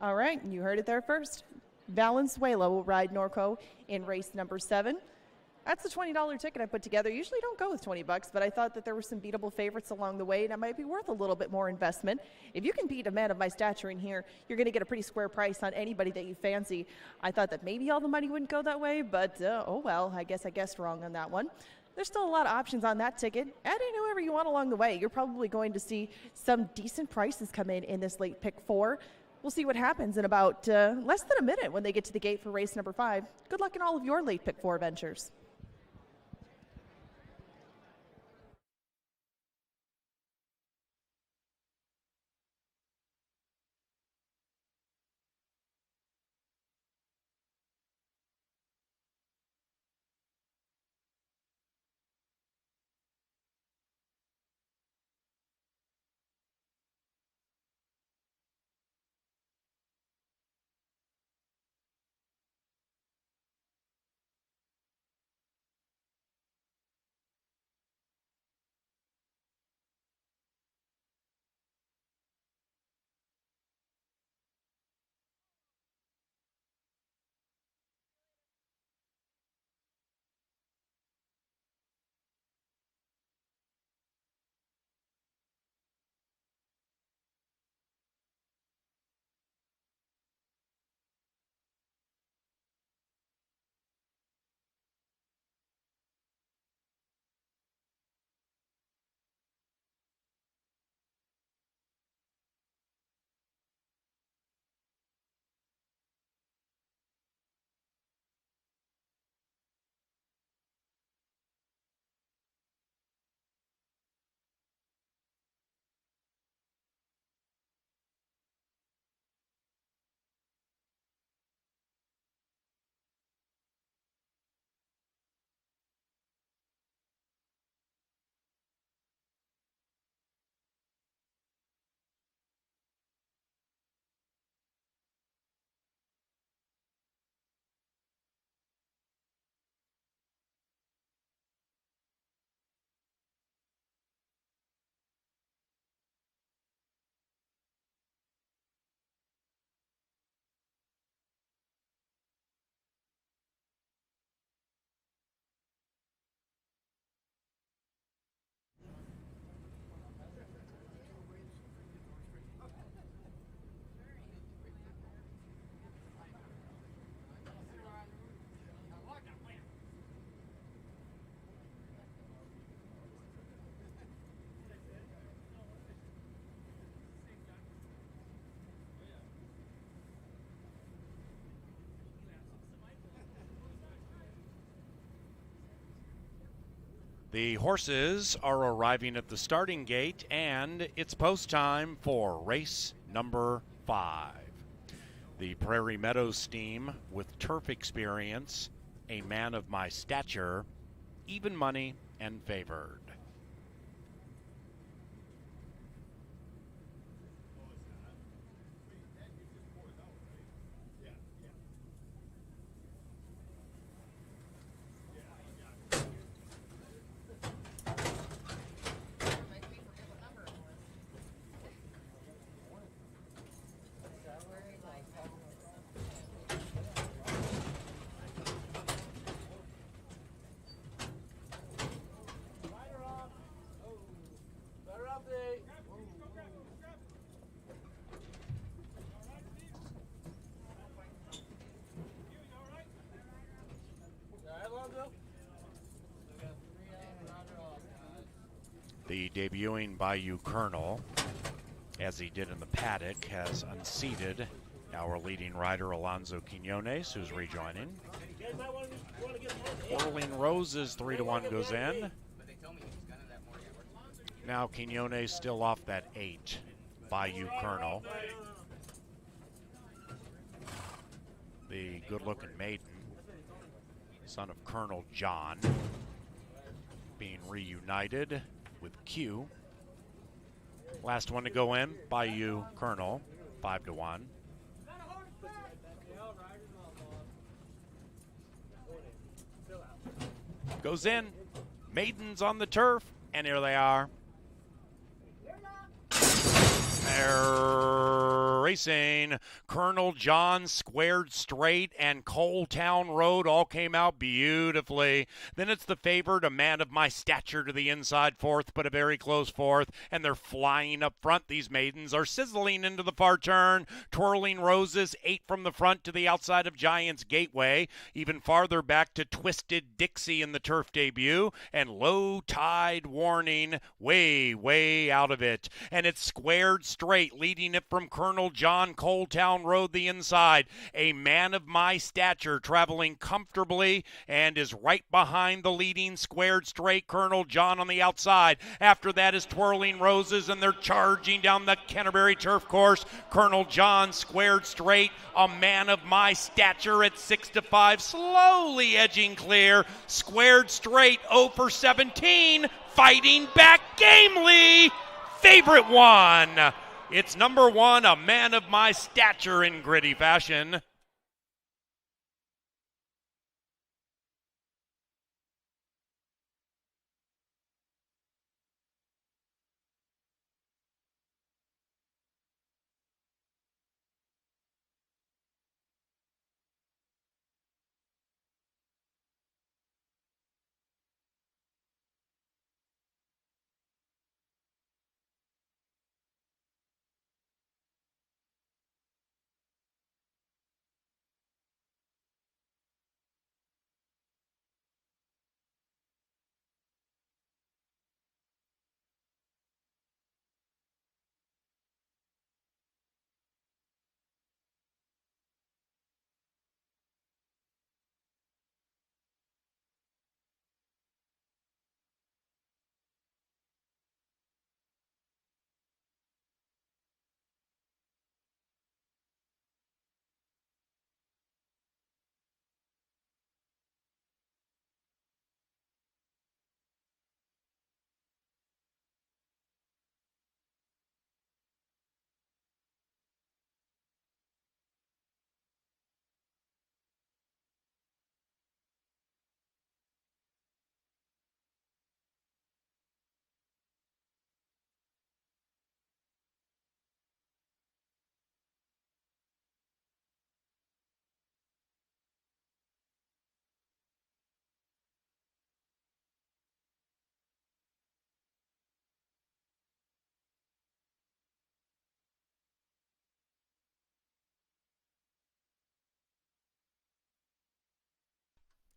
All right, you heard it there first. Valenzuela will ride Norco in race number 7. That's the $20 ticket I put together. Usually don't go with $20, but I thought that there were some beatable favorites along the way, and it might be worth a little bit more investment. If you can beat A Man of My Stature in here, you're going to get a pretty square price on anybody that you fancy. I thought that maybe all the money wouldn't go that way, but oh well, I guess I guessed wrong on that one. There's still a lot of options on that ticket. Add in whoever you want along the way. You're probably going to see some decent prices come in this late pick 4. We'll see what happens in about less than a minute when they get to the gate for race number 5. Good luck in all of your late pick 4 ventures. The horses are arriving at the starting gate, and it's post time for race number 5. The Prairie Meadows team with turf experience, a man of my stature, even money, and favored. The debuting Bayou Colonel, as he did in the Paddock, has unseated our leading rider Alonzo Quinones, who's rejoining. Whirling Roses 3-1 goes in. Now Quinones still off that 8. Bayou Colonel, the good-looking maiden, son of Colonel John, being reunited with Q. Last one to go in, Bayou Colonel, 5-1. Goes in, maidens on the turf, and here they are. They're racing. Colonel John squared straight, and Coal Town Road all came out beautifully. Then it's the favored, a man of my stature to the inside fourth, but a very close fourth, and they're flying up front. These maidens are sizzling into the far turn. Twirling Roses 8 from the front to the outside of Giant's Gateway, even farther back to Twisted Dixie in the turf debut, and Low Tide Warning way out of it. And it's squared straight, leading it from Colonel John, Coal Town Road the inside. A man of my stature traveling comfortably and is right behind the leading squared straight Colonel John on the outside. After that is Twirling Roses, and they're charging down the Canterbury turf course. Colonel John squared straight, a man of my stature at 6-5, slowly edging clear. Squared straight, 0 for 17, fighting back gamely. Favorite one. It's number 1, a man of my stature in gritty fashion.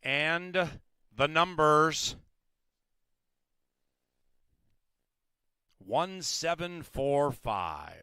And the numbers: 1745.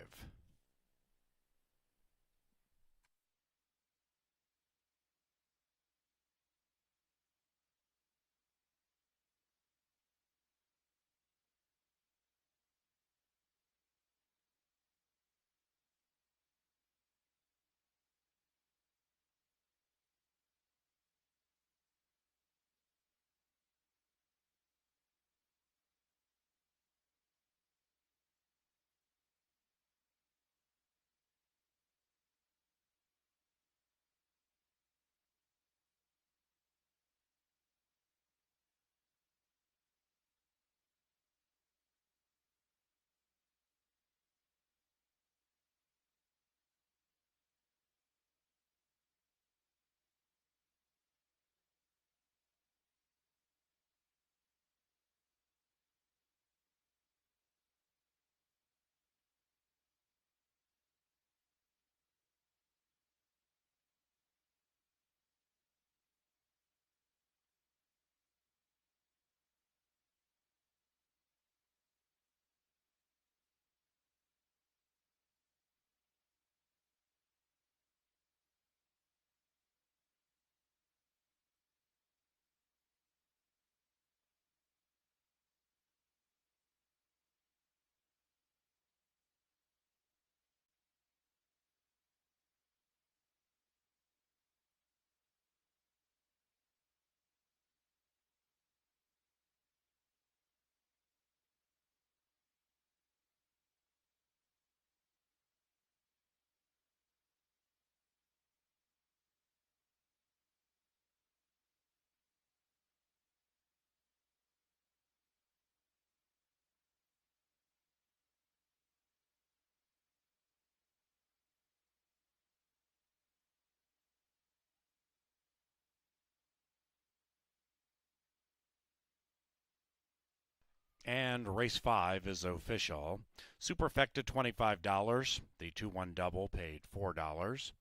And race 5 is official. Superfecta $25. The 2-1 double paid $4.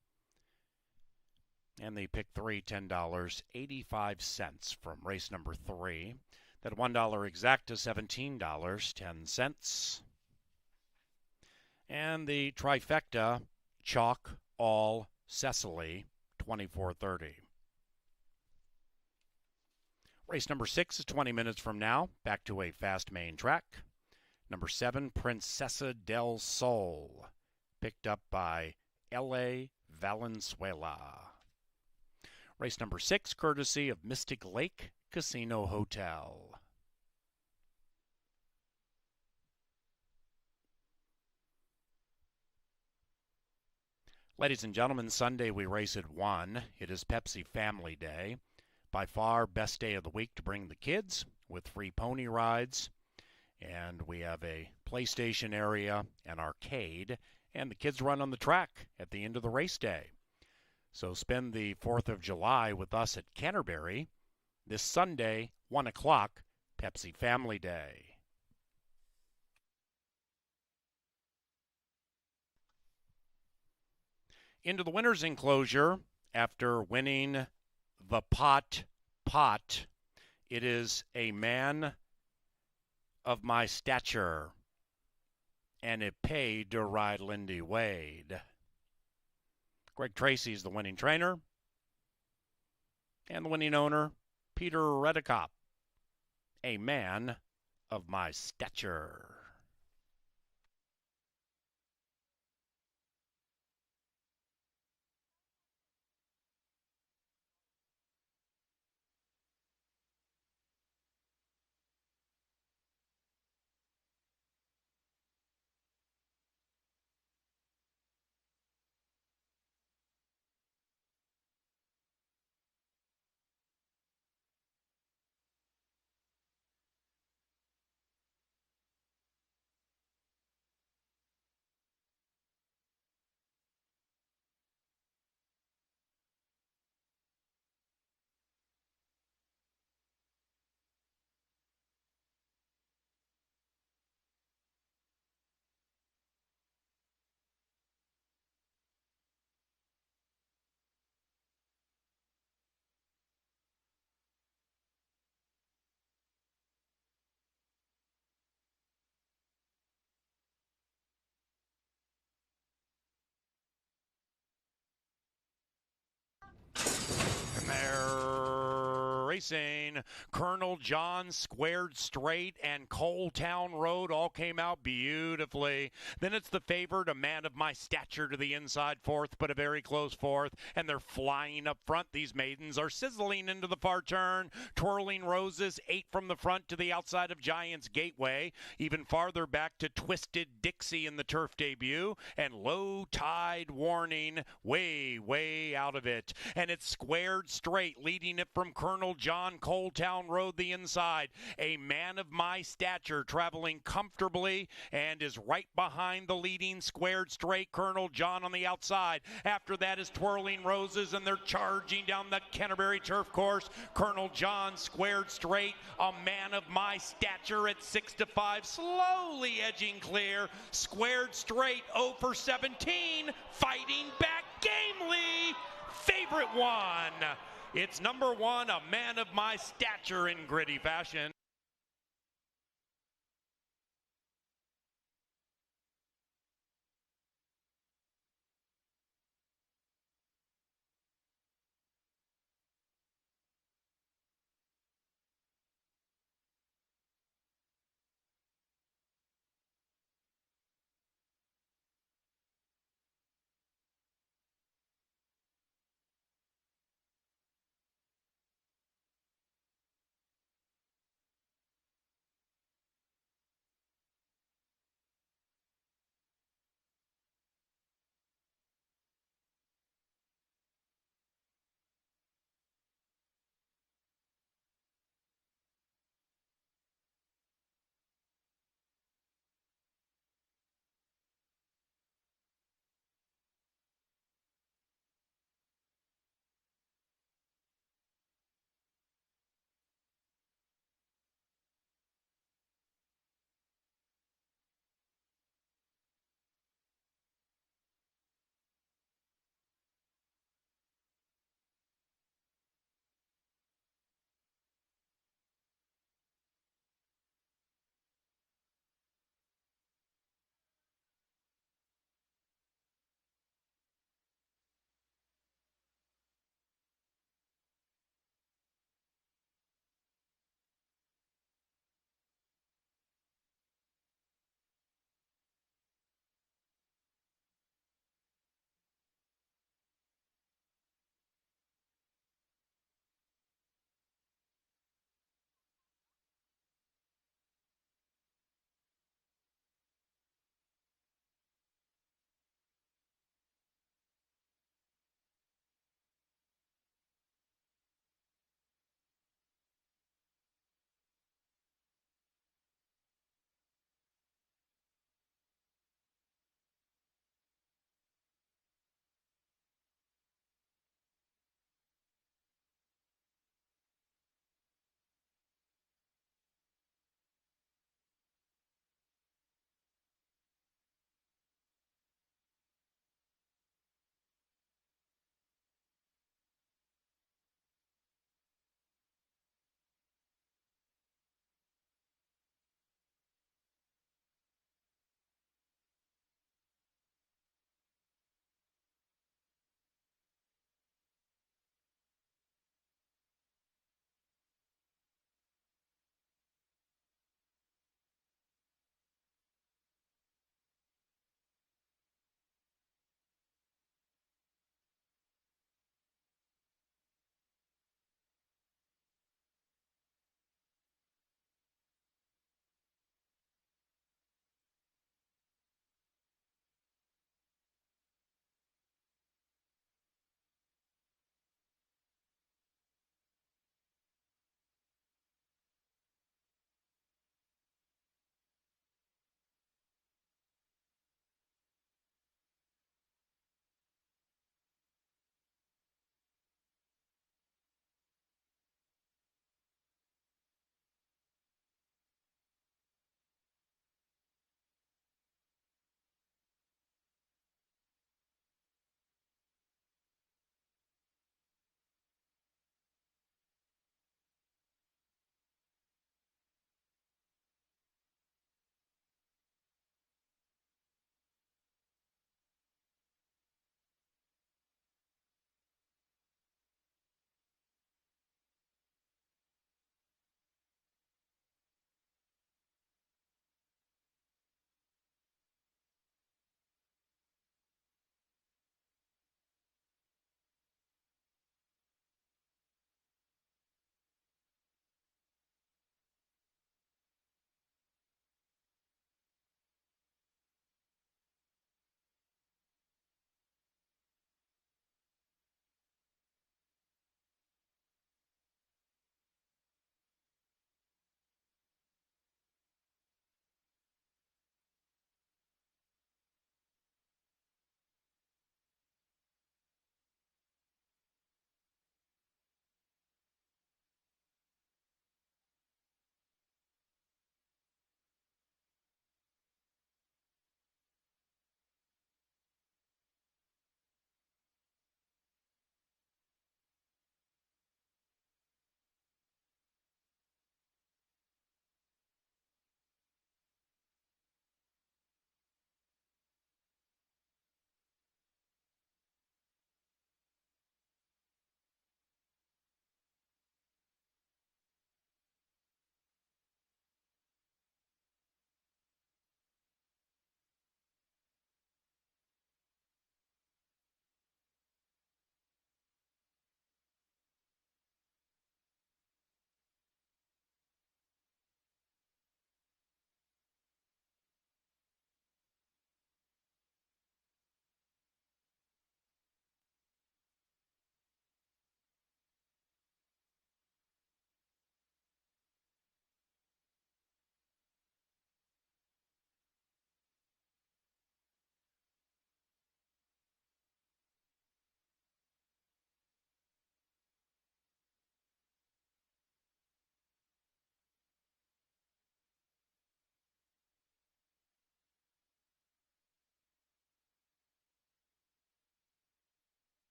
And the pick 3, $10.85 from race number 3. That $1 exacta, $17.10. And the trifecta, chalk, all, Cecily, $24.30. Race number 6 is 20 minutes from now. Back to a fast main track. Number 7, Princesa del Sol, picked up by L.A. Valenzuela. Race number 6, courtesy of Mystic Lake Casino Hotel. Ladies and gentlemen, Sunday we race at 1. It is Pepsi Family Day. By far, best day of the week to bring the kids with free pony rides. And we have a PlayStation area, an arcade, and the kids run on the track at the end of the race day. So spend the 4th of July with us at Canterbury this Sunday, 1 o'clock, Pepsi Family Day. Into the winner's enclosure after winning the pot, it is a Man of My Stature, and it paid to ride Lindy Wade. Greg Tracy is the winning trainer, and the winning owner, Peter Redekop, a Man of My Stature. And they're racing. Colonel John squared straight, and Coal Town Road all came out beautifully. Then it's the favorite, a Man of My Stature, to the inside fourth, but a very close fourth. And they're flying up front. These maidens are sizzling into the far turn. Twirling Roses, 8 from the front to the outside of Giant's Gateway. Even farther back to Twisted Dixie in the turf debut. And Low Tide Warning, way out of it. And it's squared straight, leading it from Colonel John, Coal Town Road, the inside. A Man of My Stature traveling comfortably and is right behind the leading squared straight Colonel John on the outside. After that is Twirling Roses, and they're charging down the Canterbury turf course. Colonel John squared straight, a Man of My Stature at 6-5, slowly edging clear. Squared straight, 0 for 17, fighting back gamely. Favorite one. It's number 1, a Man of My Stature, in gritty fashion.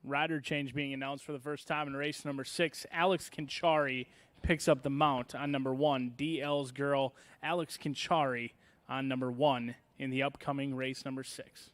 Rider change being announced for the first time in race number 6. Alex Kinchari picks up the mount on number 1. DL's Girl, Alex Kinchari on number 1 in the upcoming race number 6.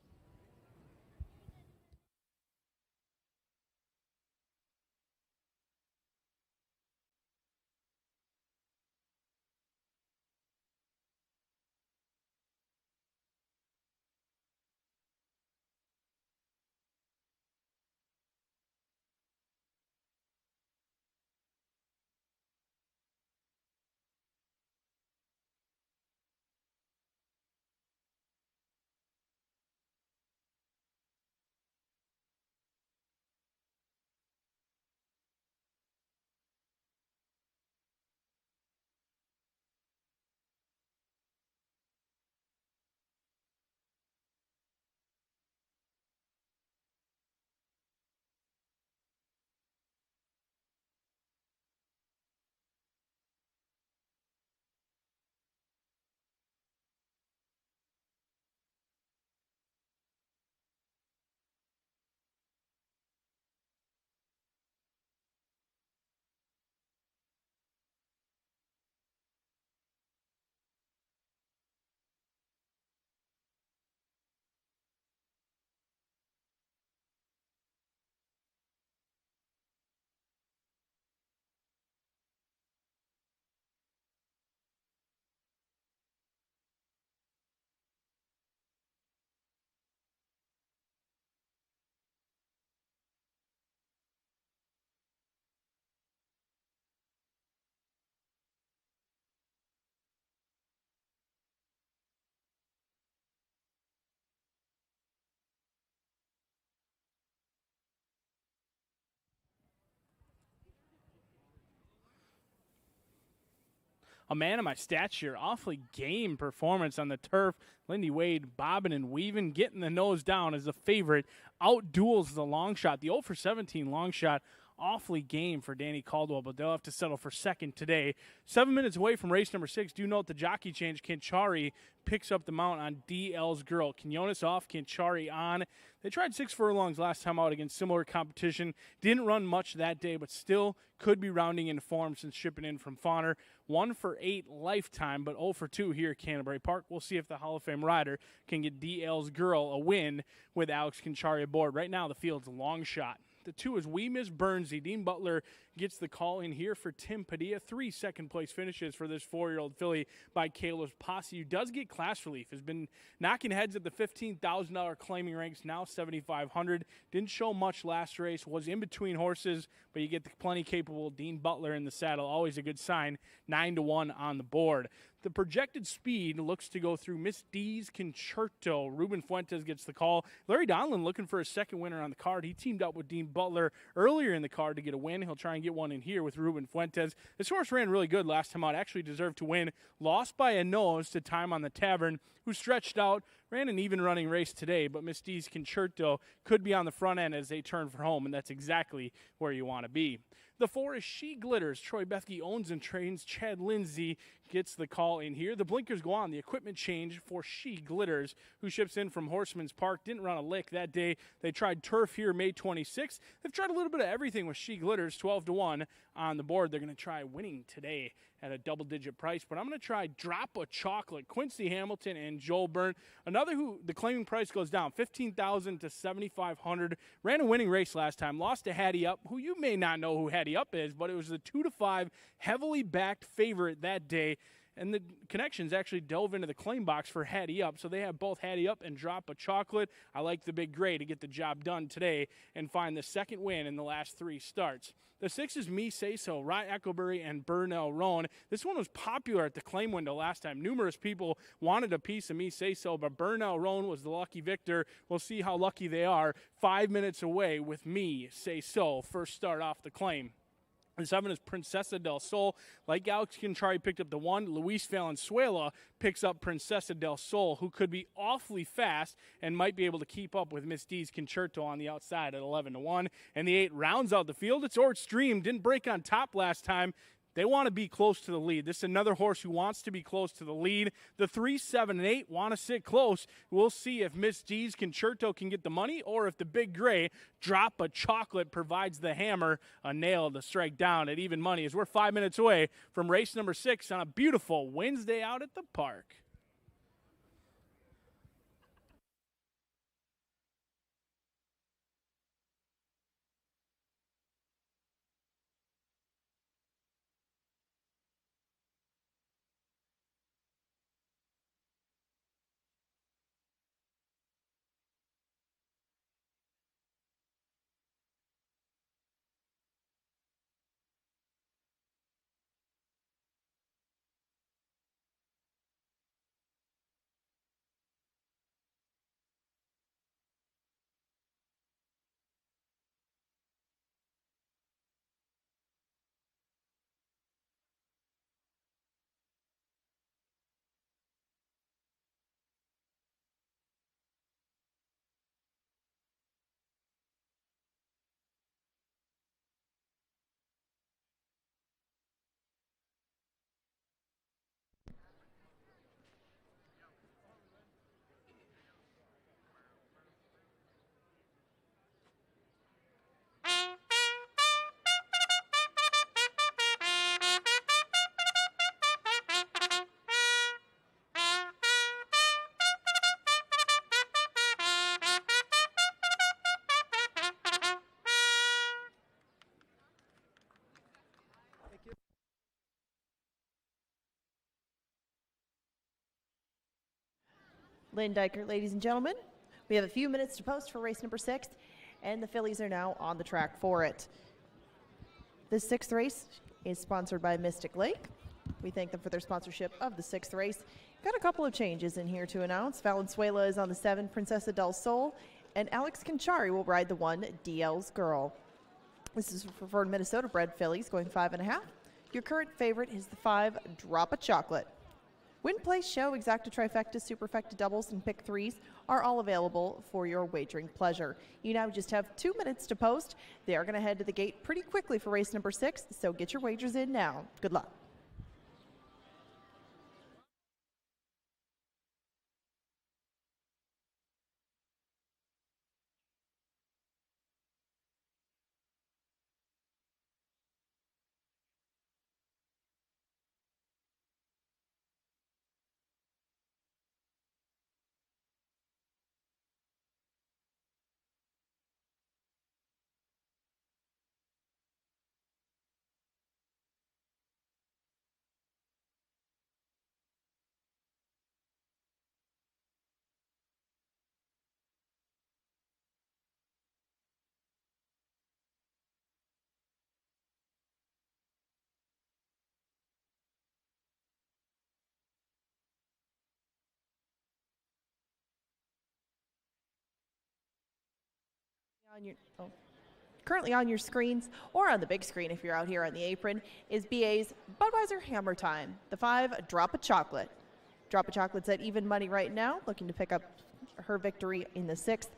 A Man of My Stature, awfully game performance on the turf. Lindy Wade bobbing and weaving, getting the nose down as a favorite. Outduels the long shot. The 0 for 17 long shot, awfully game for Danny Caldwell, but they'll have to settle for second today. 7 minutes away from race number 6. Do note the jockey change. Kinchari picks up the mount on DL's Girl. Quinones off, Kinchari on. They tried 6 furlongs last time out against similar competition. Didn't run much that day, but still could be rounding into form since shipping in from Fawner. 1 for 8 lifetime, but 0 for 2 here at Canterbury Park. We'll see if the Hall of Fame rider can get DL's Girl a win with Alex Kinchari aboard. Right now, the field's a long shot. The 2 is We Miss Bernsey. Dean Butler gets the call in here for Tim Padilla. 3 second-place finishes for this 4-year-old filly by Kayla's Posse, who does get class relief. Has been knocking heads at the $15,000 claiming ranks, now $7,500. Didn't show much last race. Was in between horses, but you get the plenty capable Dean Butler in the saddle. Always a good sign. 9-1 on the board. The projected speed looks to go through Miss D's Concerto. Ruben Fuentes gets the call. Larry Donlin looking for a second winner on the card. He teamed up with Dean Butler earlier in the card to get a win. He'll try and get one in here with Ruben Fuentes. This horse ran really good last time out. Actually deserved to win. Lost by a nose to Time on the Tavern, who stretched out. Ran an even running race today, but Miss D's Concerto could be on the front end as they turn for home, and that's exactly where you want to be. The 4 is She Glitters. Troy Bethke owns and trains. Chad Lindsay gets the call in here. The blinkers go on. The equipment change for She Glitters, who ships in from Horseman's Park. Didn't run a lick that day. They tried turf here May 26th. They've tried a little bit of everything with She Glitters. 12-1 on the board. They're going to try winning today at a double-digit price, but I'm going to try Drop a Chocolate. Quincy Hamilton and Joel Byrne. Another who the claiming price goes down, $15,000 to $7,500. Ran a winning race last time. Lost to Hattie Up, who you may not know who Hattie Up is, but it was the 2-5 heavily backed favorite that day. And the connections actually delve into the claim box for Hattie Up. So they have both Hattie Up and Drop a Chocolate. I like the Big Gray to get the job done today and find the second win in the last 3 starts. The 6 is Me Say So, Ryan Eckleberry and Burnell Roan. This one was popular at the claim window last time. Numerous people wanted a piece of Me Say So, but Burnell Roan was the lucky victor. We'll see how lucky they are. 5 minutes away with Me Say So. First start off the claim. The 7 is Princesa del Sol. Like Alex Kinchari picked up the 1, Luis Valenzuela picks up Princesa del Sol, who could be awfully fast and might be able to keep up with Miss D's Concerto on the outside at 11-1. And the 8 rounds out the field. It's Ort Stream. Didn't break on top last time. They want to be close to the lead. This is another horse who wants to be close to the lead. The 3, 7, and 8 want to sit close. We'll see if Miss D's Concerto can get the money or if the Big Gray Drop a Chocolate provides the hammer, a nail to strike down at even money, as we're 5 minutes away from race number 6 on a beautiful Wednesday out at the park. Lynn Diker, ladies and gentlemen. We have a few minutes to post for race number 6, and the fillies are now on the track for it. This 6th race is sponsored by Mystic Lake. We thank them for their sponsorship of the 6th race. Got a couple of changes in here to announce. Valenzuela is on the 7, Princessa del Sol, and Alex Conchari will ride the 1, DL's Girl. This is for Minnesota-bred fillies going 5.5. Your current favorite is the 5, Drop a Chocolate. Win, place, show, exacta, trifecta, superfecta, doubles, and pick 3s are all available for your wagering pleasure. You now just have 2 minutes to post. They are going to head to the gate pretty quickly for race number 6, so get your wagers in now. Good luck. Currently on your screens, or on the big screen if you're out here on the apron, is BA's Budweiser Hammer Time. The 5, Drop a Chocolate. Drop a Chocolate's at even money right now, looking to pick up her victory in the 6th.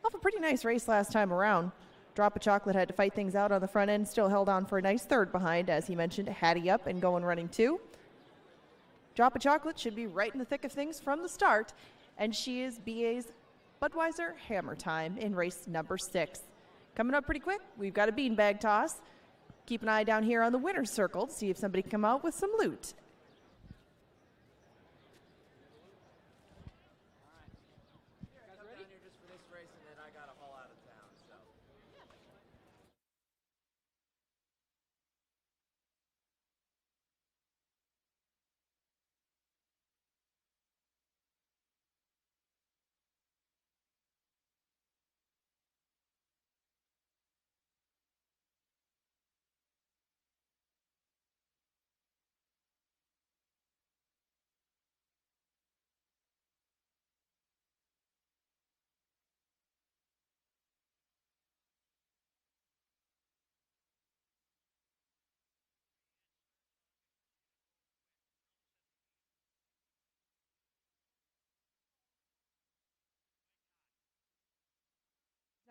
Off a pretty nice race last time around. Drop a Chocolate had to fight things out on the front end, still held on for a nice 3rd behind, as he mentioned, Hattie up and going running 2. Drop a Chocolate should be right in the thick of things from the start, and she is BA's Budweiser Hammer Time in race number 6. Coming up pretty quick, we've got a beanbag toss. Keep an eye down here on the winner's circle to see if somebody can come out with some loot.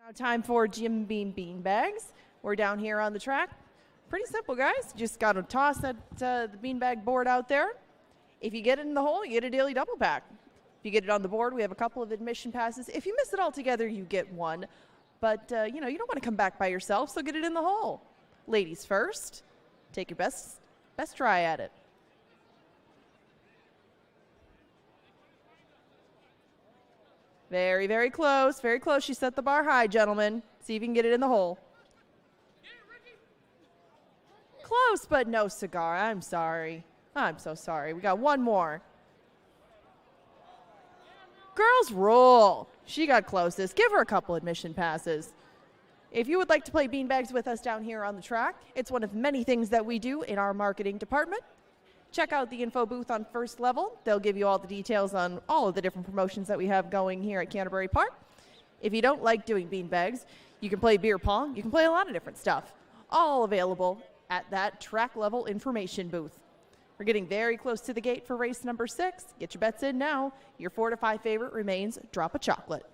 Now time for Jim Beam beanbags. We're down here on the track. Pretty simple, guys. Just got to toss that the beanbag board out there. If you get it in the hole, you get a daily double pack. If you get it on the board, we have a couple of admission passes. If you miss it all together, you get one. But, you don't want to come back by yourself, so get it in the hole. Ladies first. Take your best try at it. Very, very close. Very close. She set the bar high, gentlemen. See if you can get it in the hole. Close, but no cigar. I'm sorry. I'm so sorry. We got one more. Girls rule. She got closest. Give her a couple admission passes. If you would like to play beanbags with us down here on the track, it's one of many things that we do in our marketing department. Check out the info booth on first level. They'll give you all the details on all of the different promotions that we have going here at Canterbury Park. If you don't like doing beanbags, you can play beer pong. You can play a lot of different stuff. All available at that track level information booth. We're getting very close to the gate for race number 6. Get your bets in now. Your 4 to 5 favorite remains Drop a Chocolate.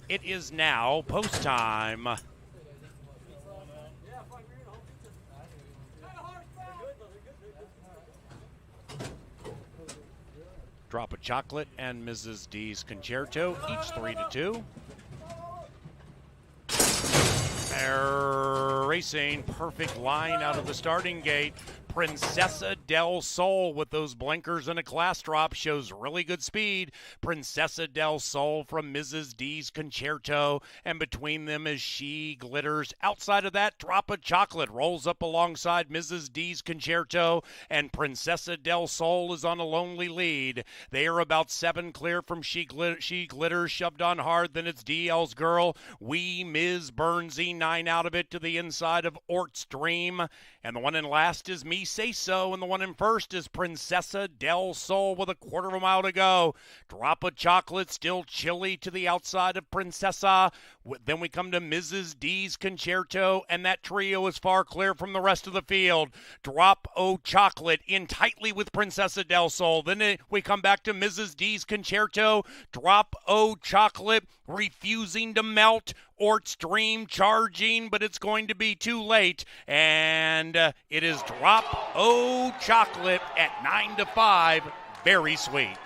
It is now post time. Drop a Chocolate and Mrs. D's Concerto, each 3-2. Racing, perfect line out of the starting gate. Princesa del Sol with those blinkers and a class drop shows really good speed. Princesa del Sol from Mrs. D's Concerto, and between them as she glitters. Outside of that, Drop a Chocolate rolls up alongside Mrs. D's Concerto, and Princesa del Sol is on a lonely lead. They are about 7 clear from She Glitters, shoved on hard. Then it's DL's Girl, Wee Ms. Burnsy, 9 out of it to the inside of Ort's Dream, and the one in last is Me Say So, and the one on in first is Princessa del Sol with a quarter of a mile to go. Drop of Chocolate still chilly to the outside of Princessa. Then we come to Mrs. D's Concerto, and that trio is far clear from the rest of the field. Drop o' Chocolate in tightly with Princessa del Sol. Then we come back to Mrs. D's Concerto. Drop o' Chocolate refusing to melt. Ort's Dream charging, but it's going to be too late. And it is Drop o' Chocolate at 9-5. Very sweet.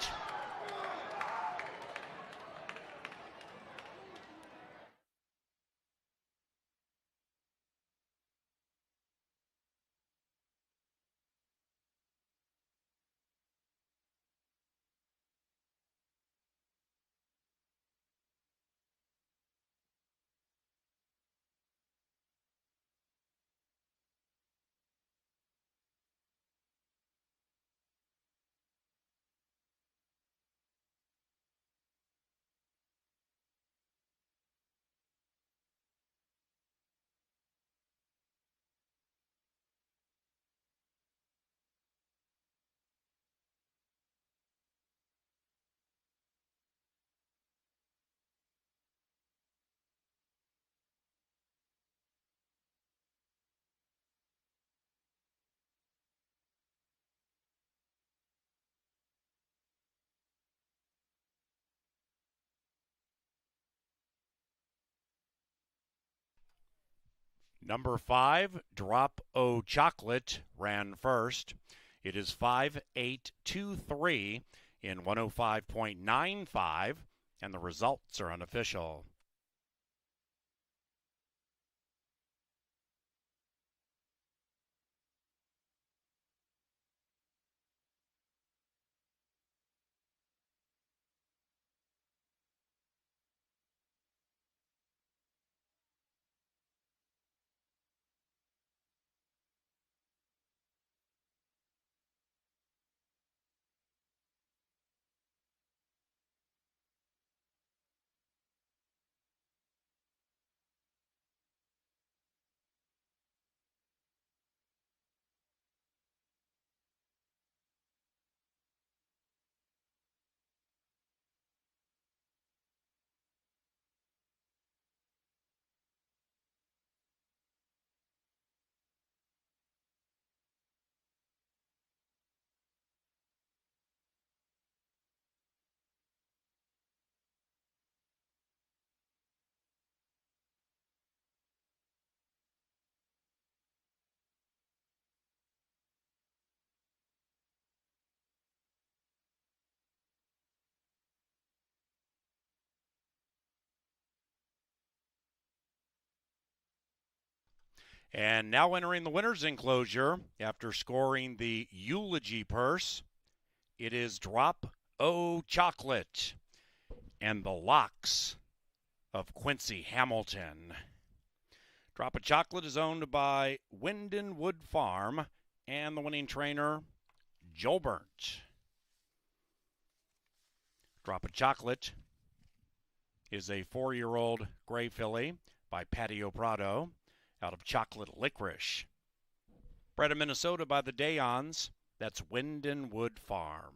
Number 5, Drop o' Chocolate, ran first. It is 5.823 in 105.95, and the results are unofficial. And now entering the winner's enclosure after scoring the eulogy purse, it is Drop o' Chocolate and the Locks of Quincy Hamilton. Drop o' Chocolate is owned by Wyndon Wood Farm and the winning trainer, Joel Burnt. Drop o' Chocolate is a 4-year-old gray filly by Patio Prado out of Chocolate Licorice. Bred in Minnesota by the Dayons, that's Wyndon Wood Farm.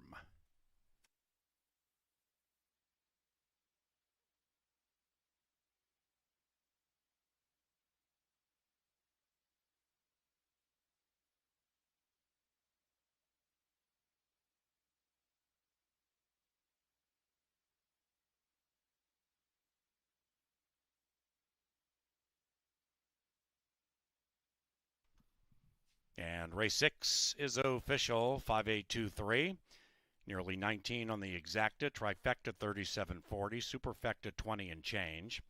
And race 6 is official, 5.823. Nearly 19 on the exacta, trifecta 37.40, superfecta 20 and change.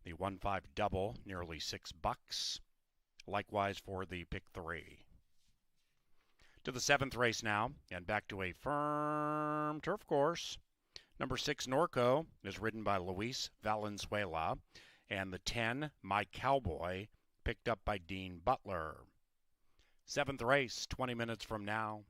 The 1-5 double, nearly $6. Likewise for the pick 3. To the 7th race now, and back to a firm turf course. Number 6, Norco, is ridden by Luis Valenzuela, and the 10, My Cowboy, picked up by Dean Butler. 7th race, 20 minutes from now.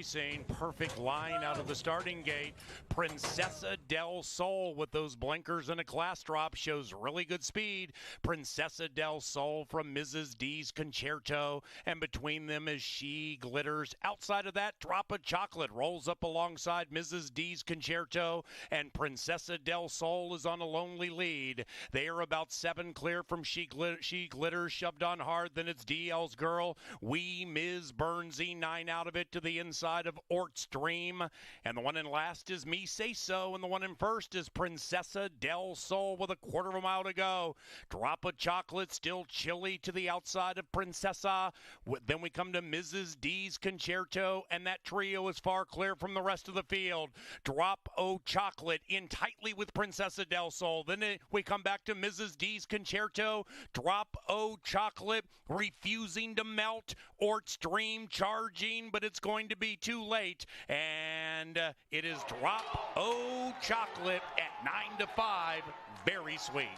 Racing. Perfect line out of the starting gate. Princesa del Sol with those blinkers and a class drop shows really good speed. Princesa del Sol from Mrs. D's Concerto, and between them as She Glitters. Outside of that, Drop of Chocolate rolls up alongside Mrs. D's Concerto, and Princesa del Sol is on a lonely lead. They are about 7 clear from She Glitters, shoved on hard. Then it's DL's Girl. Wee Ms. Burnsy, 9 out of it to the inside of Ort's Dream. And the one in last is Me Say So, and the one in first is Princesa del Sol with a quarter of a mile to go. Drop of Chocolate still chilly to the outside of Princesa. Then we come to Mrs. D's Concerto, and that trio is far clear from the rest of the field. Drop o' Chocolate in tightly with Princesa del Sol. Then we come back to Mrs. D's Concerto. Drop o' Chocolate refusing to melt. Ort's Dream charging, but it's going to be too late. And it is Drop o' Chocolate at 9-5. Very sweet.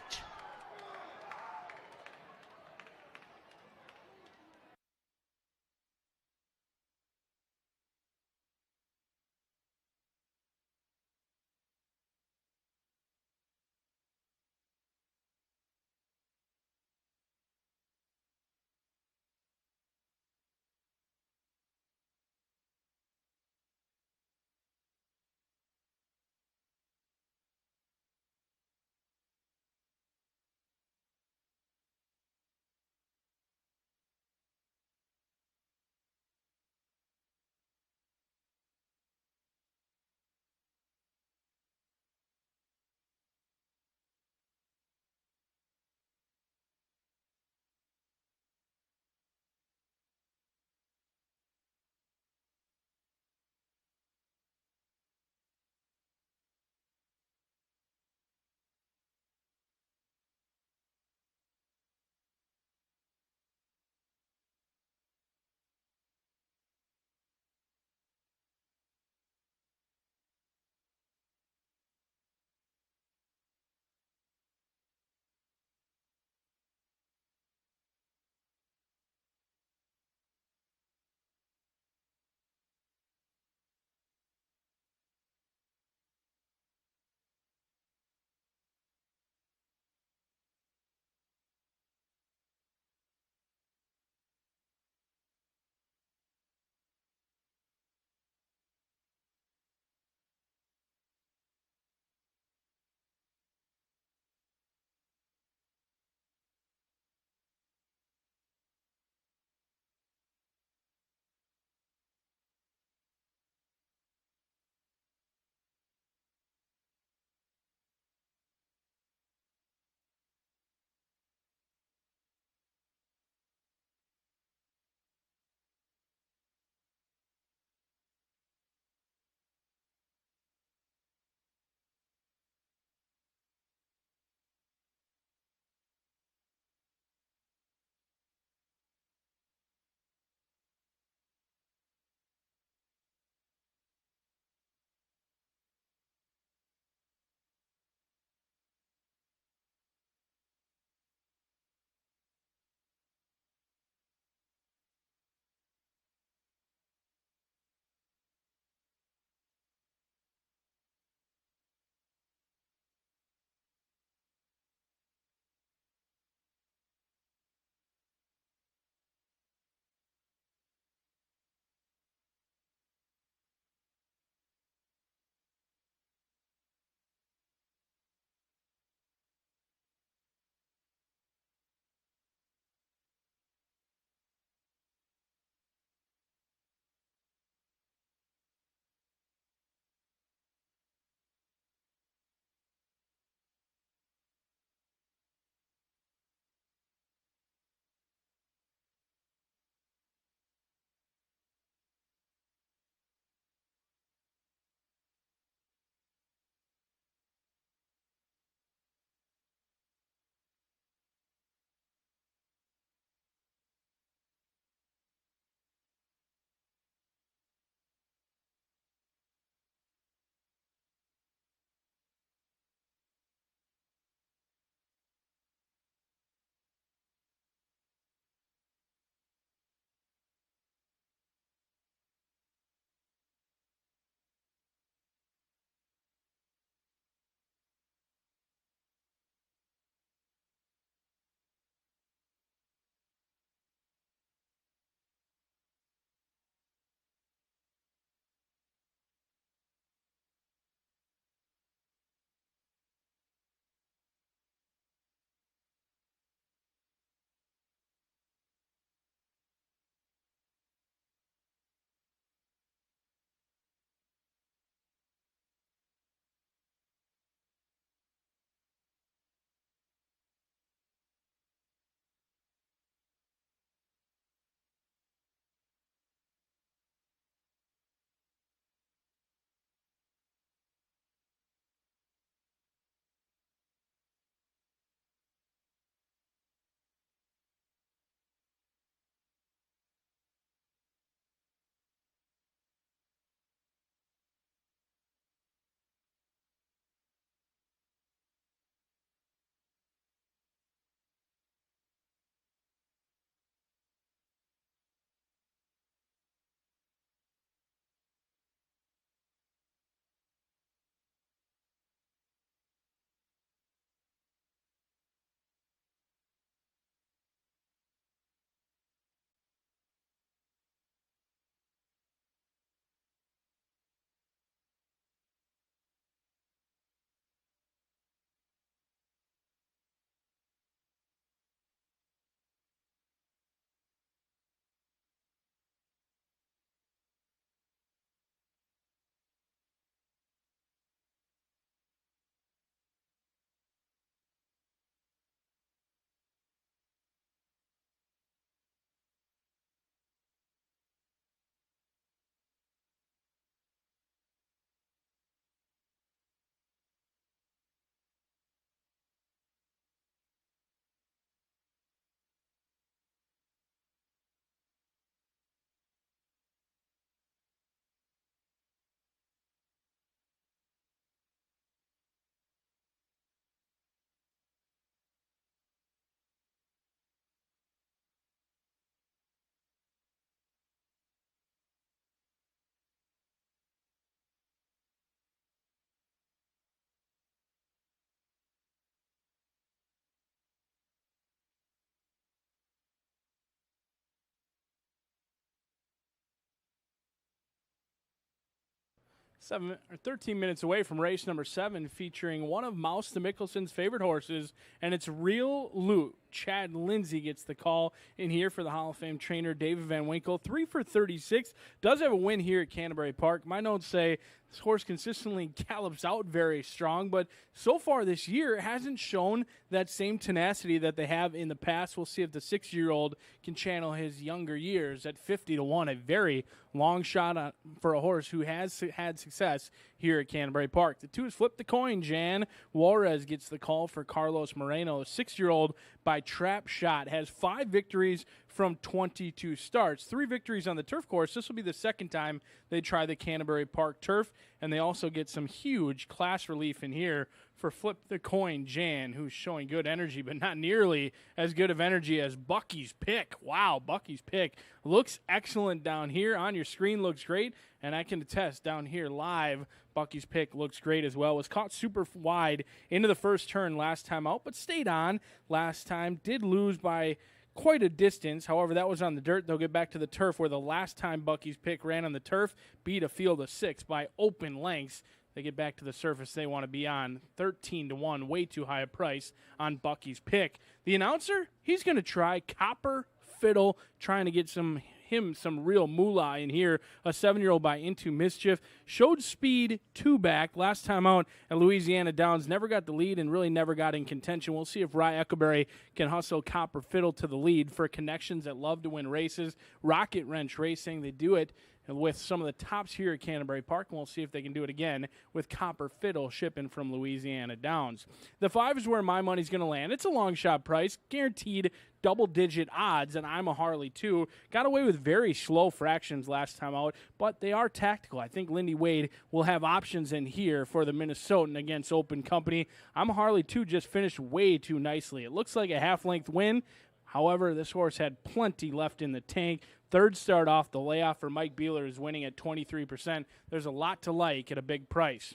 13 minutes away from race number 7, featuring one of Mouse the Mickelson's favorite horses, and it's Real Loot. Chad Lindsay gets the call in here for the Hall of Fame trainer David Van Winkle. 3 for 36. Does have a win here at Canterbury Park. My notes say this horse consistently gallops out very strong, but so far this year it hasn't shown that same tenacity that they have in the past. We'll see if the 6-year-old can channel his younger years at 50-1. A very long shot for a horse who has had success here at Canterbury Park. The 2 is Flip the Coin. Jan Juarez gets the call for Carlos Moreno. A 6-year-old by Trap Shot has 5 victories from 22 starts. 3 victories on the turf course. This will be the second time they try the Canterbury Park turf, and they also get some huge class relief in here for Flip the Coin Jan, who's showing good energy, but not nearly as good of energy as Bucky's Pick. Wow, Bucky's Pick looks excellent down here. On your screen looks great, and I can attest down here live, Bucky's Pick looks great as well. Was caught super wide into the first turn last time out, but stayed on last time. Did lose by quite a distance. However, that was on the dirt. They'll get back to the turf, where the last time Bucky's Pick ran on the turf, beat a field of 6 by open lengths. They get back to the surface they want to be on. 13-1, way too high a price on Bucky's Pick. The announcer, he's going to try Copper Fiddle, trying to get some real moolah in here. A 7-year-old by Into Mischief. Showed speed 2 back last time out at Louisiana Downs. Never got the lead and really never got in contention. We'll see if Rye Eckelberry can hustle Copper Fiddle to the lead. For connections that love to win races, Rocket Wrench Racing, they do it with some of the tops here at Canterbury Park, and we'll see if they can do it again with Copper Fiddle shipping from Louisiana Downs. The 5 is where my money's going to land. It's a long shot price, guaranteed double-digit odds, and I'm a Harley too. Got away with very slow fractions last time out, but they are tactical. I think Lindy Wade will have options in here for the Minnesotan against Open Company. I'm a Harley too, just finished way too nicely. It looks like a half-length win. However, this horse had plenty left in the tank. Third start off the layoff for Mike Beeler is winning at 23%. There's a lot to like at a big price.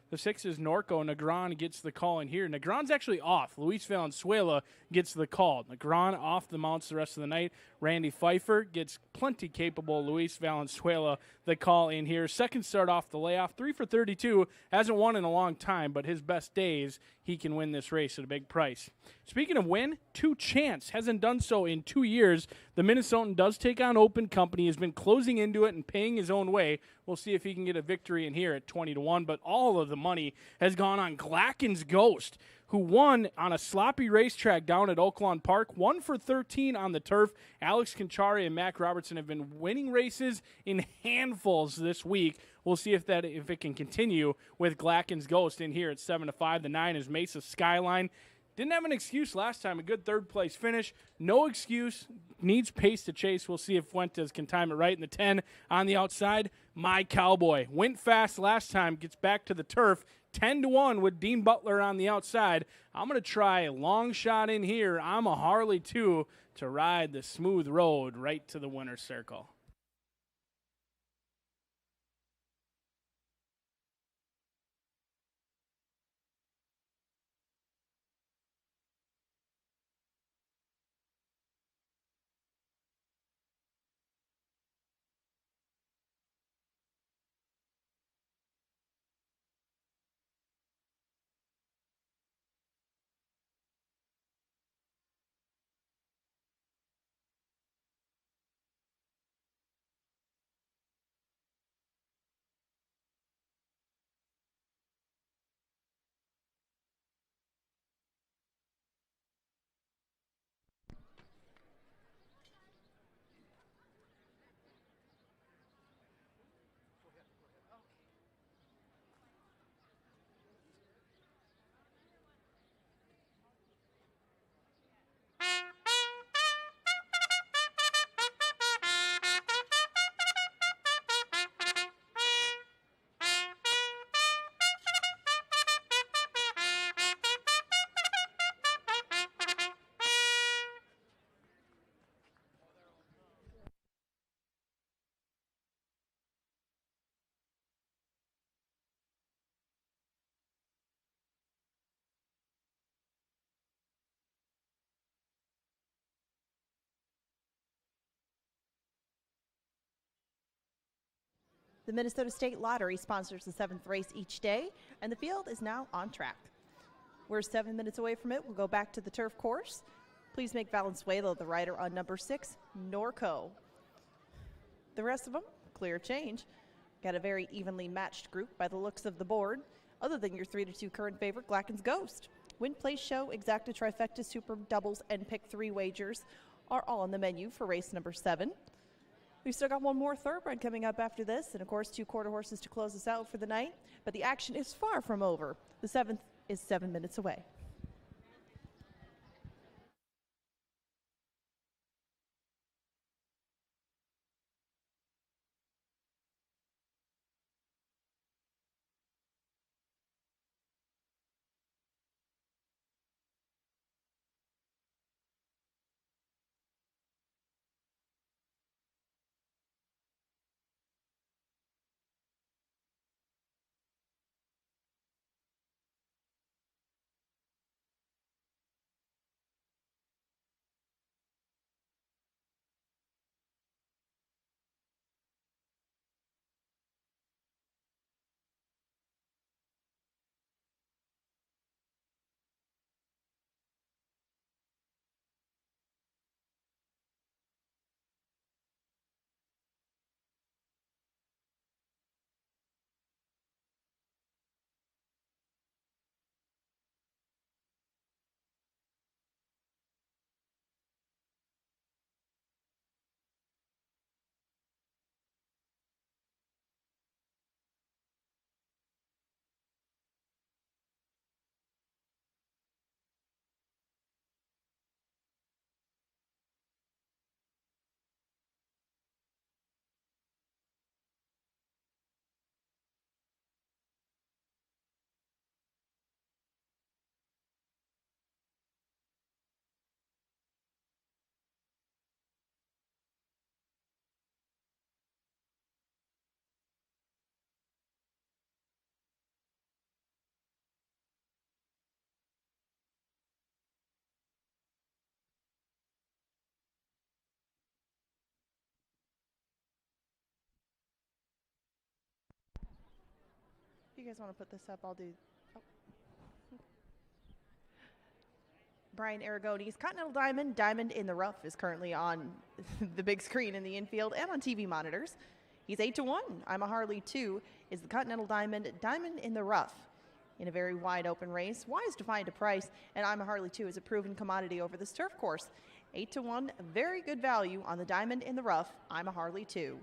The 6 is Norco. Negron gets the call in here. Negron's actually off. Luis Valenzuela gets the call. Negron off the mounts the rest of the night. Randy Pfeiffer gets plenty capable. Luis Valenzuela the call in here. Second start off the layoff. 3 for 32. Hasn't won in a long time, but his best days, he can win this race at a big price. Speaking of win, 2 Chance hasn't done so in 2 years. The Minnesotan does take on Open Company. Has been closing into it and paying his own way. We'll see if he can get a victory in here at 20-1, but all of the money has gone on Glacken's Ghost, who won on a sloppy racetrack down at Oaklawn Park. 1 for 13 on the turf. Alex Conchari and Mac Robertson have been winning races in handfuls this week. We'll see if it can continue with Glacken's Ghost in here at 7-5. The 9 is Mesa Skyline. Didn't have an excuse last time. A good third-place finish. No excuse. Needs pace to chase. We'll see if Fuentes can time it right. And the 10 on the outside, My Cowboy. Went fast last time. Gets back to the turf. 10-1 with Dean Butler on the outside. I'm going to try a long shot in here. I'm a Harley, too, to ride the smooth road right to the winner's circle. The Minnesota State Lottery sponsors the 7th race each day, and the field is now on track. We're 7 minutes away from it. We'll go back to the turf course. Please make Valenzuela the rider on number 6, Norco. The rest of them, clear change. Got a very evenly matched group by the looks of the board, other than your 3-2 current favorite, Glacken's Ghost. Win, place, show, exacta, trifecta, super doubles, and pick 3 wagers are all on the menu for race number 7. We've still got one more thoroughbred coming up after this, and of course 2 quarter horses to close us out for the night. But the action is far from over. The 7th is 7 minutes away. If you guys want to put this up, I'll do. Oh. Brian Aragoni's Continental Diamond, Diamond in the Rough, is currently on the big screen in the infield and on TV monitors. He's 8-1. I'm a Harley 2 is the Continental Diamond, Diamond in the Rough. In a very wide open race, wise to find a price, and I'm a Harley 2 is a proven commodity over this turf course. 8-1, very good value on the Diamond in the Rough. I'm a Harley 2.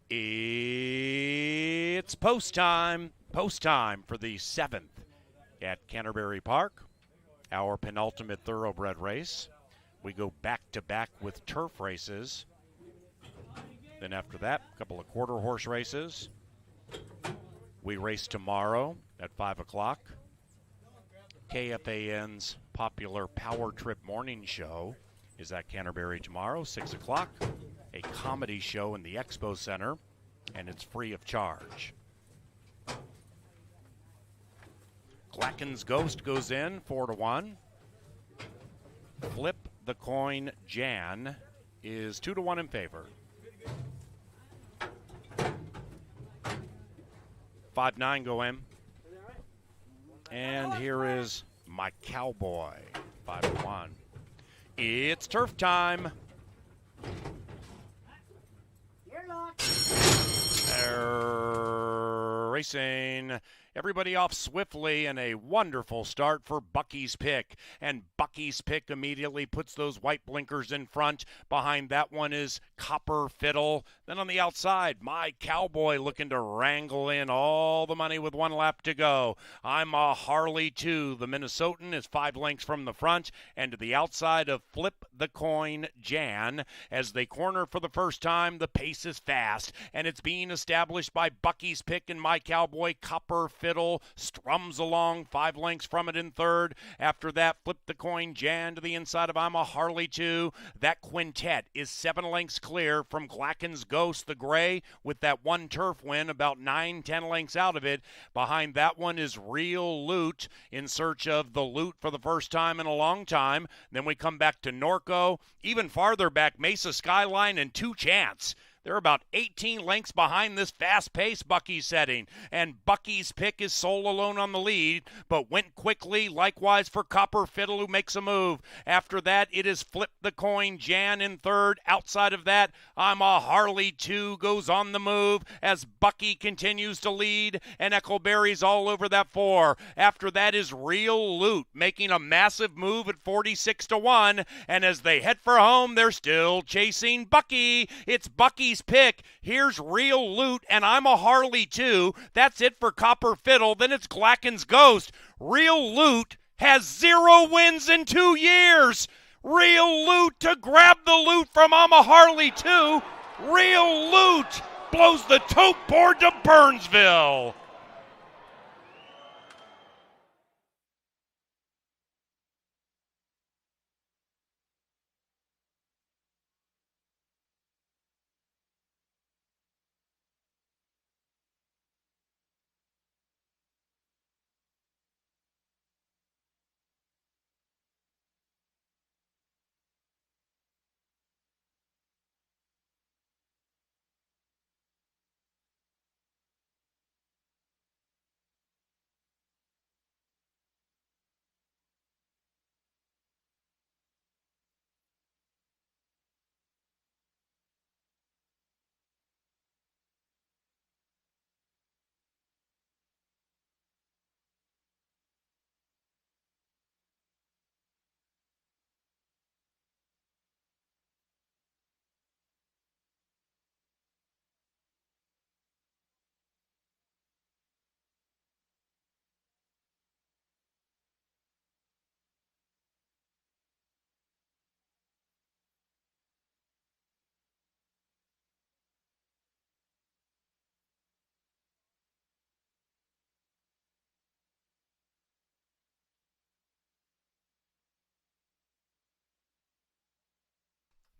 It's post time. Post time for the 7th at Canterbury Park, our penultimate thoroughbred race. We go back-to-back with turf races. Then after that, a couple of quarter horse races. We race tomorrow at 5 o'clock. KFAN's popular Power Trip morning show is at Canterbury tomorrow, 6 o'clock. A comedy show in the Expo Center, and it's free of charge. Glacken's Ghost goes in 4-1. Flip the Coin Jan is 2-1 in favor. 5-9 go in. And here is My Cowboy, 5-1. It's turf time. Racing. Everybody off swiftly, and a wonderful start for Bucky's Pick. And Bucky's Pick immediately puts those white blinkers in front. Behind that one is Copper Fiddle. Then on the outside, My Cowboy looking to wrangle in all the money with 1 lap to go. I'm a Harley too. The Minnesotan is 5 lengths from the front and to the outside of Flip the Coin Jan. As they corner for the first time, the pace is fast, and it's being established by Bucky's Pick and My Cowboy. Copper Fiddle strums along 5 lengths from it in third. After that, Flip the Coin Jan to the inside of I'm a Harley too. That quintet is 7 lengths clear from Glacken's Ghost, the gray, with that 1 turf win, about 9-10 lengths out of it. Behind that one is Real Loot, in search of the loot for the first time in a long time. Then we come back to Norco, even farther back, Mesa Skyline and 2 Chance. They're about 18 lengths behind this fast pace Bucky's setting. And Bucky's Pick is sole alone on the lead, but went quickly, likewise for Copper Fiddle, who makes a move. After that, it is Flip the Coin Jan in third. Outside of that, I'm a Harley too goes on the move as Bucky continues to lead, and Echoberry's all over that 4. After that is Real Loot, making a massive move at 46-1. And as they head for home, they're still chasing Bucky. It's Bucky's Pick. Here's Real Loot, and I'm a Harley too. That's it for Copper Fiddle. Then it's Glacken's Ghost. Real Loot has 0 wins in 2 years. Real Loot to grab the loot from I'm a Harley too. Real Loot blows the tote board to Burnsville.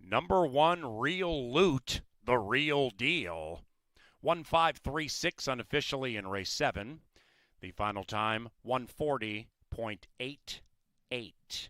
Number 1, Real Loot, the real deal. 1:5:36 unofficially in race 7. The final time, 1:40.88.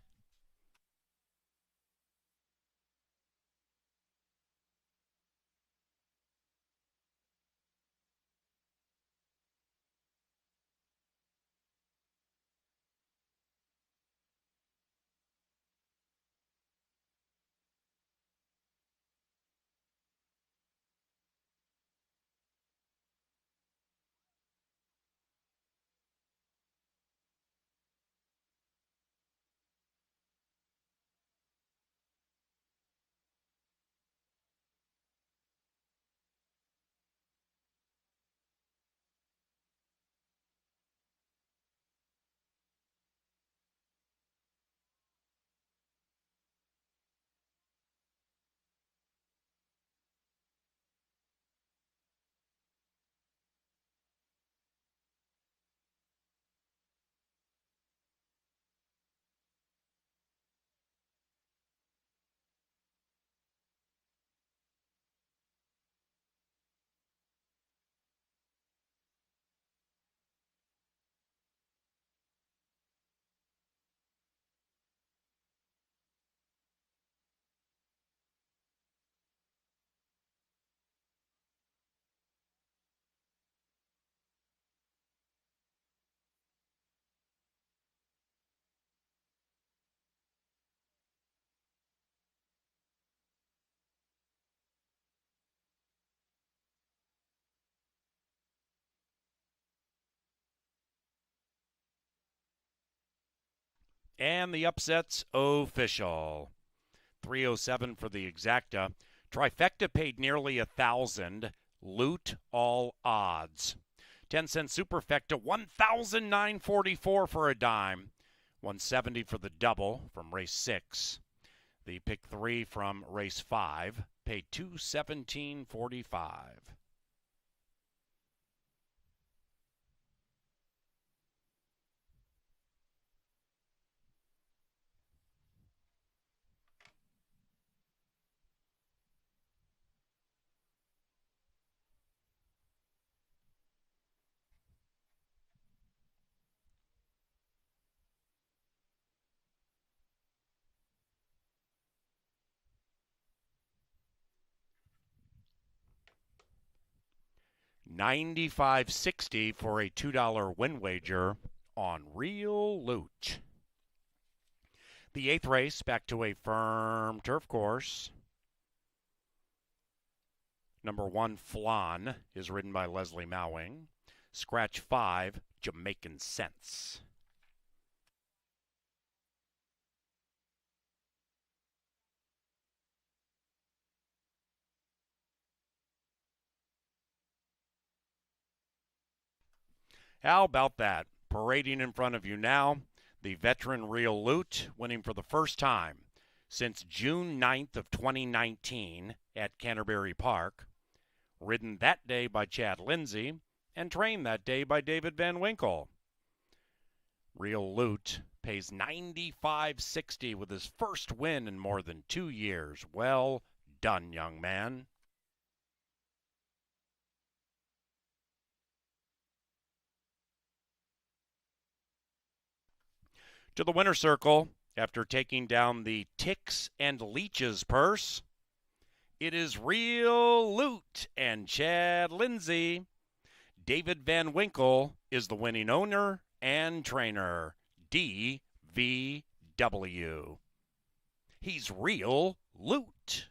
And the upset's official. 307 for the exacta. Trifecta paid nearly 1,000. Loot all odds. 10-cent superfecta, 1,944 for a dime. 170 for the double from race 6. The pick 3 from race 5 paid $217.45. $95.60 for a $2 win wager on Real Loot. The 8th race, back to a firm turf course. Number 1, Flan, is ridden by Leslie Mowing. Scratch 5, Jamaican Sense. How about that? Parading in front of you now, the veteran Real Loot, winning for the first time since June 9th of 2019 at Canterbury Park. Ridden that day by Chad Lindsay and trained that day by David Van Winkle. Real Loot pays $95.60 with his first win in more than 2 years. Well done, young man. To the winner's circle, after taking down the Ticks and Leeches purse, it is Real Loot and Chad Lindsay. David Van Winkle is the winning owner and trainer, DVW. He's Real Loot.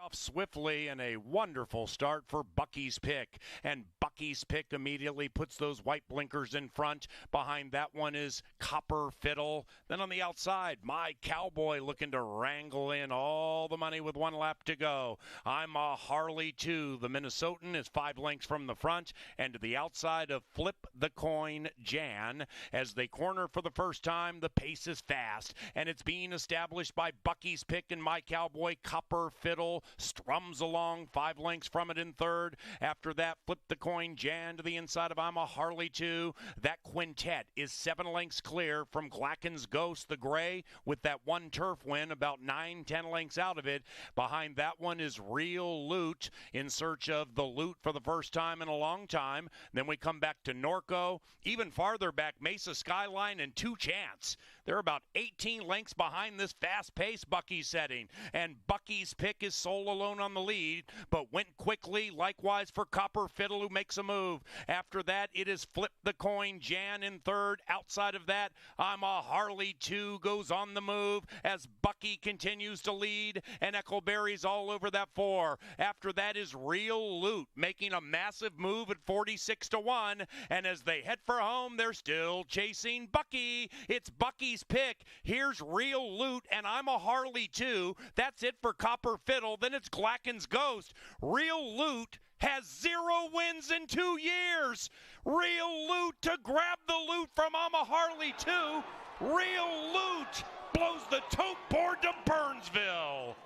Off swiftly and a wonderful start for Bucky's Pick. And Bucky's Pick immediately puts those white blinkers in front. Behind that one is Copper Fiddle. Then on the outside, My Cowboy looking to wrangle in all the money with 1 lap to go. I'm a Harley too. The Minnesotan is 5 lengths from the front and to the outside of Flip the Coin Jan. As they corner for the first time, the pace is fast and it's being established by Bucky's Pick and My Cowboy. Copper Fiddle strums along 5 lengths from it in third. After that, Flip the Coin Jan to the inside of I'm a Harley 2. That quintet is 7 lengths clear from Glacken's Ghost, the gray, with that 1 turf win, about 9-10 lengths out of it. Behind that one is Real Loot in search of the loot for the first time in a long time. Then we come back to Norco. Even farther back, Mesa Skyline and 2 Chance. They're about 18 lengths behind this fast-paced Bucky setting. And Bucky's pick is sole alone on the lead, but went quickly. Likewise for Copper Fiddle, who makes a move. After that, it is Flip the Coin, Jan in third. Outside of that, I'm a Harley 2 goes on the move as Bucky continues to lead, and Eccleberry's all over that 4. After that is Real Loot making a massive move at 46-1, and as they head for home, they're still chasing Bucky. It's Bucky's pick. Here's Real Loot, and I'm a Harley 2. That's it for Copper Fiddle. Then it's Glacken's Ghost. Real Loot has 0 wins in 2 years. Real Loot to grab the loot from I'm a Harley 2. Real Loot blows the tote board to Burnsville.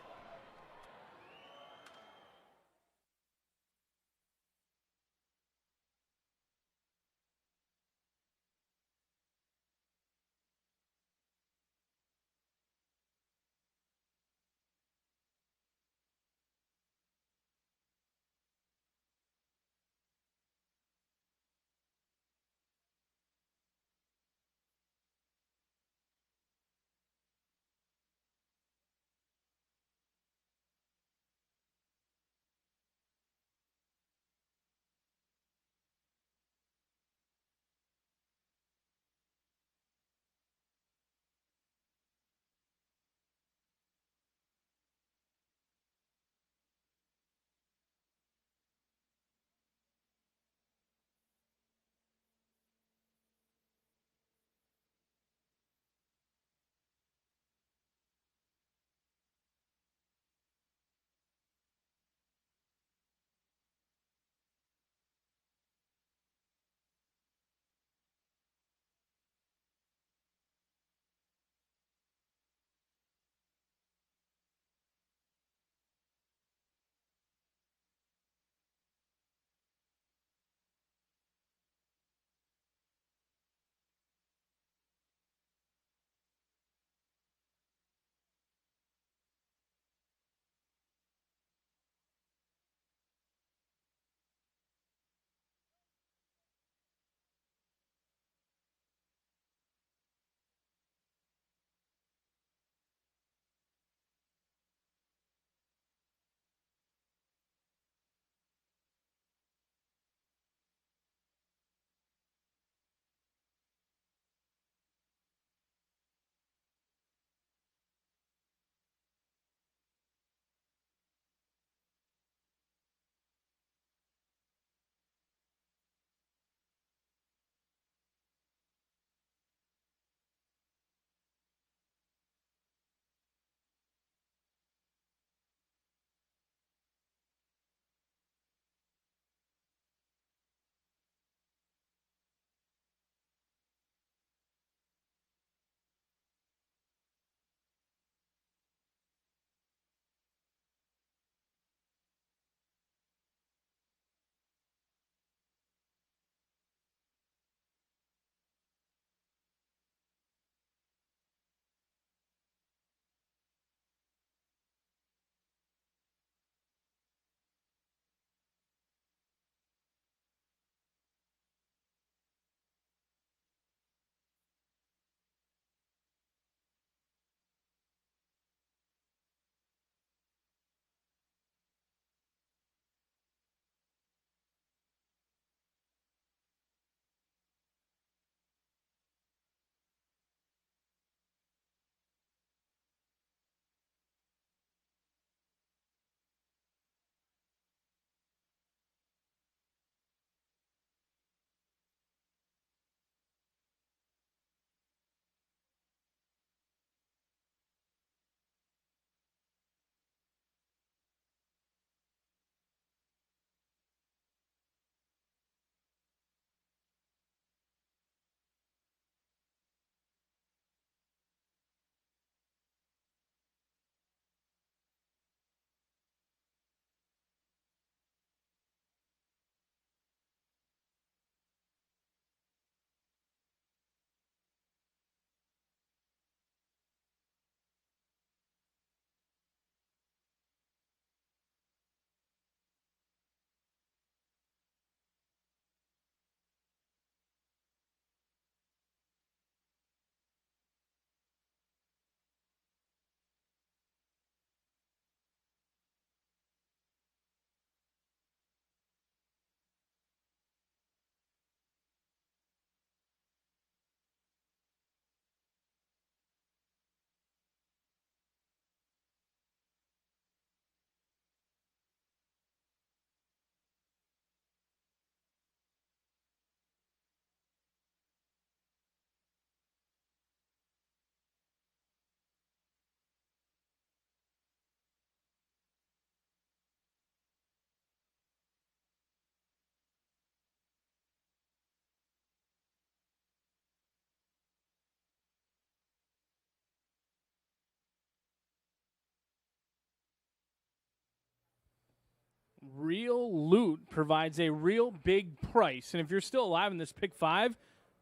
real loot provides a real big price. And if you're still alive in this pick 5,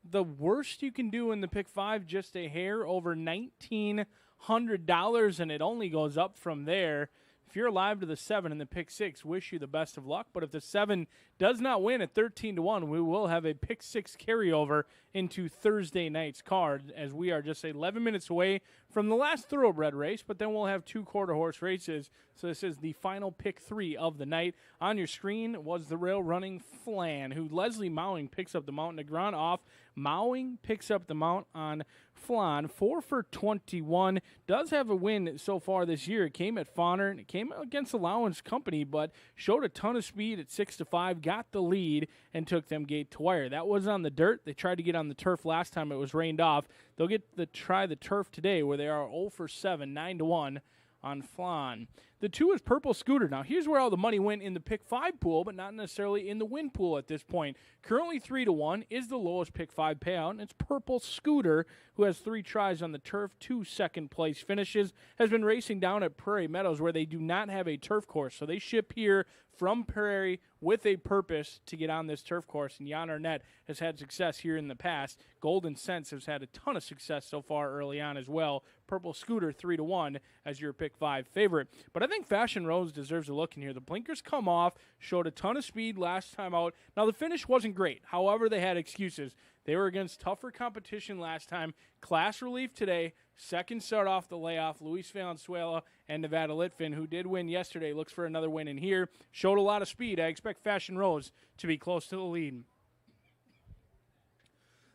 the worst you can do in the pick 5, just a hair over $1,900, and it only goes up from there. If you're alive to the 7 in the pick 6, wish you the best of luck. But if the 7 does not win at 13-1, we will have a pick 6 carryover into Thursday night's card, as we are just 11 minutes away from the last thoroughbred race. But then we'll have 2 quarter horse races. So this is the final pick 3 of the night. On your screen was the rail running Flan, who Leslie Mowing picks up the mount. Negron off. Mowing picks up the mount on Flan. 4 for 21. Does have a win so far this year. It came at Fauner, and it came against Allowance Company, but showed a ton of speed at 6-5, got the lead, and took them gate to wire. That was on the dirt. They tried to get on the turf last time it was rained off. They'll get to try the turf today, where they are 0 for 7, 9-1 on Flan. The 2 is Purple Scooter. Now, here's where all the money went in the pick 5 pool, but not necessarily in the win pool at this point. Currently 3-1 is the lowest pick 5 payout, and it's Purple Scooter, who has 3 tries on the turf, 2 second-place finishes, has been racing down at Prairie Meadows, where they do not have a turf course. So they ship here from Prairie with a purpose to get on this turf course, and Jan Arnett has had success here in the past. Golden Sense has had a ton of success so far early on as well. Purple Scooter 3-1 as your pick 5 favorite. But I think Fashion Rose deserves a look in here. The blinkers come off, showed a ton of speed last time out. Now, the finish wasn't great. However, they had excuses. They were against tougher competition last time. Class relief today. Second start off the layoff. Luis Valenzuela and Nevada Litfin, who did win yesterday, looks for another win in here. Showed a lot of speed. I expect Fashion Rose to be close to the lead.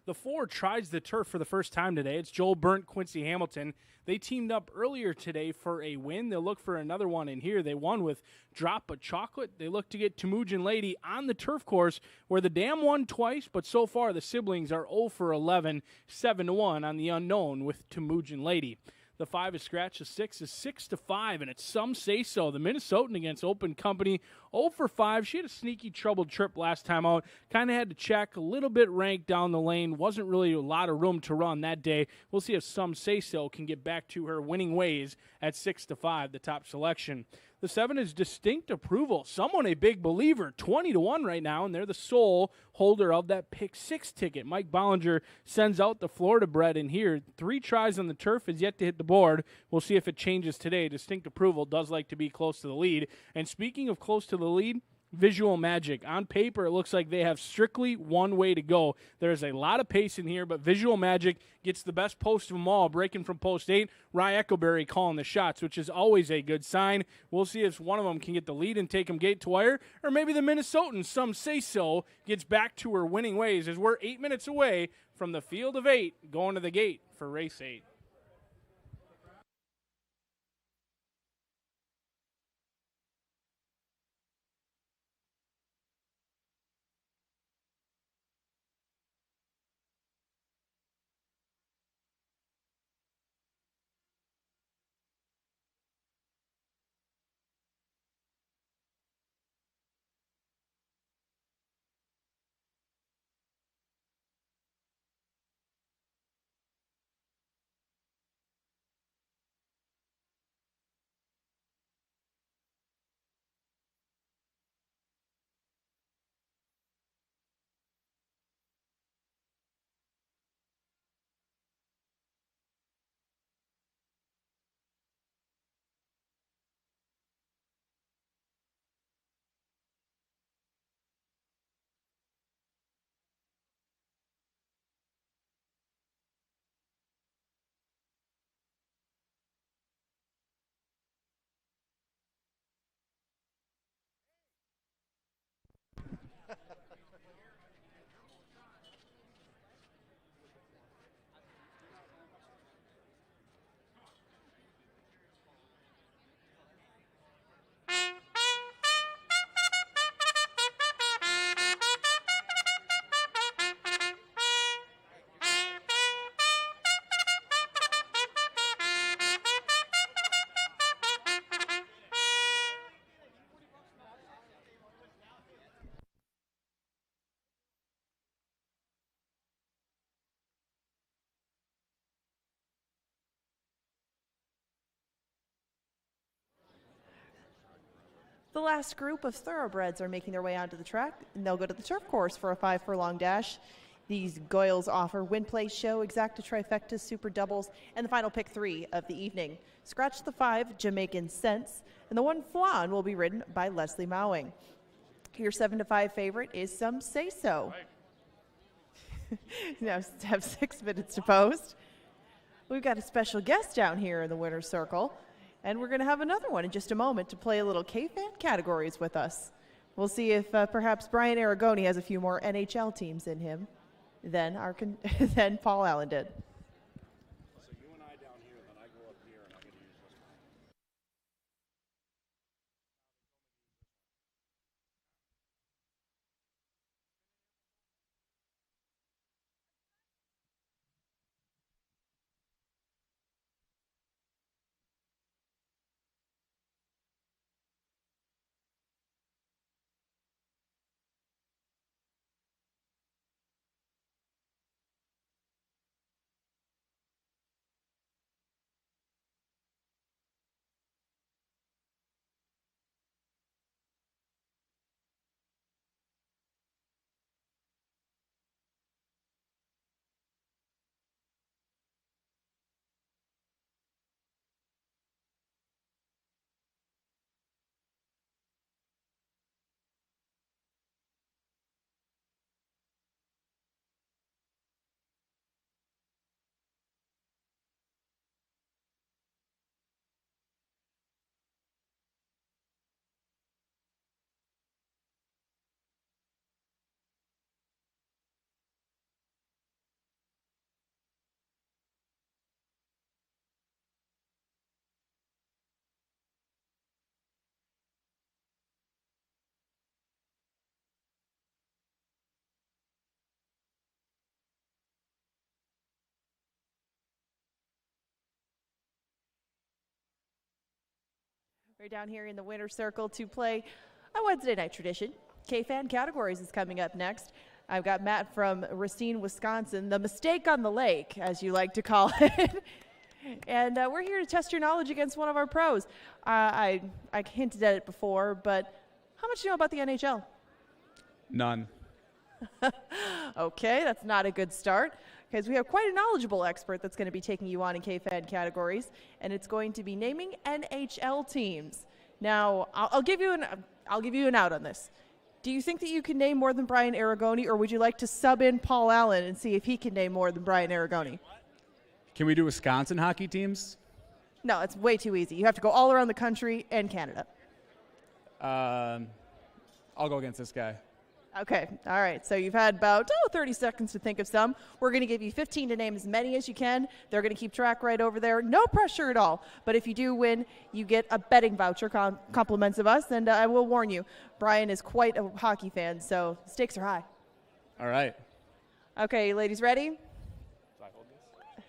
The 4 tries the turf for the first time today. It's Joel Burnt, Quincy Hamilton. They teamed up earlier today for a win. They'll look for another one in here. They won with Drop of Chocolate. They look to get Temujin Lady on the turf course, where the dam won twice, but so far the siblings are 0 for 11, 7-1 on the unknown with Temujin Lady. The 5 is scratched. The 6 is 6-5, and it's Some Say So. The Minnesotan against Open Company, 0 for 5. She had a sneaky troubled trip last time out. Kind of had to check, a little bit ranked down the lane. Wasn't really a lot of room to run that day. We'll see if Some Say So can get back to her winning ways at 6-5, the top selection. The 7 is Distinct Approval. Someone a big believer, 20-1 right now, and they're the sole holder of that pick 6 ticket. Mike Bollinger sends out the Florida bred in here. 3 tries on the turf, is yet to hit the board. We'll see if it changes today. Distinct Approval does like to be close to the lead. And speaking of close to the lead, Visual Magic. On paper, it looks like they have strictly one way to go. There's a lot of pace in here, but Visual Magic gets the best post of them all, breaking from post 8. Rye Echoberry calling the shots, which is always a good sign. We'll see if one of them can get the lead and take them gate to wire, or maybe the Minnesotan, Some Say So, gets back to her winning ways, as we're 8 minutes away from the field of 8 going to the gate for race 8. The last group of thoroughbreds are making their way onto the track, and they'll go to the turf course for a 5-furlong dash. These Goyles offer win, place, show, exacta, trifectas, super doubles, and the final pick 3 of the evening. Scratch the 5, Jamaican Sense, and the 1 Flan will be ridden by Leslie Mowing. Your 7-5 favorite is Some Say So. Now have 6 minutes to post. We've got a special guest down here in the winner's circle, and we're going to have another one in just a moment to play a little K-Fan categories with us. We'll see if perhaps Brian Aragoni has a few more NHL teams in him than Paul Allen did. So you and I down here, then I go up here and I get to use this one. We're down here in the winner's circle to play a Wednesday night tradition. K-Fan Categories is coming up next. I've got Matt from Racine, Wisconsin, the mistake on the lake, as you like to call it. And we're here to test your knowledge against one of our pros. I hinted at it before, but how much do you know about the NHL? None. Okay, that's not a good start, because we have quite a knowledgeable expert that's going to be taking you on in K-Fan Categories, and it's going to be naming NHL teams. Now, I'll give you an out on this. Do you think that you can name more than Brian Aragoni, or would you like to sub in Paul Allen and see if he can name more than Brian Aragoni? Can we do Wisconsin hockey teams? No, it's way too easy. You have to go all around the country and Canada. I'll go against this guy. Okay, all right. So you've had about 30 seconds to think of some. We're going to give you 15 to name as many as you can. They're going to keep track right over there. No pressure at all. But if you do win, you get a betting voucher, compliments of us. And I will warn you, Brian is quite a hockey fan, so stakes are high. All right. Okay, ladies, ready? Do I hold this?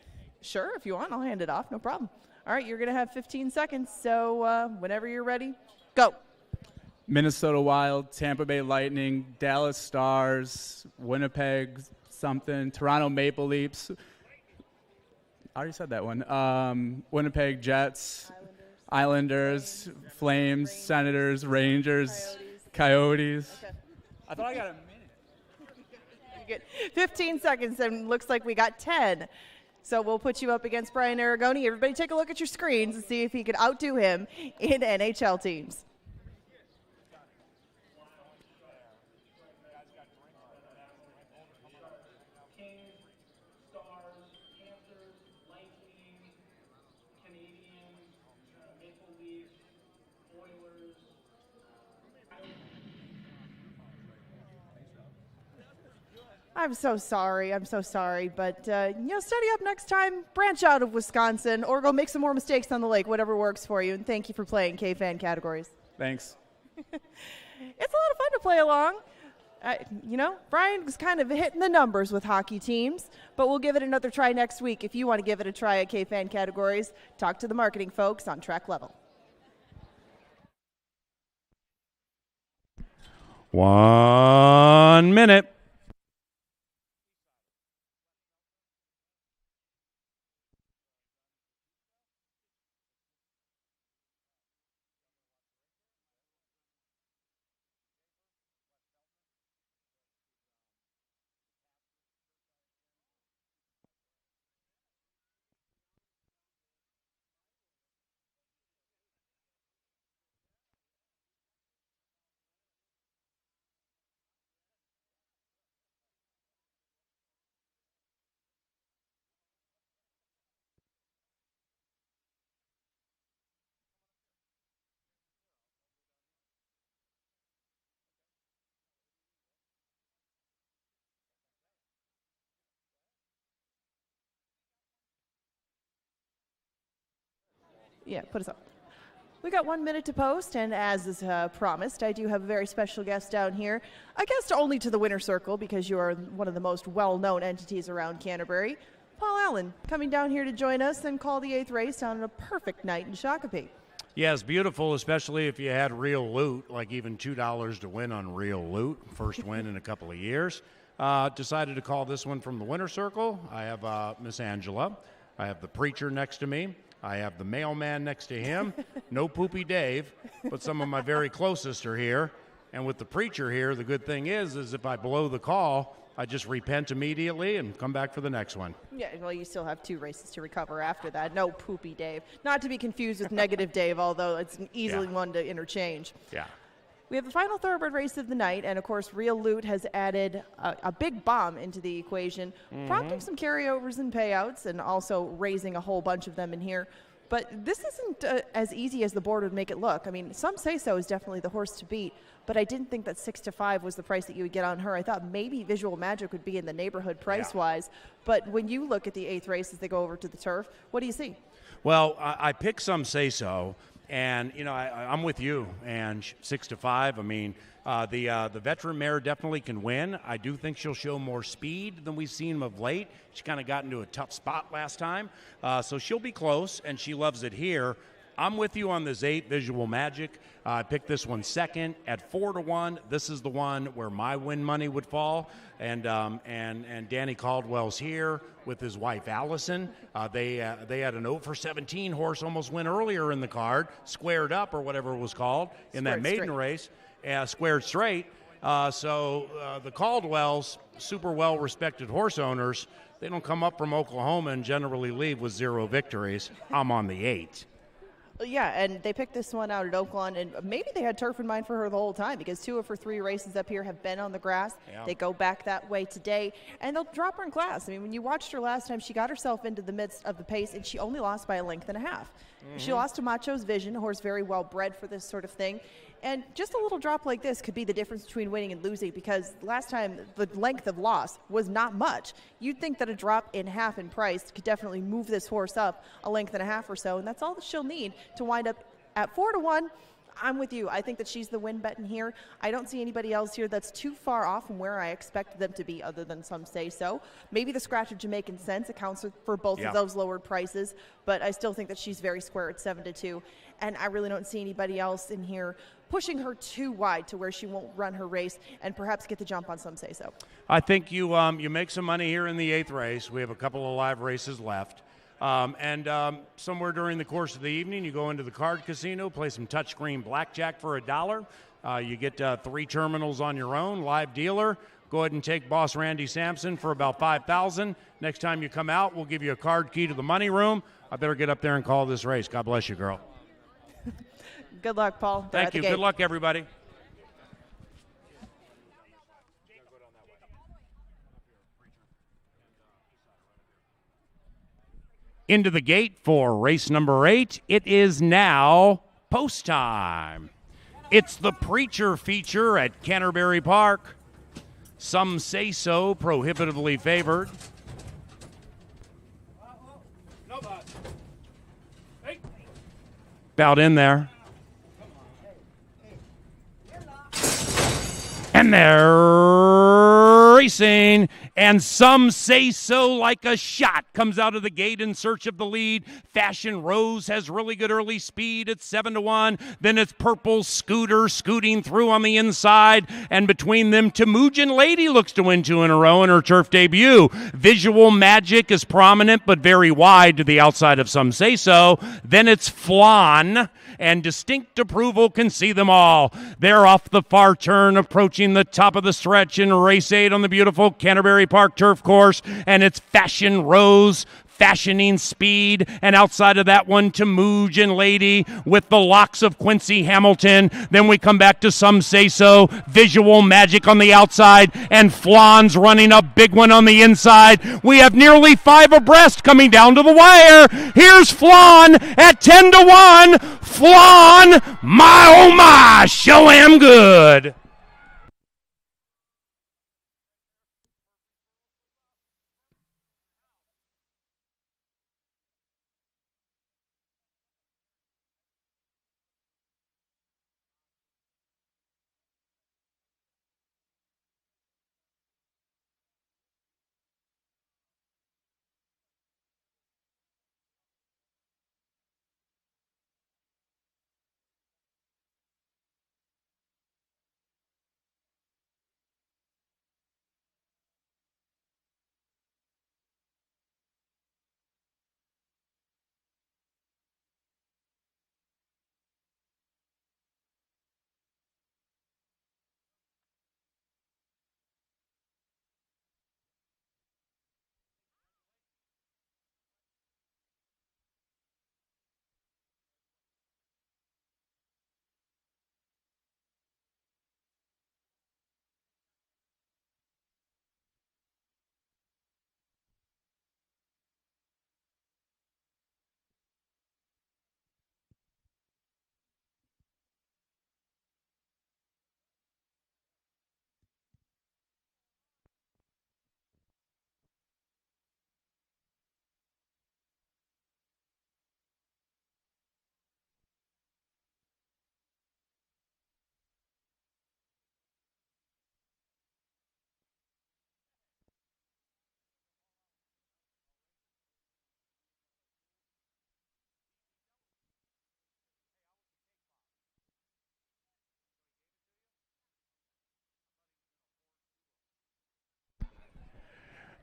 Sure, if you want, I'll hand it off. No problem. All right, you're going to have 15 seconds. So whenever you're ready, go. Minnesota Wild, Tampa Bay Lightning, Dallas Stars, Winnipeg something, Toronto Maple Leafs. I already said that one. Winnipeg Jets, Islanders, Flames, Senators, Rangers, Coyotes. Okay. I thought I got a minute. You get 15 seconds, and looks like we got 10. So we'll put you up against Brian Aragoni. Everybody take a look at your screens and see if he could outdo him in NHL teams. I'm so sorry, but study up next time, branch out of Wisconsin, or go make some more mistakes on the lake, whatever works for you, and thank you for playing K-Fan Categories. Thanks. It's a lot of fun to play along. Brian was kind of hitting the numbers with hockey teams, but we'll give it another try next week. If you want to give it a try at K-Fan Categories, talk to the marketing folks on Track Level. 1 minute. Yeah, put us up. We got 1 minute to post, and as is promised, I do have a very special guest down here. A guest only to the winner circle because you are one of the most well-known entities around Canterbury. Paul Allen coming down here to join us and call the 8th race on a perfect night in Shakopee. Yes, beautiful, especially if you had real loot, like even $2 to win on real loot. First win in a couple of years. Decided to call this one from the winner circle. I have Miss Angela. I have the preacher next to me. I have the mailman next to him. No Poopy Dave, but some of my very closest are here. And with the preacher here, the good thing is if I blow the call, I just repent immediately and come back for the next one. Yeah, well, you still have 2 races to recover after that. No Poopy Dave. Not to be confused with Negative Dave, although it's an easily one to interchange. Yeah. We have the final thoroughbred race of the night, and of course, Real Loot has added a big bomb into the equation, prompting some carryovers and payouts, and also raising a whole bunch of them in here. But this isn't as easy as the board would make it look. I mean, Some Say So is definitely the horse to beat, but I didn't think that 6 to 5 was the price that you would get on her. I thought maybe Visual Magic would be in the neighborhood price-wise, but when you look at the 8th race as they go over to the turf, what do you see? Well, I picked Some Say So. And, I'm with you. And 6 to 5, I mean, the veteran mare definitely can win. I do think she'll show more speed than we've seen of late. She kind of got into a tough spot last time. So she'll be close, and she loves it here. I'm with you on this 8, Visual Magic. I picked this one second at 4 to 1. This is the one where my win money would fall. And Danny Caldwell's here with his wife Allison. They had an 0 for 17 horse almost win earlier in the card, squared up or whatever it was called in that maiden race, squared straight. So the Caldwells, super well respected horse owners, they don't come up from Oklahoma and generally leave with 0 victories. I'm on the 8. Yeah, and they picked this one out at Oakland, and maybe they had turf in mind for her the whole time because 2 of her 3 races up here have been on the grass. Yeah. They go back that way today, and they'll drop her in class. I mean, when you watched her last time, she got herself into the midst of the pace, and she only lost by a length and a half. She lost to Macho's Vision, a horse very well bred for this sort of thing. And just a little drop like this could be the difference between winning and losing because last time the length of loss was not much. You'd think that a drop in half in price could definitely move this horse up a length and a half or so, and that's all that she'll need to wind up at 4 to 1. I'm with you. I think that she's the win bet in here. I don't see anybody else here that's too far off from where I expected them to be other than Some Say So. Maybe the scratch of Jamaican Sense accounts for both of those lowered prices, but I still think that she's very square at 7 to 2. And I really don't see anybody else in here pushing her too wide to where she won't run her race and perhaps get the jump on Some Say So. I think you make some money here in the 8th race. We have a couple of live races left. Somewhere during the course of the evening, you go into the card casino, play some touchscreen blackjack for $1. You get 3 terminals on your own, live dealer. Go ahead and take Boss Randy Sampson for about $5,000. Next time you come out, we'll give you a card key to the money room. I better get up there and call this race. God bless you, girl. Good luck, Paul. Thank you. Good luck, everybody. Into the gate for race number 8. It is now post time. It's the Preacher feature at Canterbury Park. Some Say So, prohibitively favored. About in there. And they're racing, and Some Say So like a shot comes out of the gate in search of the lead. Fashion Rose has really good early speed at 7 to 1. Then it's Purple Scooter scooting through on the inside, and between them, Temujin Lady looks to win 2 in a row in her turf debut. Visual Magic is prominent but very wide to the outside of Some Say So. Then it's Flan, and Distinct Approval can see them all. They're off the far turn, approaching the top of the stretch in race 8 on the beautiful Canterbury Park turf course, and it's Fashion Rose fashioning speed, and outside of that one, Temujin Lady with the locks of Quincy Hamilton. Then we come back to Some Say So, Visual Magic on the outside, and Flan's running a big one on the inside. We have nearly 5 abreast coming down to the wire. Here's Flan at 10 to 1. Flan, my oh my, show am good.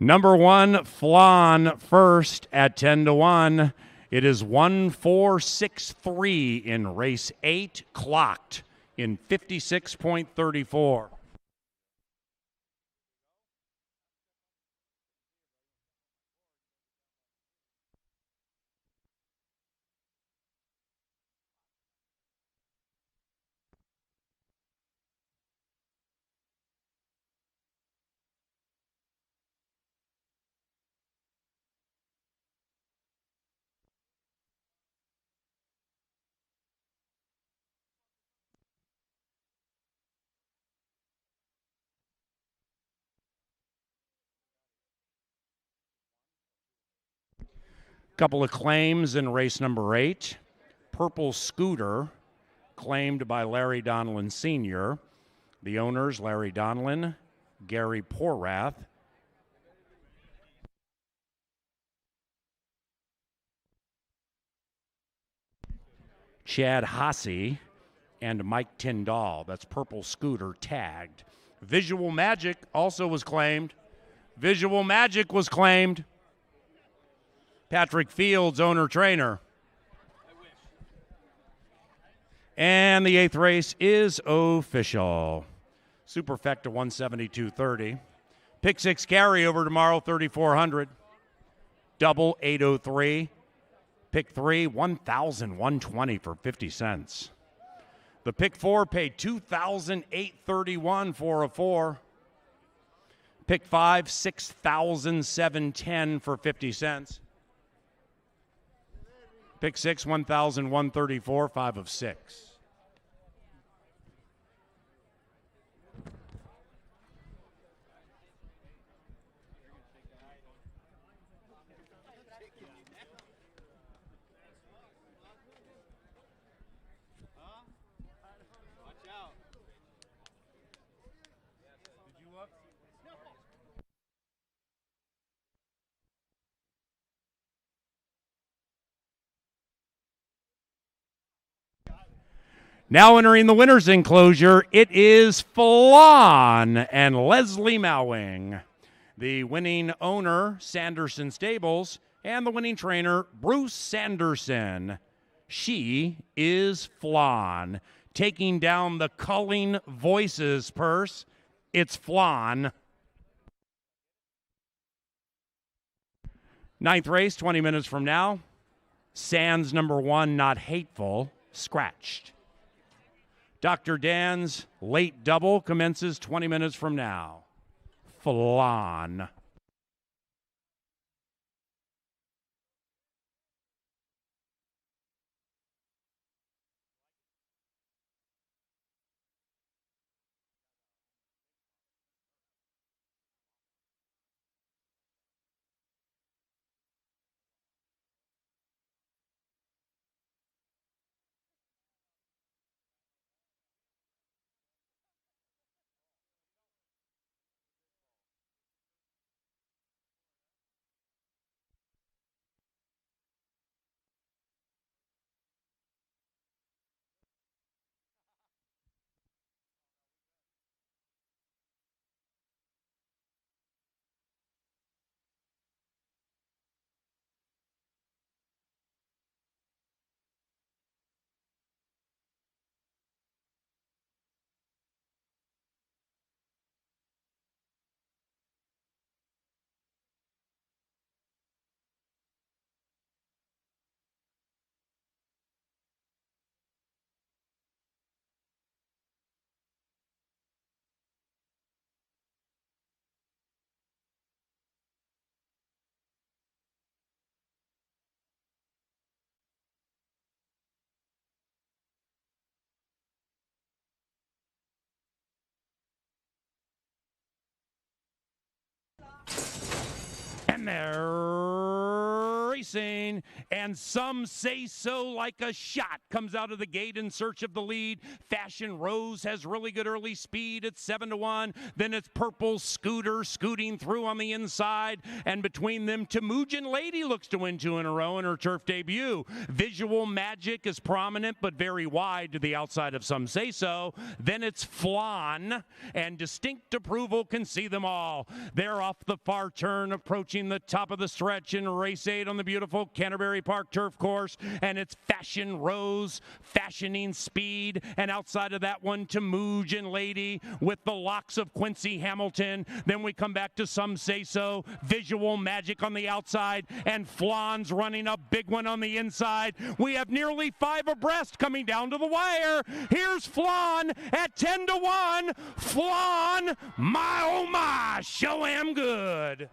Number 1, Flan, first at 10-1. It is 1-4-6-3 in race 8, clocked in 56.34. Couple of claims in race number 8. Purple Scooter, claimed by Larry Donlin Sr. The owners, Larry Donlin, Gary Porath, Chad Hasse, and Mike Tyndall. That's Purple Scooter tagged. Visual Magic also was claimed. Visual Magic was claimed. Patrick Fields, owner-trainer. And the 8th race is official. Superfecta 172.30. Pick 6 carryover tomorrow, 3,400. Double 803. Pick 3, 1,120 for 50 cents. The pick 4 paid 2,831 for a 4. Pick 5, 6,710 for 50 cents. Pick 6, 1,134, 5 of 6. Now entering the winner's enclosure, it is Flan and Leslie Mowing. The winning owner, Sanderson Stables, and the winning trainer, Bruce Sanderson. She is Flan. Taking down the Culling Voices purse, it's Flan. 9th race, 20 minutes from now. Sands number 1, Not Hateful, scratched. Dr. Dan's late double commences 20 minutes from now. Flan. And there racing, and Some Say So Like a Shot comes out of the gate in search of the lead. Fashion Rose has really good early speed at 7-1. Then it's Purple Scooter scooting through on the inside, and between them, Temujin Lady looks to win 2 in a row in her turf debut. Visual Magic is prominent but very wide to the outside of Some Say So. Then it's Flan, and Distinct Approval can see them all. They're off the far turn, approaching the top of the stretch in race 8 on the beautiful Canterbury Park turf course, and it's Fashion Rose fashioning speed, and outside of that one, Temujin Lady with the locks of Quincy Hamilton. Then we come back to Some Say So, Visual Magic on the outside, and Flan's running a big one on the inside. We have nearly 5 abreast coming down to the wire. Here's Flan at 10-1. Flan, my oh my, show am good.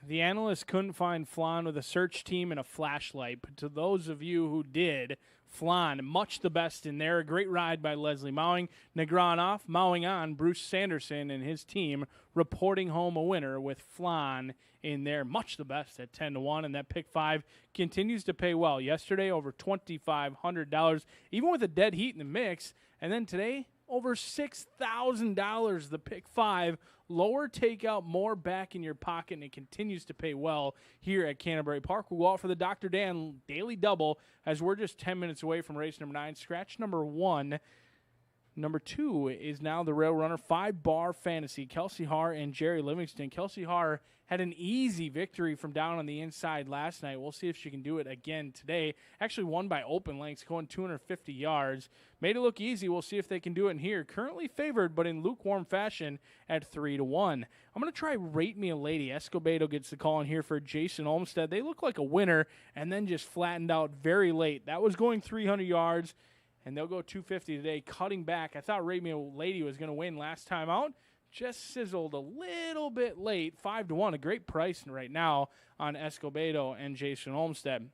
The analysts couldn't find Flan with a search team and a flashlight, but to those of you who did, Flan, much the best in there. A great ride by Leslie Mowing. Negron off, Mowing on. Bruce Sanderson and his team reporting home a winner with Flan in there. Much the best at 10-1, and that pick 5 continues to pay well. Yesterday, over $2,500, even with a dead heat in the mix. And then today, over $6,000. The pick 5, lower takeout, more back in your pocket, and it continues to pay well here at Canterbury Park. We'll go out for the Dr. Dan Daily Double as we're just 10 minutes away from race number 9. Scratch number 1. Number 2 is now the Rail Runner 5-bar Fantasy, Kelsey Haar and Jerry Livingston. Kelsey Haar had an easy victory from down on the inside last night. We'll see if she can do it again today. Actually won by open lengths, going 250 yards. Made it look easy. We'll see if they can do it in here. Currently favored, but in lukewarm fashion at 3-1. I'm going to try Rate Me a Lady. Escobedo gets the call in here for Jason Olmstead. They look like a winner and then just flattened out very late. That was going 300 yards. And they'll go 250 today, cutting back. I thought Rate Me a Lady was going to win last time out. Just sizzled a little bit late, 5-1. A great price right now on Escobedo and Jason Olmstead.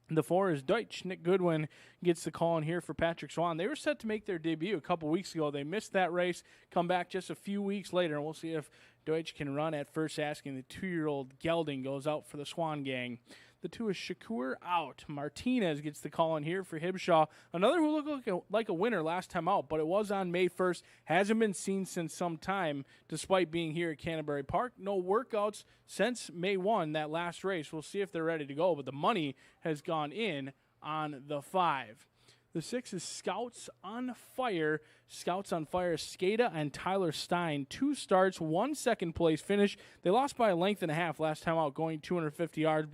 The 4 is Deutsch. Nick Goodwin gets the call in here for Patrick Swan. They were set to make their debut a couple weeks ago. They missed that race, come back just a few weeks later, and we'll see if Deutsch can run at first asking. The 2-year-old Gelding goes out for the Swan gang. The 2 is Shakur out. Martinez gets the call in here for Hibshaw. Another who looked like a winner last time out, but it was on May 1st. Hasn't been seen since some time, despite being here at Canterbury Park. No workouts since May 1, that last race. We'll see if they're ready to go, but the money has gone in on the 5. The 6 is Scouts on Fire. Scouts on Fire, Skada and Tyler Stein. 2 starts, 1 second-place finish. They lost by a length and a half last time out, going 250 yards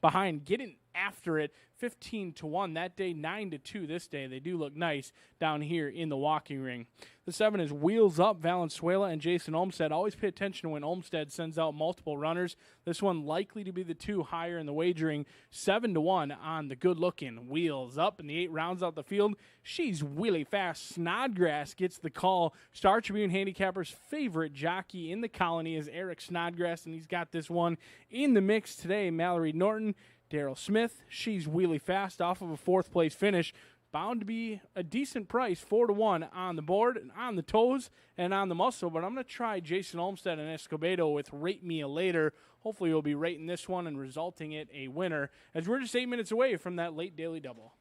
behind, getting after it 15-1 that day, 9-2 this day. They do look nice down here in the walking ring. The 7 is Wheels Up, Valenzuela and Jason Olmstead. Always pay attention when Olmstead sends out multiple runners. This one likely to be the 2 higher in the wagering, 7-1 on the good-looking Wheels Up. And the 8 rounds out the field. She's really fast. Snodgrass gets the call. Star Tribune Handicapper's favorite jockey in the colony is Eric Snodgrass, and he's got this one in the mix today. Mallory Norton, Daryl Smith, she's wheelie fast off of a 4th-place finish. Bound to be a decent price, 4-1 on the board, and on the toes, and on the muscle. But I'm going to try Jason Olmstead and Escobedo with Rate Me a Later. Hopefully you'll be rating this one and resulting it a winner, as we're just 8 minutes away from that late daily double.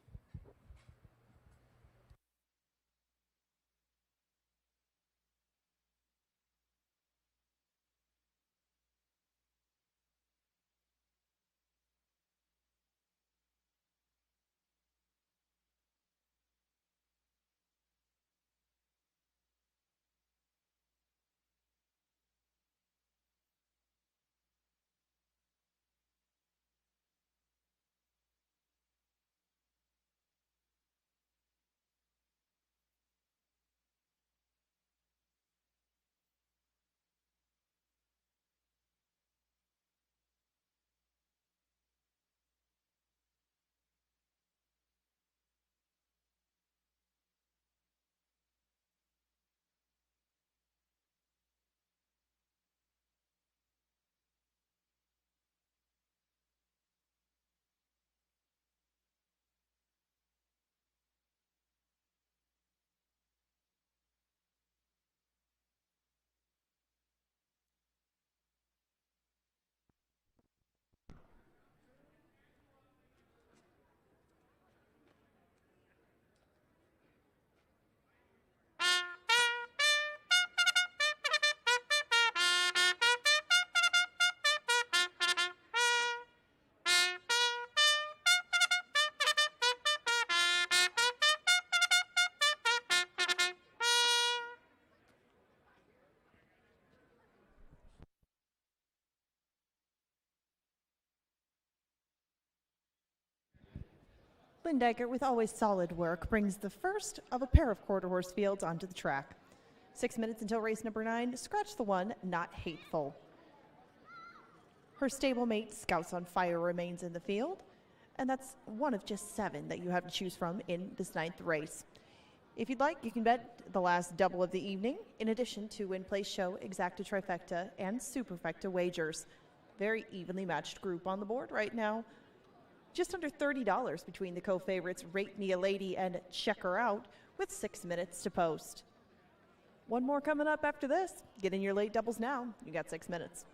Lynn Decker, with always solid work, brings the first of a pair of quarter horse fields onto the track. 6 minutes until race number 9. Scratch the 1, Not Hateful. Her stablemate, Scouts on Fire, remains in the field, and that's one of just 7 that you have to choose from in this 9th race. If you'd like, you can bet the last double of the evening, in addition to win place show, exacta trifecta, and superfecta wagers. Very evenly matched group on the board right now. Just under $30 between the co-favorites Rate Me a Lady and Check Her Out, with 6 minutes to post. One more coming up after this. Get in your late doubles now. You got 6 minutes.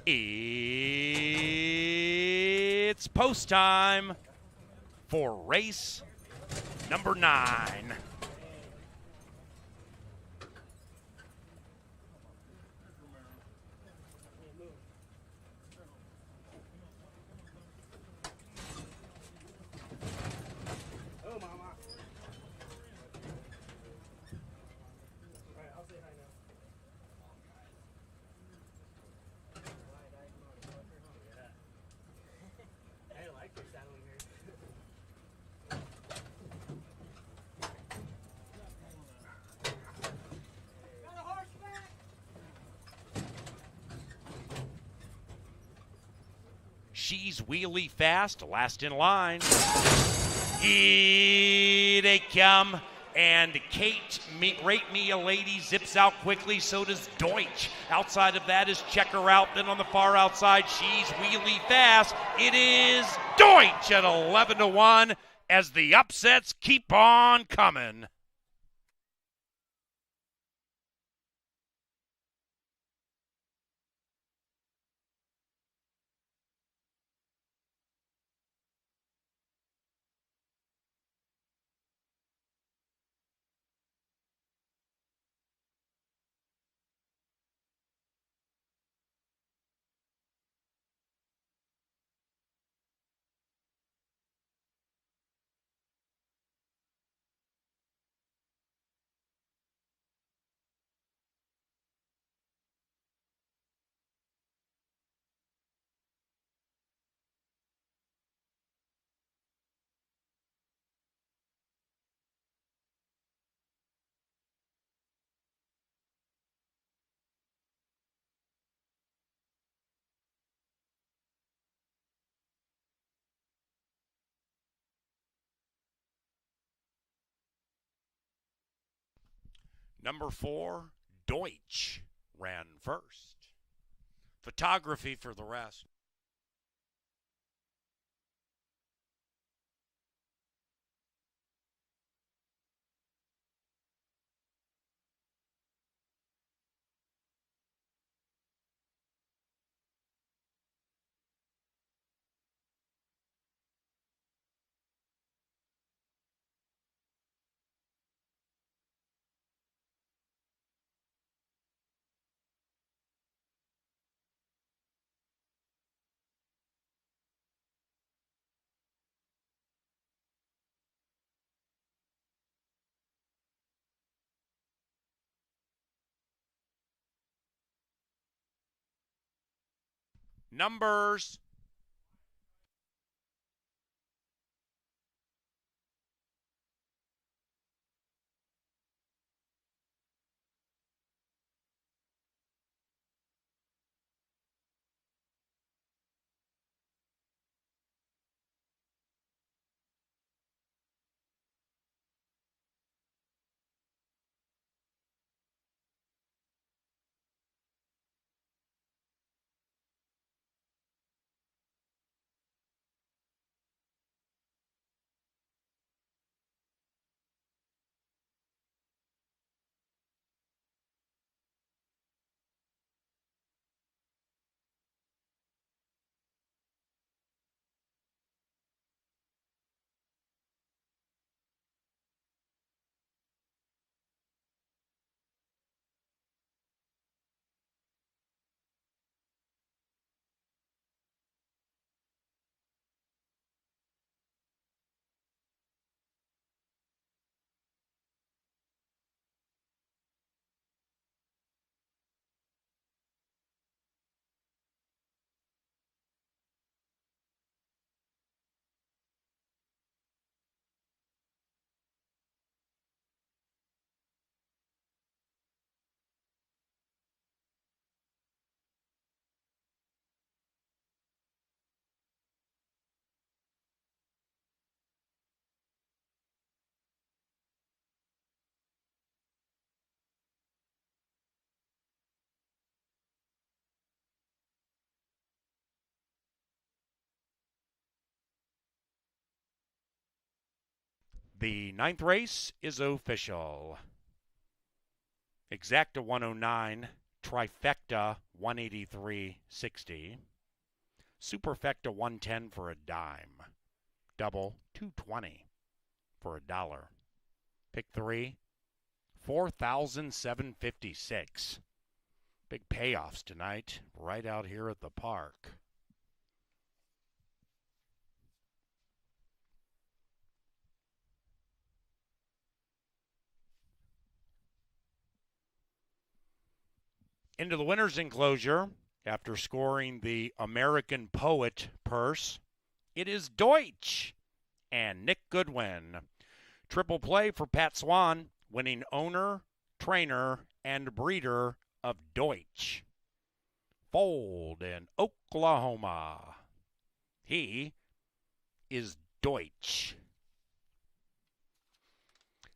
It's post time for race number 9. She's wheelie fast, last in line. Here they come. And Kate, Rate Me a Lady, zips out quickly. So does Deutsch. Outside of that is Checker out. Then on the far outside, she's wheelie fast. It is Deutsch at 11-1 as the upsets keep on coming. Number 4, Deutsch ran first. Photography for the rest. Numbers. The 9th race is official. Exacta 109, Trifecta 183.60. Superfecta 110 for a dime. Double 220 for a dollar. Pick 3 4,756. Big payoffs tonight right out here at the park. Into the winner's enclosure, after scoring the American Poet purse, it is Deutsch and Nick Goodwin. Triple play for Pat Swan, winning owner, trainer, and breeder of Deutsch. Fold in Oklahoma. He is Deutsch.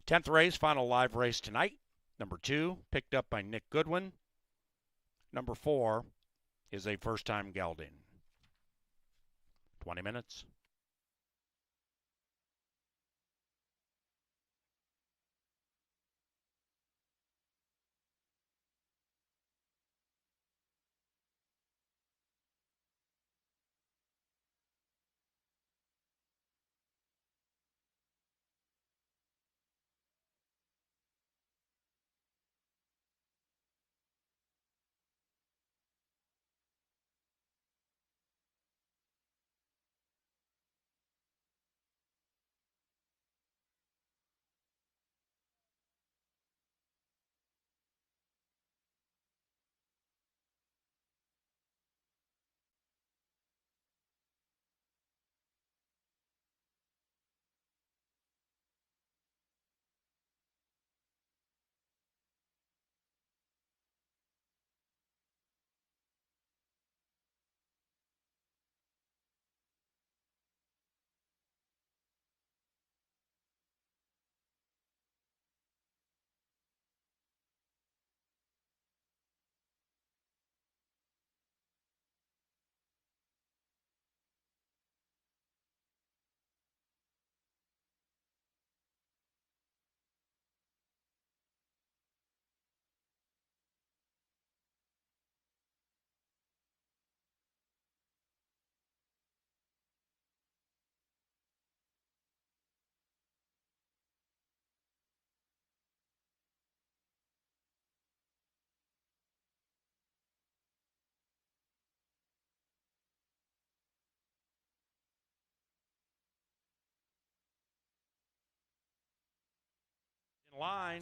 10th race, final live race tonight. Number 2, picked up by Nick Goodwin. Number 4 is a first-time gelding. 20 minutes. In line.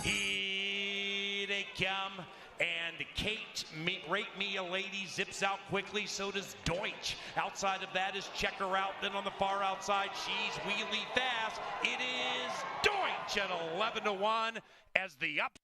Here they come. And Kate, Rate Me a Lady, zips out quickly. So does Deutsch. Outside of that is Checker Out. Then on the far outside, she's wheelie fast. It is Deutsch at 11-1 as the up.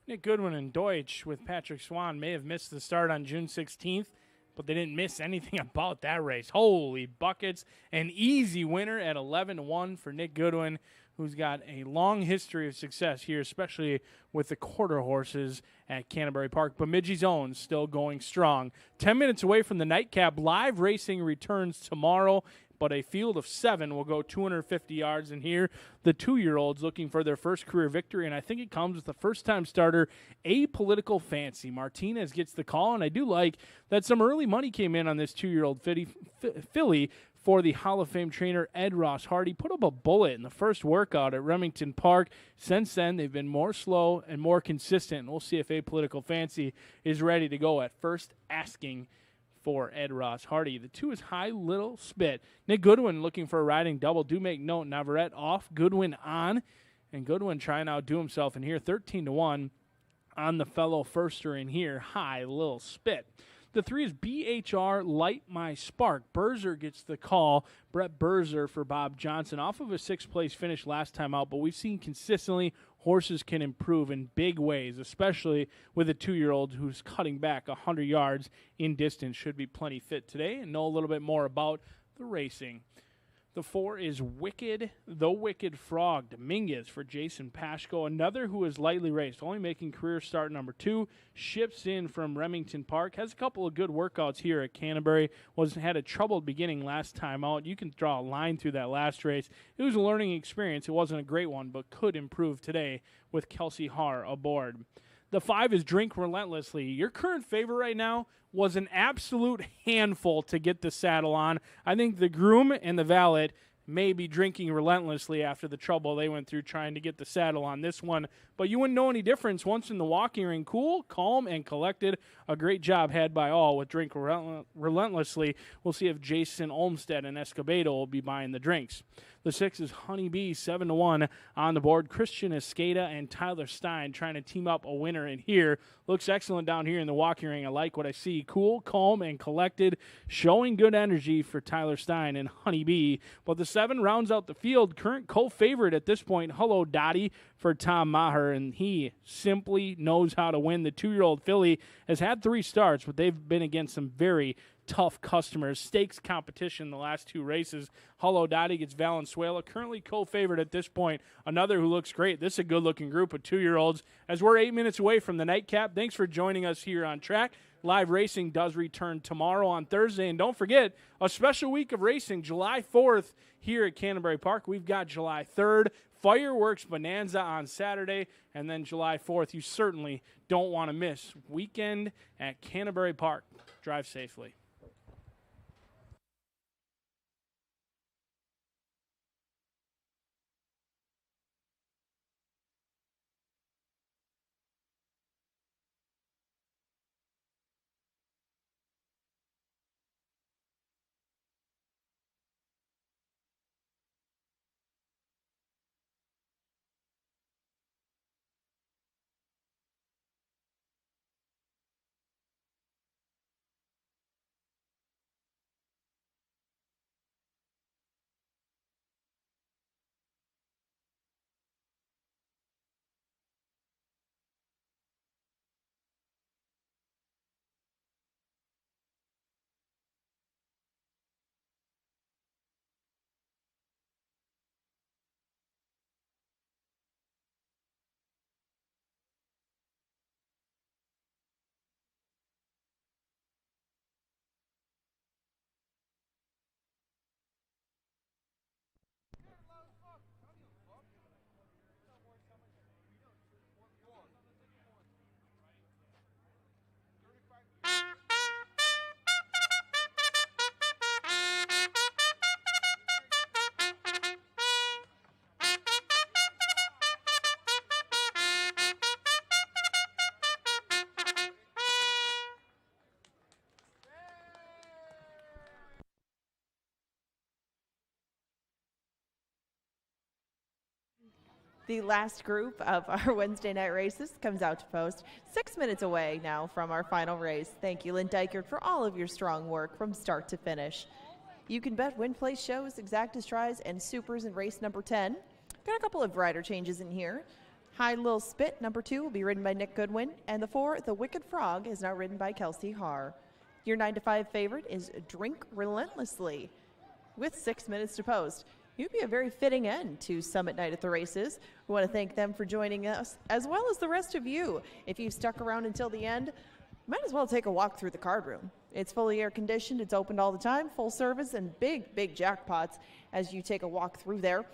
Nick Goodwin and Deutsch with Patrick Swan may have missed the start on June 16th, but they didn't miss anything about that race. Holy buckets. An easy winner at 11-1 for Nick Goodwin, who's got a long history of success here, especially with the quarter horses at Canterbury Park. Bemidji's own still going strong. 10 minutes away from the nightcap. Live racing returns tomorrow, but a field of 7 will go 250 yards. And here, the 2-year-olds looking for their first career victory, and I think it comes with the first-time starter, Apolitical Fancy. Martinez gets the call, and I do like that some early money came in on this 2-year-old filly for the Hall of Fame trainer Ed Ross Hardy. Put up a bullet in the first workout at Remington Park. Since then, they've been more slow and more consistent. We'll see if Apolitical Fancy is ready to go at first asking for Ed Ross Hardy. The 2 is High Little Spit. Nick Goodwin looking for a riding double. Do make note, Navarrete off, Goodwin on, and Goodwin trying to outdo himself in here, 13-1 on the fellow firster in here, High Little Spit. The 3 is BHR Light My Spark. Berzer gets the call. Brett Berzer for Bob Johnson off of a 6th-place finish last time out, but we've seen consistently horses can improve in big ways, especially with a 2-year-old who's cutting back 100 yards in distance. Should be plenty fit today and know a little bit more about the racing. The 4 is Wicked, the Wicked Frog. Dominguez for Jason Pashko, another who is lightly raced, only making career start number 2. Ships in from Remington Park. Has a couple of good workouts here at Canterbury. Had a troubled beginning last time out. You can draw a line through that last race. It was a learning experience. It wasn't a great one, but could improve today with Kelsey Haar aboard. The 5 is Drink Relentlessly. Your current favorite right now was an absolute handful to get the saddle on. I think the groom and the valet may be drinking relentlessly after the trouble they went through trying to get the saddle on this one. But you wouldn't know any difference once in the walking ring. Cool, calm, and collected. A great job had by all with Drink Relentlessly. We'll see if Jason Olmstead and Escobedo will be buying the drinks. The 6 is Honeybee, 7-1 on the board. Christian Escada and Tyler Stein trying to team up a winner in here. Looks excellent down here in the walking ring. I like what I see. Cool, calm, and collected. Showing good energy for Tyler Stein and Honeybee. But the 7 rounds out the field. Current co-favorite at this point, Hello Dottie for Tom Maher, and he simply knows how to win. The 2-year-old filly has had 3 starts, but they've been against some very tough customers. Stakes competition the last 2 races. Hello Dottie gets Valenzuela, currently co-favorite at this point. Another who looks great. This is a good-looking group of 2-year-olds. As we're 8 minutes away from the nightcap, thanks for joining us here on track. Live racing does return tomorrow on Thursday. And don't forget, a special week of racing, July 4th here at Canterbury Park. We've got July 3rd, fireworks bonanza on Saturday, and then July 4th. You certainly don't want to miss weekend at Canterbury Park. Drive safely. The last group of our Wednesday night races comes out to post 6 minutes away now from our final race. Thank you, Lynn Dykert, for all of your strong work from start to finish. You can bet win, place, shows, exactas, tries, and supers in race number 10. Got a couple of rider changes in here. High Lil Spit, number 2, will be ridden by Nick Goodwin. And the 4, The Wicked Frog, is now ridden by Kelsey Haar. Your 9 to 5 favorite is Drink Relentlessly with 6 minutes to post. You'd be a very fitting end to Summit Night at the races. We want to thank them for joining us, as well as the rest of you. If you've stuck around until the end, might as well take a walk through the card room. It's fully air conditioned, it's opened all the time, full service, and big, big jackpots as you take a walk through there.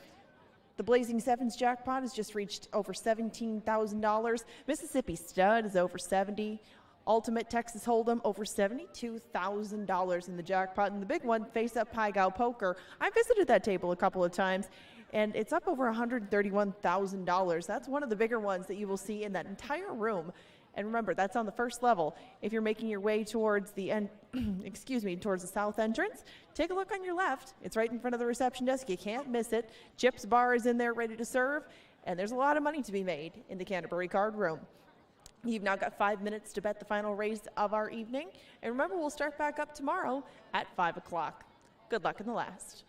The Blazing Sevens jackpot has just reached over $17,000. Mississippi Stud is over 70. Ultimate Texas Hold'em over $72,000 in the jackpot. And the big one, Face Up Pai Gow Poker. I visited that table a couple of times, and it's up over $131,000. That's one of the bigger ones that you will see in that entire room. And remember, that's on the first level. If you're making your way towards the end, towards the south entrance, take a look on your left. It's right in front of the reception desk. You can't miss it. Chip's Bar is in there ready to serve, and there's a lot of money to be made in the Canterbury Card Room. You've now got 5 minutes to bet the final race of our evening. And remember, we'll start back up tomorrow at 5 o'clock. Good luck in the last.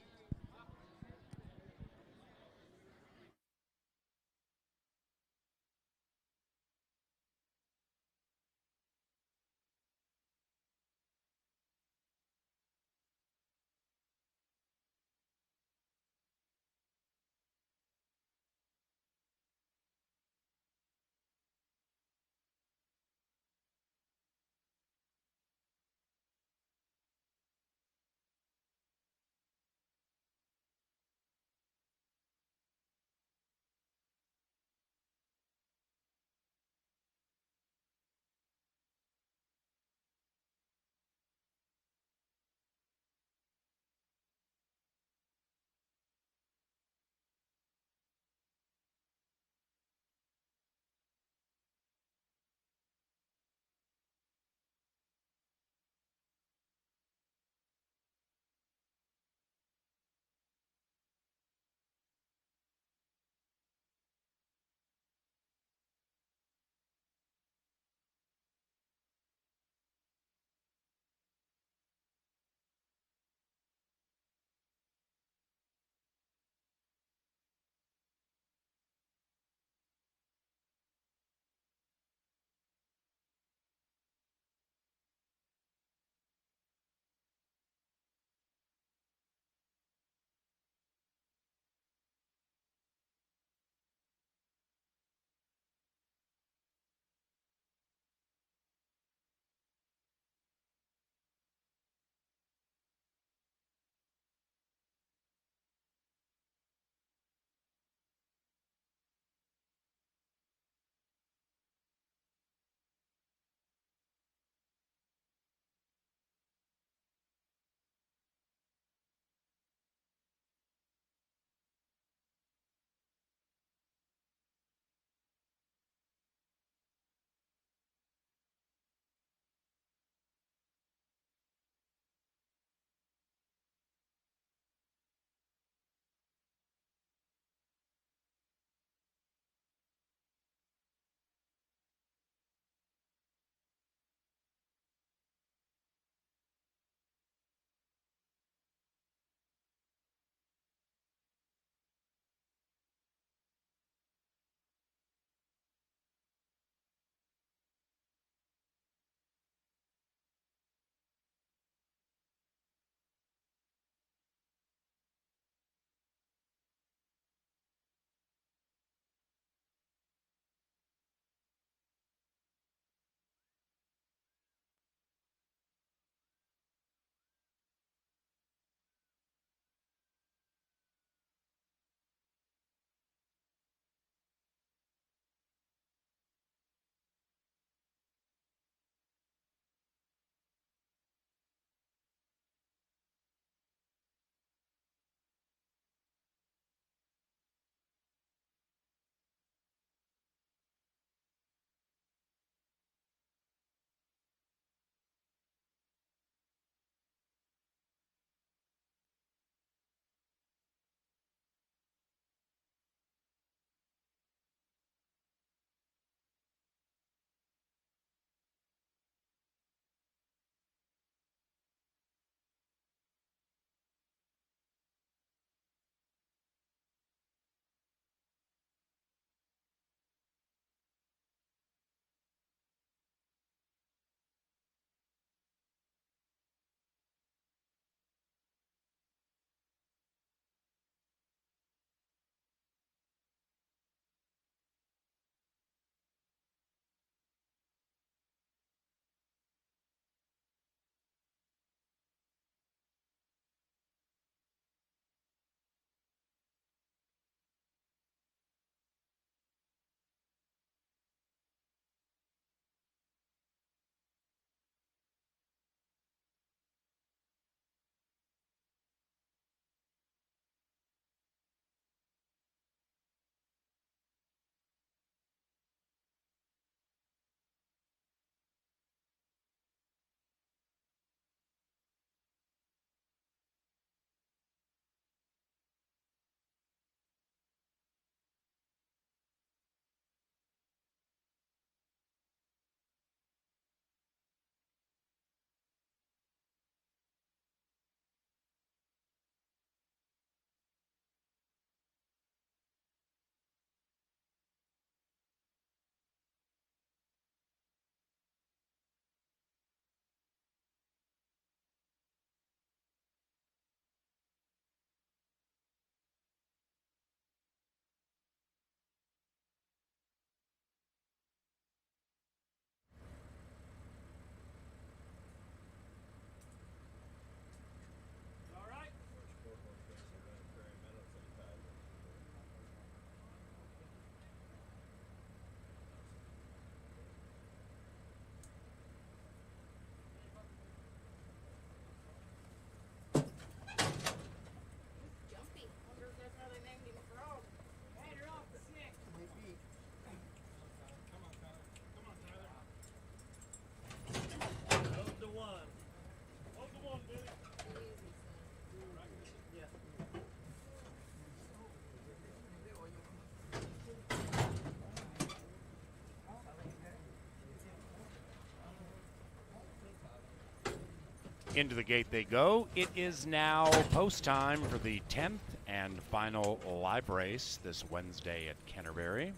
Into the gate they go. It is now post time for the 10th and final live race this Wednesday at Canterbury.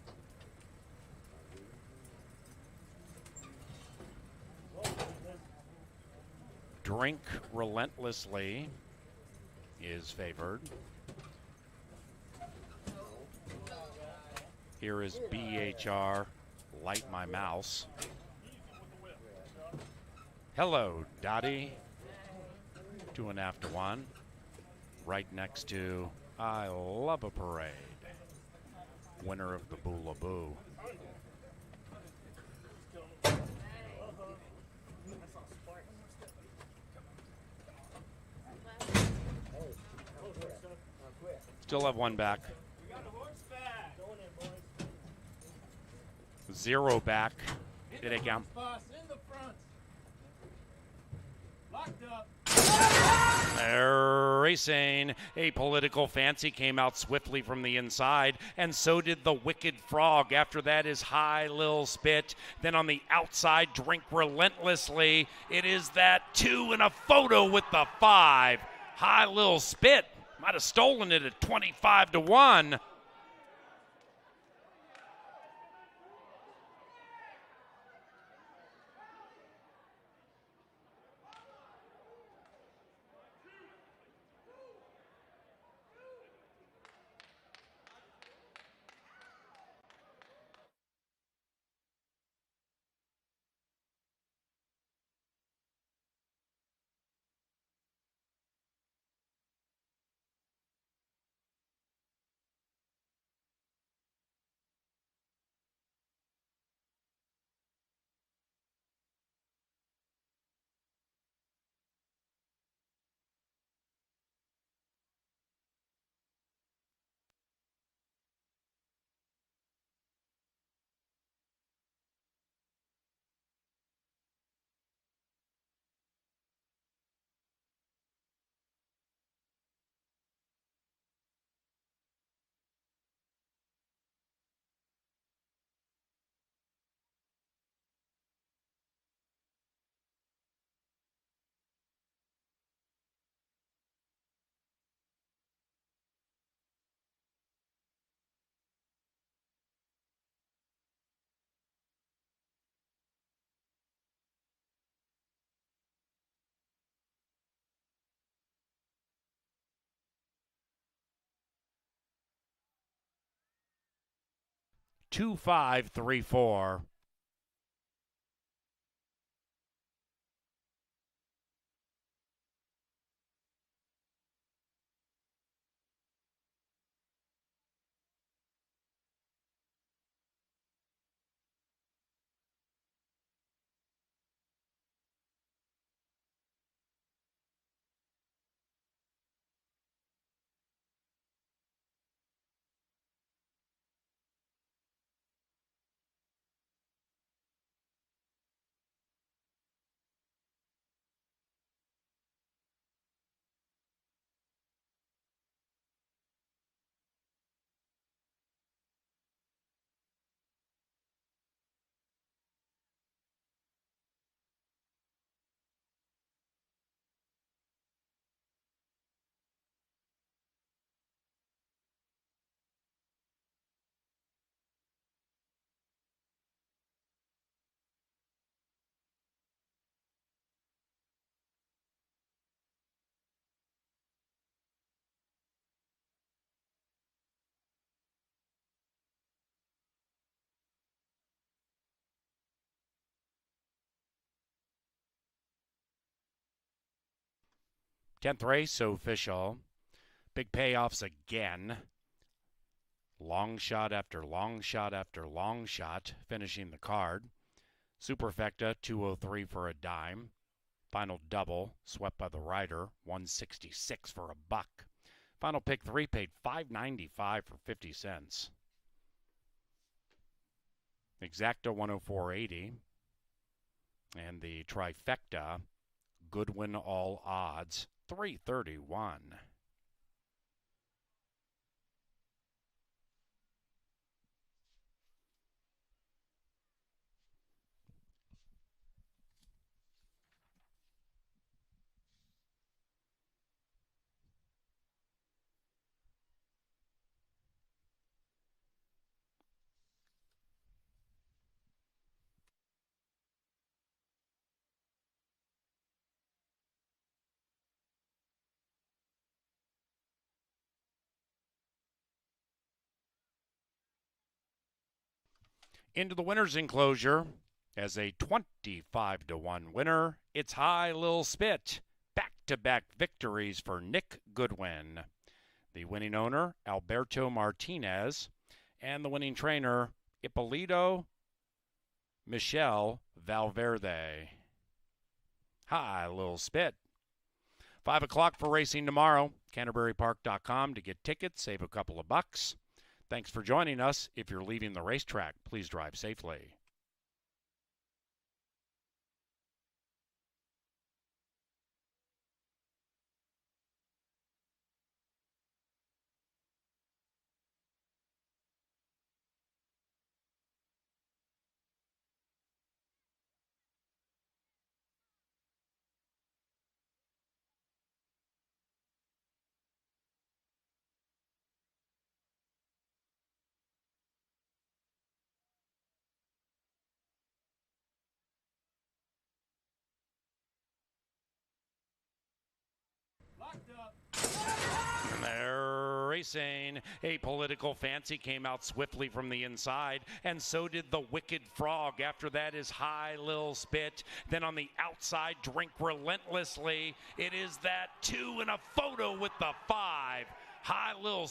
Drink Relentlessly is favored. Here is BHR, Light My Mouse. Hello, Dottie. 2.5 to 1. Right next to I Love a Parade. Winner of the Boola Boo. Still have one back. 0 back. Did it count? Racing. A political fancy came out swiftly from the inside, and so did the Wicked Frog. After that is High Lil Spit. Then on the outside, Drink Relentlessly. It is that 2 in a photo with the 5. High Lil Spit might have stolen it at 25 to 1. Two, 5, 3, 4. Tenth race official. Big payoffs again. Long shot after long shot after long shot, finishing the card. Superfecta, 203 for a dime. Final double, swept by the rider, 166 for a buck. Final pick 3 paid $5.95 for 50 cents. Exacta, 104.80. And the trifecta, Goodwin all odds, 331. Into the winner's enclosure as a 25-1 winner, it's High Lil Spit. Back-to-back victories for Nick Goodwin. The winning owner, Alberto Martinez, and the winning trainer, Ippolito Michel Valverde. High Lil Spit. 5 o'clock for racing tomorrow. CanterburyPark.com to get tickets, save a couple of bucks. Thanks for joining us. If you're leaving the racetrack, please drive safely. And they're racing. A political fancy came out swiftly from the inside, and so did the Wicked Frog. After that is High Lil Spit. Then on the outside, Drink Relentlessly. It is that 2 and a photo with the 5. High Lil